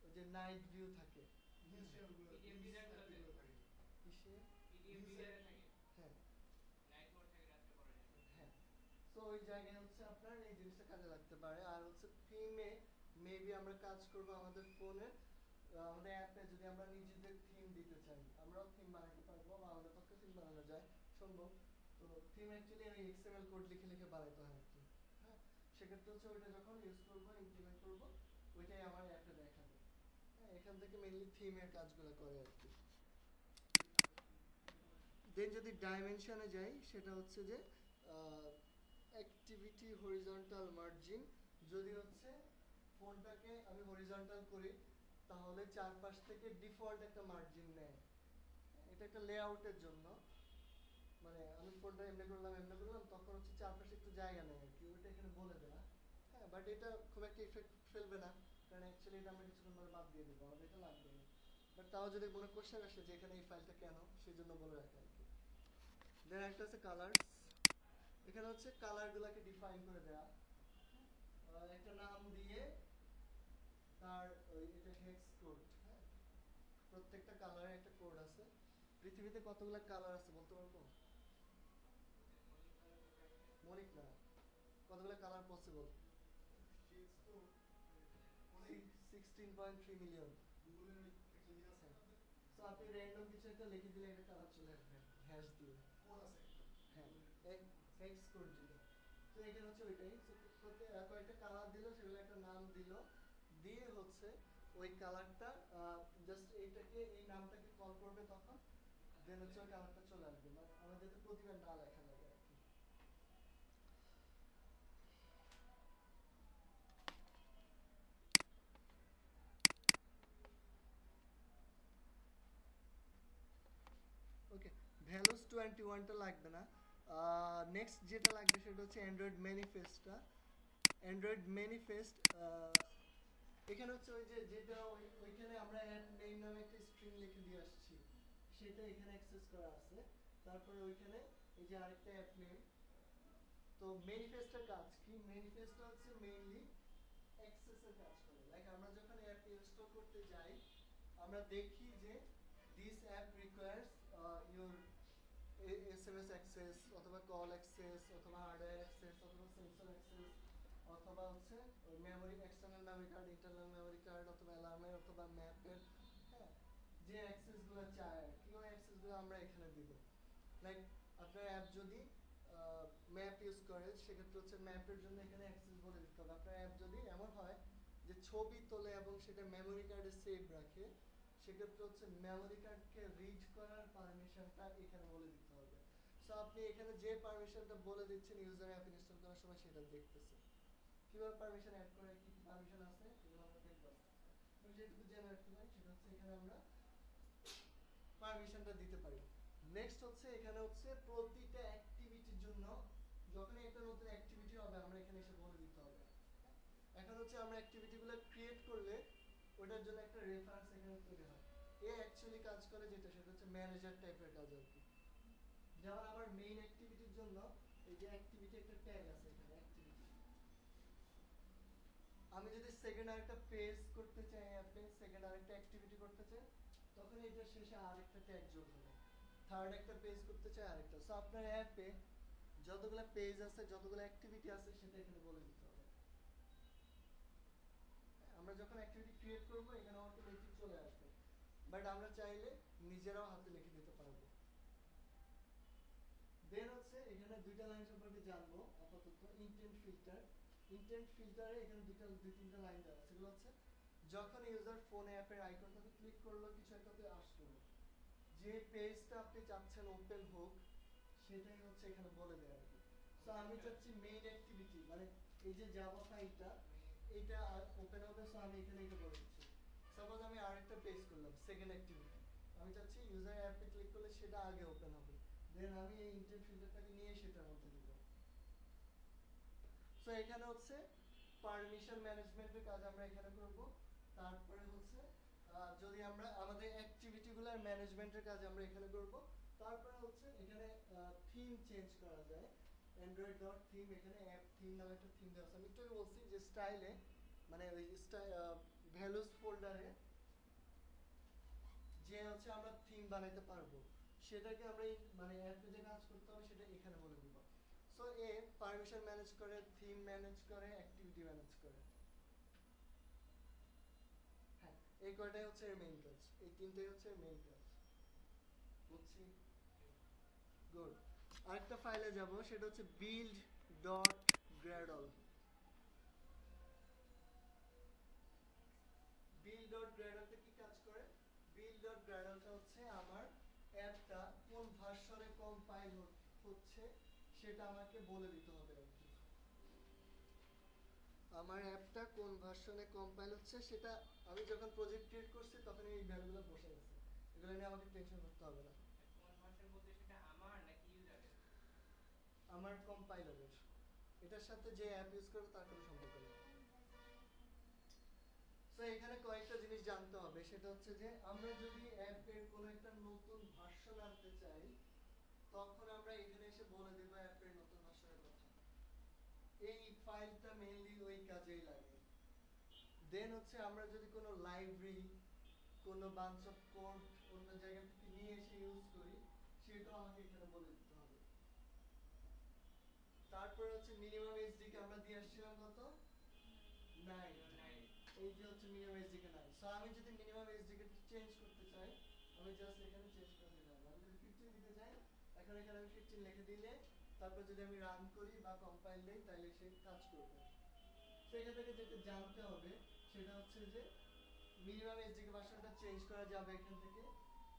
ওই যে নাইট ভিউ থাকে, ইনিশিয়াল গুলো PDF ডিজাইন গুলো থাকে কিসে, PDF ডিজাইনে থাকে, হ্যাঁ নাইট মোড থাকে, রাতে পড়া যায়। হ্যাঁ। তো ওই জায়গায় হচ্ছে আপনার এই জিনিসটা কাজে লাগতে পারে। আর হচ্ছে থিমে মেবি আমরা কাজ করব আমাদের ফোনে, আমাদের অ্যাপে যদি আমরা নিজেদের থিম দিতে চাই, আমরাও থিম বানাতে পারবো, বা আমাদের পক্ষে থিম বানানো যায় সম্ভব। তো থিম অ্যাকচুয়ালি ওই এক্সএমএল কোড লিখে লিখে বানাতে হয় আর কি। হ্যাঁ, সেক্ষেত্রে হচ্ছে ওইটা যখন ইউজ করবো, ইমপ্লিমেন্ট করবো, ওইটাই আমার অ্যাপে দেখাবে। হ্যাঁ, এখান থেকে মেইনলি থিমের কাজগুলো করে আর কি। দেন যদি ডাইমেনশনে যাই, সেটা হচ্ছে যে অ্যাক্টিভিটি হরিজন্টাল মার্জিন। যদি হচ্ছে ফোনটাকে আমি হরিজন্টাল করি, তাহলে চারপাশ থেকে ডিফল্ট একটা মার্জিন নেয়। এটা একটা লেআউটের জন্য, মানে আমি ফোনটা এমনি করলাম তখন হচ্ছে চারপাশে একটু জায়গা নেয় আর কি, ওইটা এখানে বলে দেওয়া। হ্যাঁ, বাট এটা খুব একটা ইফেক্ট ফেলবে না, কারণ অ্যাকচুয়ালি এটা আমরা কিছুক্ষণ পরে বাদ দিয়ে দেবো, আমাদের এটা লাগবে না। বাট তাও যদি কোনো কোশ্চেন আসে যে এখানে এই ফাইলটা কেন, সেই জন্য বলে রাখা আর কি। দেন একটা আছে কালার্স। এখানে হচ্ছে কালারগুলোকে ডিফাইন করে দেওয়া, একটা নাম দিয়ে তার এটা হেক্স কোড। হ্যাঁ, প্রত্যেকটা কালারের একটা কোড আছে। পৃথিবীতে কতগুলো কালার আছে বলতে পারবো? মনিক না, কতগুলো কালার পসিবল? শেডস তো অনেক 16.3 মিলিয়ন। গুগলের একটা ইয়ে আছে না, সো আপনি র্যান্ডম কিছু একটা লিখে দিলে একটা কালার চলে আসবে হ্যাশ দিয়ে। কোড আছে হ্যাঁ, হেক্স কোড যেটা। তো এখানে হচ্ছে ওইটাই। সো কয়েকটা কালার দিল, সেগুলো একটা নাম দিল, দিয়ে হচ্ছে ওই কালারটা জাস্ট এইটাকে এই নামটাকে কল করবে তখন, দেন হচ্ছে ওই কালারটা চলে আসবে। মানে আমার যাতে প্রতিবার না লেখা লাগে আর কি। ওকে, ভ্যালুস 21টা লাগবে না। নেক্সট যেটা লাগবে সেটা হচ্ছে অ্যান্ড্রয়েড ম্যানিফেস্টটা। অ্যান্ড্রয়েড ম্যানিফেস্ট এখানে হচ্ছে ওই যে যেটা ওইখানে আমরা অ্যাপ নেম নামে একটা স্ট্রিং লিখে দিয়ে আসছি, সেটা এখানে অ্যাক্সেস করা আছে। তারপরে ওইখানে এই যে আরেকটা অ্যাপ নেম। তো ম্যানিফেস্টের কাজ কি? ম্যানিফেস্ট হচ্ছে মেইনলি অ্যাক্সেসের কাজ করে। লাইক আমরা যখন অ্যাপ ইনস্টল করতে যাই, আমরা দেখি যে this app requires your SMS access, অথবা কল অ্যাক্সেস, অথবা হার্ডওয়্যার অ্যাক্সেস, অথবা সেন্সর অ্যাক্সেস, অথবা হচ্ছে memory, external memory card, internal memory card, অথবা অ্যালার্মের, অথবা ম্যাপের। হ্যাঁ, যে অ্যাক্সেসগুলো চায় আর কি, ওই অ্যাক্সেসগুলো আমরা এখানে দিব। লাইক আপনার অ্যাপ যদি ম্যাপ ইউজ করে, সেক্ষেত্রে হচ্ছে ম্যাপের জন্য এখানে অ্যাক্সেস বলে দিতে হবে। আপনার অ্যাপ যদি এমন হয় যে ছবি তোলে এবং সেটা মেমোরি কার্ডে সেভ রাখে, সেক্ষেত্রে হচ্ছে মেমোরি কার্ডকে রিড করার পারমিশনটা এখানে বলে দিতে হবে। সো আপনি এখানে যে পারমিশনটা বলে দিচ্ছেন ইউজার অ্যাপ ইনস্টল করার সময়, সেটা দেখতেছে কিভাবে পারমিশন অ্যাড করে, কি কি পারমিশন আছে, এগুলো আমরা দেখব। তো যেটুকু জেনে রাখতে পারি সেটা হচ্ছে এখানে আমরা পারমিশনটা দিতে পারি। নেক্সট হচ্ছে এখানে হচ্ছে প্রতিটা অ্যাক্টিভিটির জন্য, যখনই একটা নতুন অ্যাক্টিভিটি হবে, আমরা এখানে এসে বলে দিতে হবে। এখন হচ্ছে আমরা অ্যাক্টিভিটিগুলো ক্রিয়েট করলে ওটার জন্য একটা রেফারেন্স এখানে তৈরি হয়। এ অ্যাকচুয়ালি কাজ করে যেটা, সেটা হচ্ছে ম্যানেজার টাইপের কাজ আর কি। যেমন আমার মেইন অ্যাক্টিভিটির জন্য এই যে অ্যাক্টিভিটি একটা ট্যাগ আছে এখানে, অ্যাক্টিভিটি। আমি যদি সেকেন্ড আরেকটা পেজ করতে চাই অ্যাপে, সেকেন্ড আরেকটা অ্যাক্টিভিটি করতে চাই, তখন এটার শেষে আরেকটা ট্যাগ যোগ হবে। থার্ড একটা পেজ করতে চাই, আরেকটা। সো আপনার অ্যাপে যতগুলো পেজ আছে, যতগুলো অ্যাক্টিভিটি আছে সেটা এখানে বলে দিতে হবে। আমরা যখন অ্যাক্টিভিটি ক্রিয়েট করব এখানে অটোমেটিক চলে আসবে, বাট আমরা চাইলে নিজেরাও হাতে লিখে দিতে পারবো। দেন হচ্ছে এখানে দুইটা লাইন সম্পর্কে জানবো আপাতত। ইনটেন্ট ফিল্টার, ইনটেন্ট ফিল্টারে এখানে দুই তিনটা লাইন দেওয়া আছে। সেগুলো হচ্ছে যখন ইউজার ফোনে অ্যাপের আইকনটাতে ক্লিক করলো, কিছু একটাতে আসলো, যে পেজটা আপনি চাচ্ছেন ওপেন হোক সেটাই হচ্ছে এখানে বলে দেয় আর কি। সো আমি চাচ্ছি মেইন অ্যাক্টিভিটি, মানে এই যে জাভা ফাইলটা এটা ওপেন হবে, সো আমি এখানে এটা বলে দিচ্ছি। সাপোজ আমি আরেকটা পেজ করলাম, সেকেন্ড অ্যাক্টিভিটি, আমি চাচ্ছি ইউজার অ্যাপে ক্লিক করলে সেটা আগে ওপেন হবে, দেন আমি এই ইনটেন্ট ফিল্টারটাকে নিয়ে সেটার মধ্যে দিব। সো এখানে হচ্ছে পারমিশন ম্যানেজমেন্টের কাজ আমরা এখানে করব। তারপরে হচ্ছে যদি আমরা আমাদের অ্যাক্টিভিটিগুলোর ম্যানেজমেন্টের কাজ আমরা এখানে করব। তারপরে হচ্ছে এখানে থিম চেঞ্জ করা যায়, অ্যান্ড্রয়েড ডট থিম, এখানে অ্যাপ থিম নামে একটা থিম দেওয়া আছে। আমি একটু বলছি যে স্টাইলে, মানে ওই ভ্যালুস ফোল্ডারে যে হচ্ছে আমরা থিম বানাইতে পারবো সেটাকে আমরা মানে অ্যাপে যে কাজ করতে হবে সেটা এখানে বলে দিব। সো এ পারমিশন ম্যানেজ করে, থিম ম্যানেজ করে, অ্যাক্টিভিটি ম্যানেজ করে। হ্যাঁ, এই কয়টাই হচ্ছে এর মেইন কাজ, এই তিনটাই হচ্ছে এর মেইন কাজ। বুঝছি? গুড। আরেকটা ফাইলে যাব, সেটা হচ্ছে build.gradle। build.gradle কি কাজ করে? build.gradle হচ্ছে আমার অ্যাপটা কোন ভার্সনে কম্পাইল হচ্ছে সেটা আমাকে বলে দিতে হবে আর কি। আমার অ্যাপটা কোন ভার্সনে কম্পাইল হচ্ছে সেটা আমি যখন প্রজেক্ট ক্রিয়েট করছি তখন এই ভ্যালুগুলো বসে গেছে, এগুলো নিয়ে আমাকে টেনশন করতে হবে না। কোন ভার্সন বলতে সেটা আমার নাকি ইউজারের? আমার কম্পাইলারের, এটার সাথে যে অ্যাপ ইউজ করবে তার কোনো সম্পর্ক নেই। তো এখানে কয়েকটা জিনিস জানতে হবে, সেটা হচ্ছে যে আমরা যদি অ্যাপের কোনো একটা নতুন ভার্সন আনতে চাই তখন আমরা এখানে এসে বলে দেব অ্যাপের নতুন ভার্সনের কথা। এই ফাইলটা মেইনলি ওই কাজেই লাগে। দেন হচ্ছে আমরা যদি কোনো লাইব্রেরি, কোনো বাঞ্চ অফ কোড অন্য জায়গা থেকে নিয়ে এসে ইউজ করি সেটাও আমাকে এখানে বলে দিতে হবে। তারপরে হচ্ছে মিনিমাম এসডিকে আমরা দিয়ে আসছিলাম কত? 9। এই যে হচ্ছে মিনিমাম এসডিকে 9। সো আমি যদি মিনিমাম এসডিকে চেঞ্জ করতে চাই আমি জাস্ট এখানে চেঞ্জ করে দিলাম। আমি যদি 15 দিতে চাই এখন এখানে আমি 15 লিখে দিলে তারপর যদি আমি রান করি বা কম্পাইল দেই তাহলে সে কাজ করবে। সেখান থেকে যেটা জানতে হবে সেটা হচ্ছে যে মিনিমাম এসডিকে ভার্সনটা চেঞ্জ করা যাবে এখান থেকে।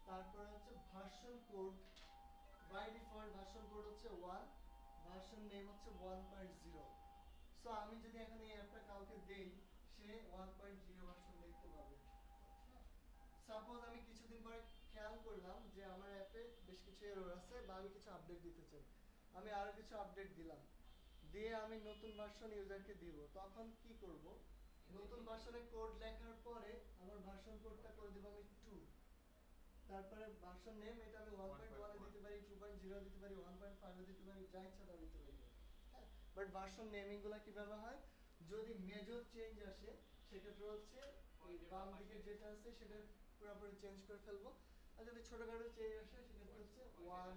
তারপরে হচ্ছে version code, by default version code হচ্ছে 1, ভার্সন নেম হচ্ছে 1.0। সো আমি যদি এখন এই অ্যাপটা কাউকে দেই সে 1.0 ভার্সন দেখতে পাবে। সাপোজ আমি কিছুদিন পরে খেয়াল করলাম যে আমার অ্যাপে বেশ কিছু এরর আছে বা আমি কিছু আপডেট দিতে চাই, আমি আরো কিছু আপডেট দিলাম, দিয়ে আমি নতুন ভার্সন ইউজারকে দিব, তখন কি করব? নতুন ভার্সনের কোড লেখার পরে আমার ভার্সন কোডটা করে দেব আমি 2। তারপরে ভার্সন নেম এটা আমি 1.1 এ দিতে পারি, 2.0 দিতে পারি, 1.5 এ দিতে পারি, যা ইচ্ছা তা দিতে পারি। হ্যাঁ, বাট ভার্সন নেমিং গুলো কিভাবে হয়? যদি মেজর চেঞ্জ আসে সেক্ষেত্রে হচ্ছে ওই বাম দিকে যেটা আছে সেটা পুরোপুরি চেঞ্জ করে ফেলবো, আর যদি ছোটখাটো চেঞ্জ আসে সেক্ষেত্রে হচ্ছে 1,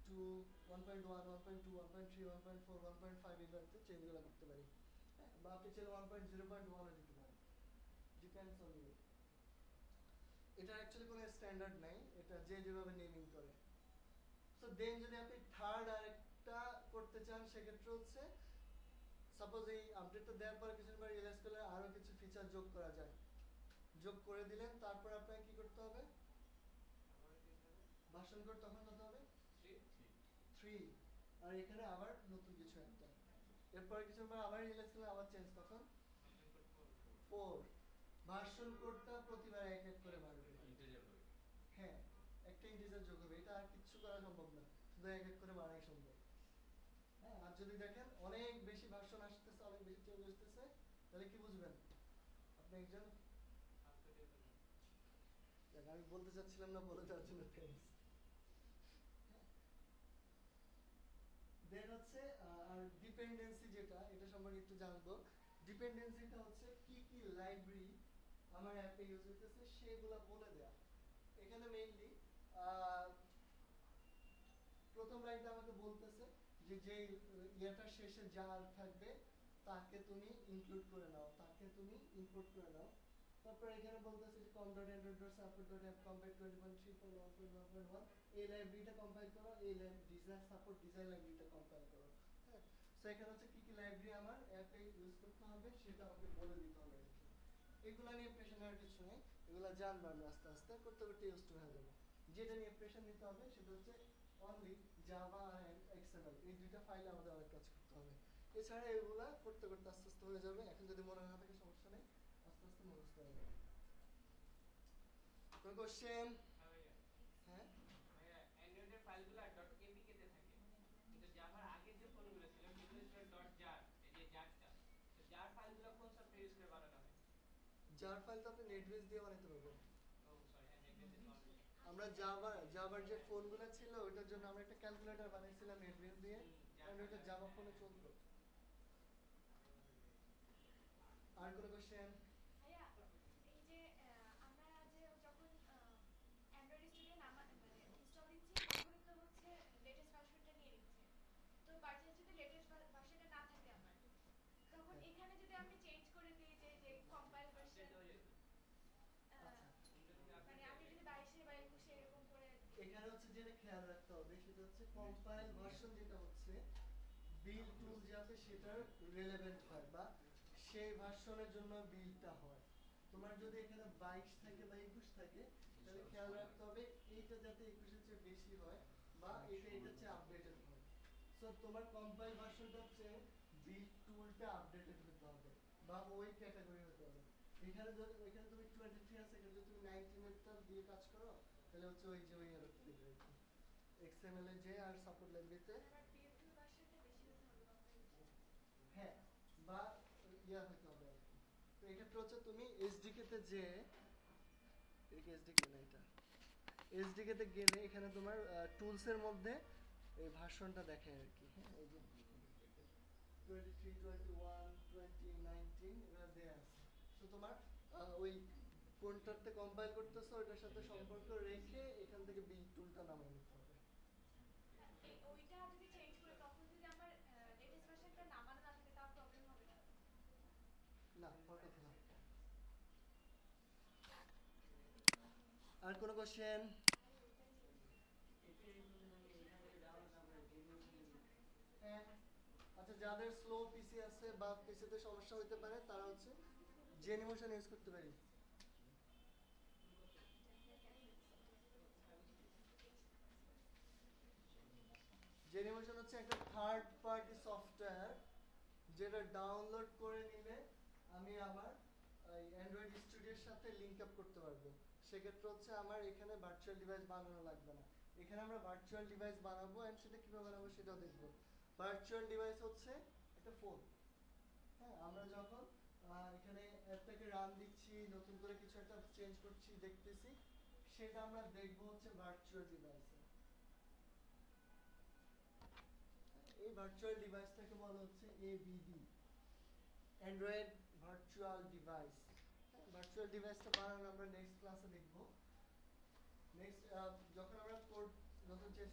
2, 1.1, 1.2, 1.3, 1.4, 1.5 এইভাবে চেঞ্জগুলো করতে পারি। হ্যাঁ, বা আপনি চাইলে 1.0.1 এ দিতে পারেন, ডিপেন্ডস অন ইউ। এটা অ্যাকচুয়ালি কোনো স্ট্যান্ডার্ড নাই, এটা যে যেভাবে নেমিং করে। সো দেন যদি আপনি থার্ড আরেকটা করতে চান সেক্ষেত্রে হচ্ছে সাপোজ এই আপডেটটা দেওয়ার পরে কিছুদিন পরে রিয়েলাইজ করলে আরো কিছু ফিচার যোগ করা যায়, যোগ করে দিলেন, তারপর আপনাকে কি করতে হবে? ভার্সন কোড তখন কত হবে? 3। আর এখানে আবার নতুন কিছু একটা, এরপরে কিছু পর আবার রিয়েলাইজ করলে আবার চেঞ্জ, তখন 4। ভার্সন কোডটা প্রতিবার এক এক করে বাড়বে। ইন্টিজার হবে। হ্যাঁ, একটা ইন্টিজার যোগ হবে, এটা আর কিছু করা সম্ভব না, শুধু এক এক করে বাড়াই সম্ভব। হ্যাঁ, আর যদি দেখেন অনেক বেশি ভার্সন আসতেছে, অনেক বেশি চেঞ্জ আসতেছে, তাহলে কি বুঝবেন? আপনি একজন, আমি বলতে চাচ্ছিলাম না, বলে দেওয়ার জন্য থ্যাঙ্কস। দেন হচ্ছে আর ডিপেন্ডেন্সি যেটা, এটা সম্পর্কে একটু জানবো। ডিপেন্ডেন্সিটা হচ্ছে কি কি লাইব্রেরি আমার অ্যাপে ইউজ হইতেছে সেগুলো বলে দেয়া। এখানে মেইনলি প্রথম লাইনটা আমাকে বলতেছে যে ইয়েটার শেষে জার থাকবে তাকে তুমি ইনক্লুড করে নাও, তাকে তুমি ইম্পোর্ট করে নাও। তারপর এখানে বলতেছে যে com.android.support.app compile 20.3.1.1.1 এই লাইব্রেরিটা কম্পাইল করো, এই ডিজাইন সাপোর্ট ডিজাইন লাইব্রেরিটা কম্পাইল করো। হ্যাঁ, সো এখানে হচ্ছে কি কি লাইব্রেরি আমার অ্যাপে ইউজ করতে হবে সেটা আমাকে বলে দিতে হবে। এগুলা নিয়ে প্রেশার নেওয়ার কিছু নেই, এগুলা জানবো আমি আস্তে আস্তে করতে করতে ইউজ টু হয়ে যাবে। যেটা নিয়ে প্রেশার নিতে হবে সেটা হচ্ছে অনলি জাভা আর এক্সএমএল, এই দুইটা ফাইলে আমাদের অনেক কাজ করতে হবে। এছাড়া এগুলা করতে করতে আস্তে আস্তে হয়ে যাবে। এখন যদি মনে না থাকে সমস্যা নেই, আস্তে আস্তে মুখস্থ হয়ে যাবে। কোনো কোশ্চেন? হ্যাঁ ভাইয়া অ্যান্ড্রয়েডের ফাইলগুলো .apk তে থাকে, কিন্তু জাভার আগের যে ফোনগুলো ছিল সেগুলো ছিল .jar, এই যে জারটা, তো জার ফাইলগুলো কোন সফটওয়্যার ইউজ করে বানানো হয়? জার ফাইল তো আপনি নেটবিনস দিয়ে বানাতে পারবেন। ও সরি, হ্যাঁ নেটবিনসে পাওয়া যায়। আমরা জাভার যে ফোনগুলো ছিল ওইটার জন্য আমরা একটা ক্যালকুলেটর বানাইছিলাম নেটবিনস দিয়ে, কারণ ওইটা জাভা ফোনে চলতো। আর কোনো কোশ্চেন? ভাইয়া এই যে আমরা যে যখন অ্যান্ড্রয়েড স্টুডিও ইনস্টল দিচ্ছি তখনই তো হচ্ছে লেটেস্ট ভার্সনটা নিয়ে নিচ্ছে। তো বাই চান্স যদি লেটেস্ট ভার্সনটা না থাকে আমার, তখন এখানে যদি আমি চেঞ্জ করে দিই যে কম্পাইল ভার্সন, আপডেট হয়ে যেত। মানে আমি যদি 22 বা 21 এরকম করে এখানে হচ্ছে যেটা খেয়াল রাখতে হবে সেটা হচ্ছে কম্পাইল ভার্সন যেটা হচ্ছে বিল্ড টুল যাতে সেটার রিলেভেন্ট হয় বা সেই ভার্সনের জন্য বিল্ডটা হয়। তোমার যদি এখানে 22 থাকে বা 21 থাকে তাহলে খেয়াল রাখতে হবে এইটা যাতে 21 এর চেয়ে বেশি হয় বা এটার চেয়ে আপডেটেড হয়। সো তোমার কম্পাইল ভার্সনটা হচ্ছে বিল্ড টুলটা আপডেটেড হতে হবে বা ওই ক্যাটাগরি হতে হবে। এখানে যদি ওইখানে তুমি 23 আছে, এখানে যদি তুমি 19 এরটা দিয়ে কাজ করো তাহলে হচ্ছে ওই যে ওই এরর দিবে আর কি। এক্সএমএল এ যে আর সাপোর্ট লাইব্রেরিতে আমার বিএফ ভার্সনটা বেশি হতে হবে কম্পাইল ভার্সন। হ্যাঁ বা ইয়া হতে হবে আর কি। তো এক্ষেত্রে হচ্ছে তুমি এসডিকে তে যে এদিকে এসডিকে না এটা এসডিকে তে গেলে এখানে তোমার টুলস এর মধ্যে এই ভার্সনটা দেখে আর কি। হ্যাঁ এই যে 23 21 20 19 এগুলো দেয়া আছে। তো তোমার ওই কোনটাতে কম্পাইল করতেছো ওটার সাথে সম্পর্ক রেখে এখান থেকে বিল্ড টুলটা নামিয়ে নিতে হবে। ওইটা যদি চেঞ্জ করে তখন যদি আমার লেটেস্ট ভার্সনটা নামানো না থাকে তাও প্রবলেম হবে না? না হবে না। আর কোনো কোশ্চেন? হ্যাঁ আচ্ছা, যাদের স্লো পিসি আছে বা পিসিতে সমস্যা হতে পারে তারা হচ্ছে জেনিমোশন ইউজ করতে পারি। জেনিমোশন হচ্ছে একটা থার্ড পার্টি সফটওয়্যার যেটা ডাউনলোড করে নিলে আমি আমার অ্যান্ড্রয়েড স্টুডিওর সাথে লিংক আপ করতে পারবো। সেক্ষেত্রে হচ্ছে আমার এখানে ভার্চুয়াল ডিভাইস বানানো লাগবে না। এখানে আমরা ভার্চুয়াল ডিভাইস বানাবো এন্ড সেটা কিভাবে বানাবো সেটাও দেখবো। ভার্চুয়াল ডিভাইস হচ্ছে একটা ফোন। হ্যাঁ, আমরা যখন এখানে অ্যাপটাকে রান দিচ্ছি, নতুন করে কিছু একটা চেঞ্জ করছি, দেখতেছি, সেটা আমরা দেখবো হচ্ছে ভার্চুয়াল ডিভাইসে। এই ভার্চুয়াল ডিভাইসটাকে বলা হচ্ছে ABD, Android virtual device. Virtual ডিভাইসটা বানানো আমরা নেক্সট ক্লাসে দেখবো। নেক্সট যখন আমরা কোড নতুন চেঞ্জ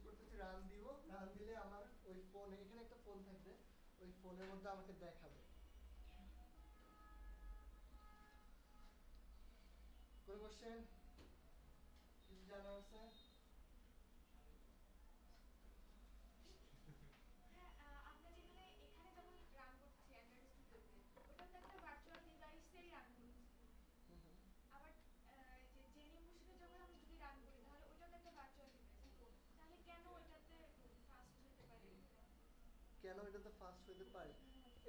করতেছি রান দিব, রান দিলে আমার ওই ফোনে এখানে একটা ফোন থাকবে, ওই ফোনের মধ্যে আমাকে দেখাবে। কোন কোশ্চেন? কিছু জানা আছে? হ্যাঁ, আমরা যেখানে এখানে যখন রান করছি অ্যান্ড্রয়েড স্টুডিওতে, ওটা তো একটা ভার্চুয়াল ডিভাইসেই রান করছি। আবার যে জেনিমোশনে যখন আমি যদি রান করি তাহলে ওটা তো একটা ভার্চুয়াল ডিভাইস। তাহলে কেন ওটাতে ফাস্ট হতে পারে? কেন এটাতে ফাস্ট হতে পারে?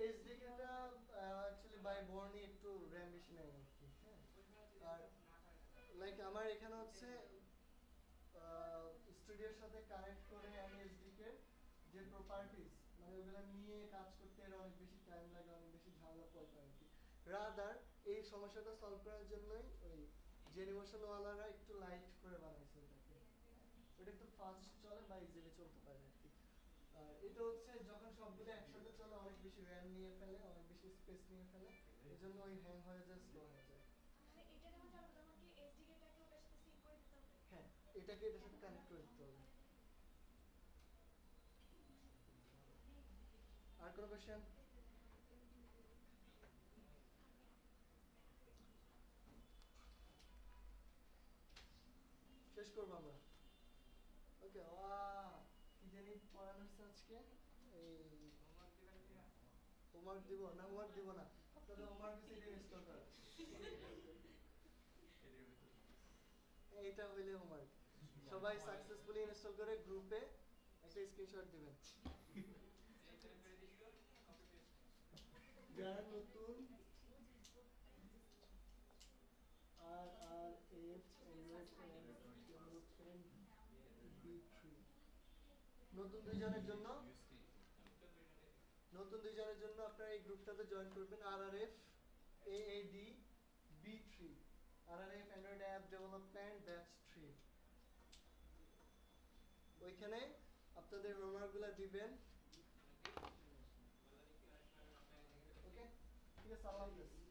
এইচডিকেটা অ্যাকচুয়ালি বাই বর্নই একটু র্যাম বেশি নেয় আর কি। হ্যাঁ, আর লাইক আমার এখানে হচ্ছে স্টুডিওর সাথে কানেক্ট করে আমি এসডিকে যে প্রপার্টিজ মানে ওগুলো নিয়ে কাজ করতে এর অনেক বেশি টাইম লাগে, অনেক বেশি ঝামেলা পড়ে আর কি। রাদার এই সমস্যাটা সলভ করার জন্যই ওই জেনিমোশন ওয়ালারা একটু লাইট করে বানাইছে ওটাকে। ওটা একটু ফাস্ট চলে বা ইজিলি চলতে পারে আর কি। আর এটা হচ্ছে যখন সবগুলো একসাথে চলে অনেক বেশি র্যাম নিয়ে ফেলে, অনেক বেশি স্পেস নিয়ে ফেলে, এজন্য ওই হ্যাং হয়ে যায়, স্লো হয়ে যায়। মানে এটা যখন চালাবো তখন কি এসডিকেটাকে ওটার সাথে সিঙ্ক করে দিতে হবে? হ্যাঁ, এটাকে এটার সাথে কানেক্ট করে দিতে হবে। কোনো কোশ্চেন? শেষ করবো আমরা। ওকে, কি জানি পড়ানো হচ্ছে আজকে? এই হোমওয়ার্ক দিব না, হোমওয়ার্ক দিব না, আপনাদের হোমওয়ার্ক দিতে এটা ইনস্টল করা। এইটা হইলে হোমওয়ার্ক। সবাই সাকসেসফুলি ইনস্টল করে গ্রুপে একটা স্ক্রিনশট দিবেন। যারা নতুন RRF B3 নতুন দুইজনের জন্য আপনারা এই গ্রুপটাতে জয়েন করবেন। RRF AAD B3 RRF Android App Development Batch 3। ওইখানে আপনাদের হোমওয়ার্কগুলো দিবেন। ওকে, ঠিক আছে, আল্লাহ হাফেজ।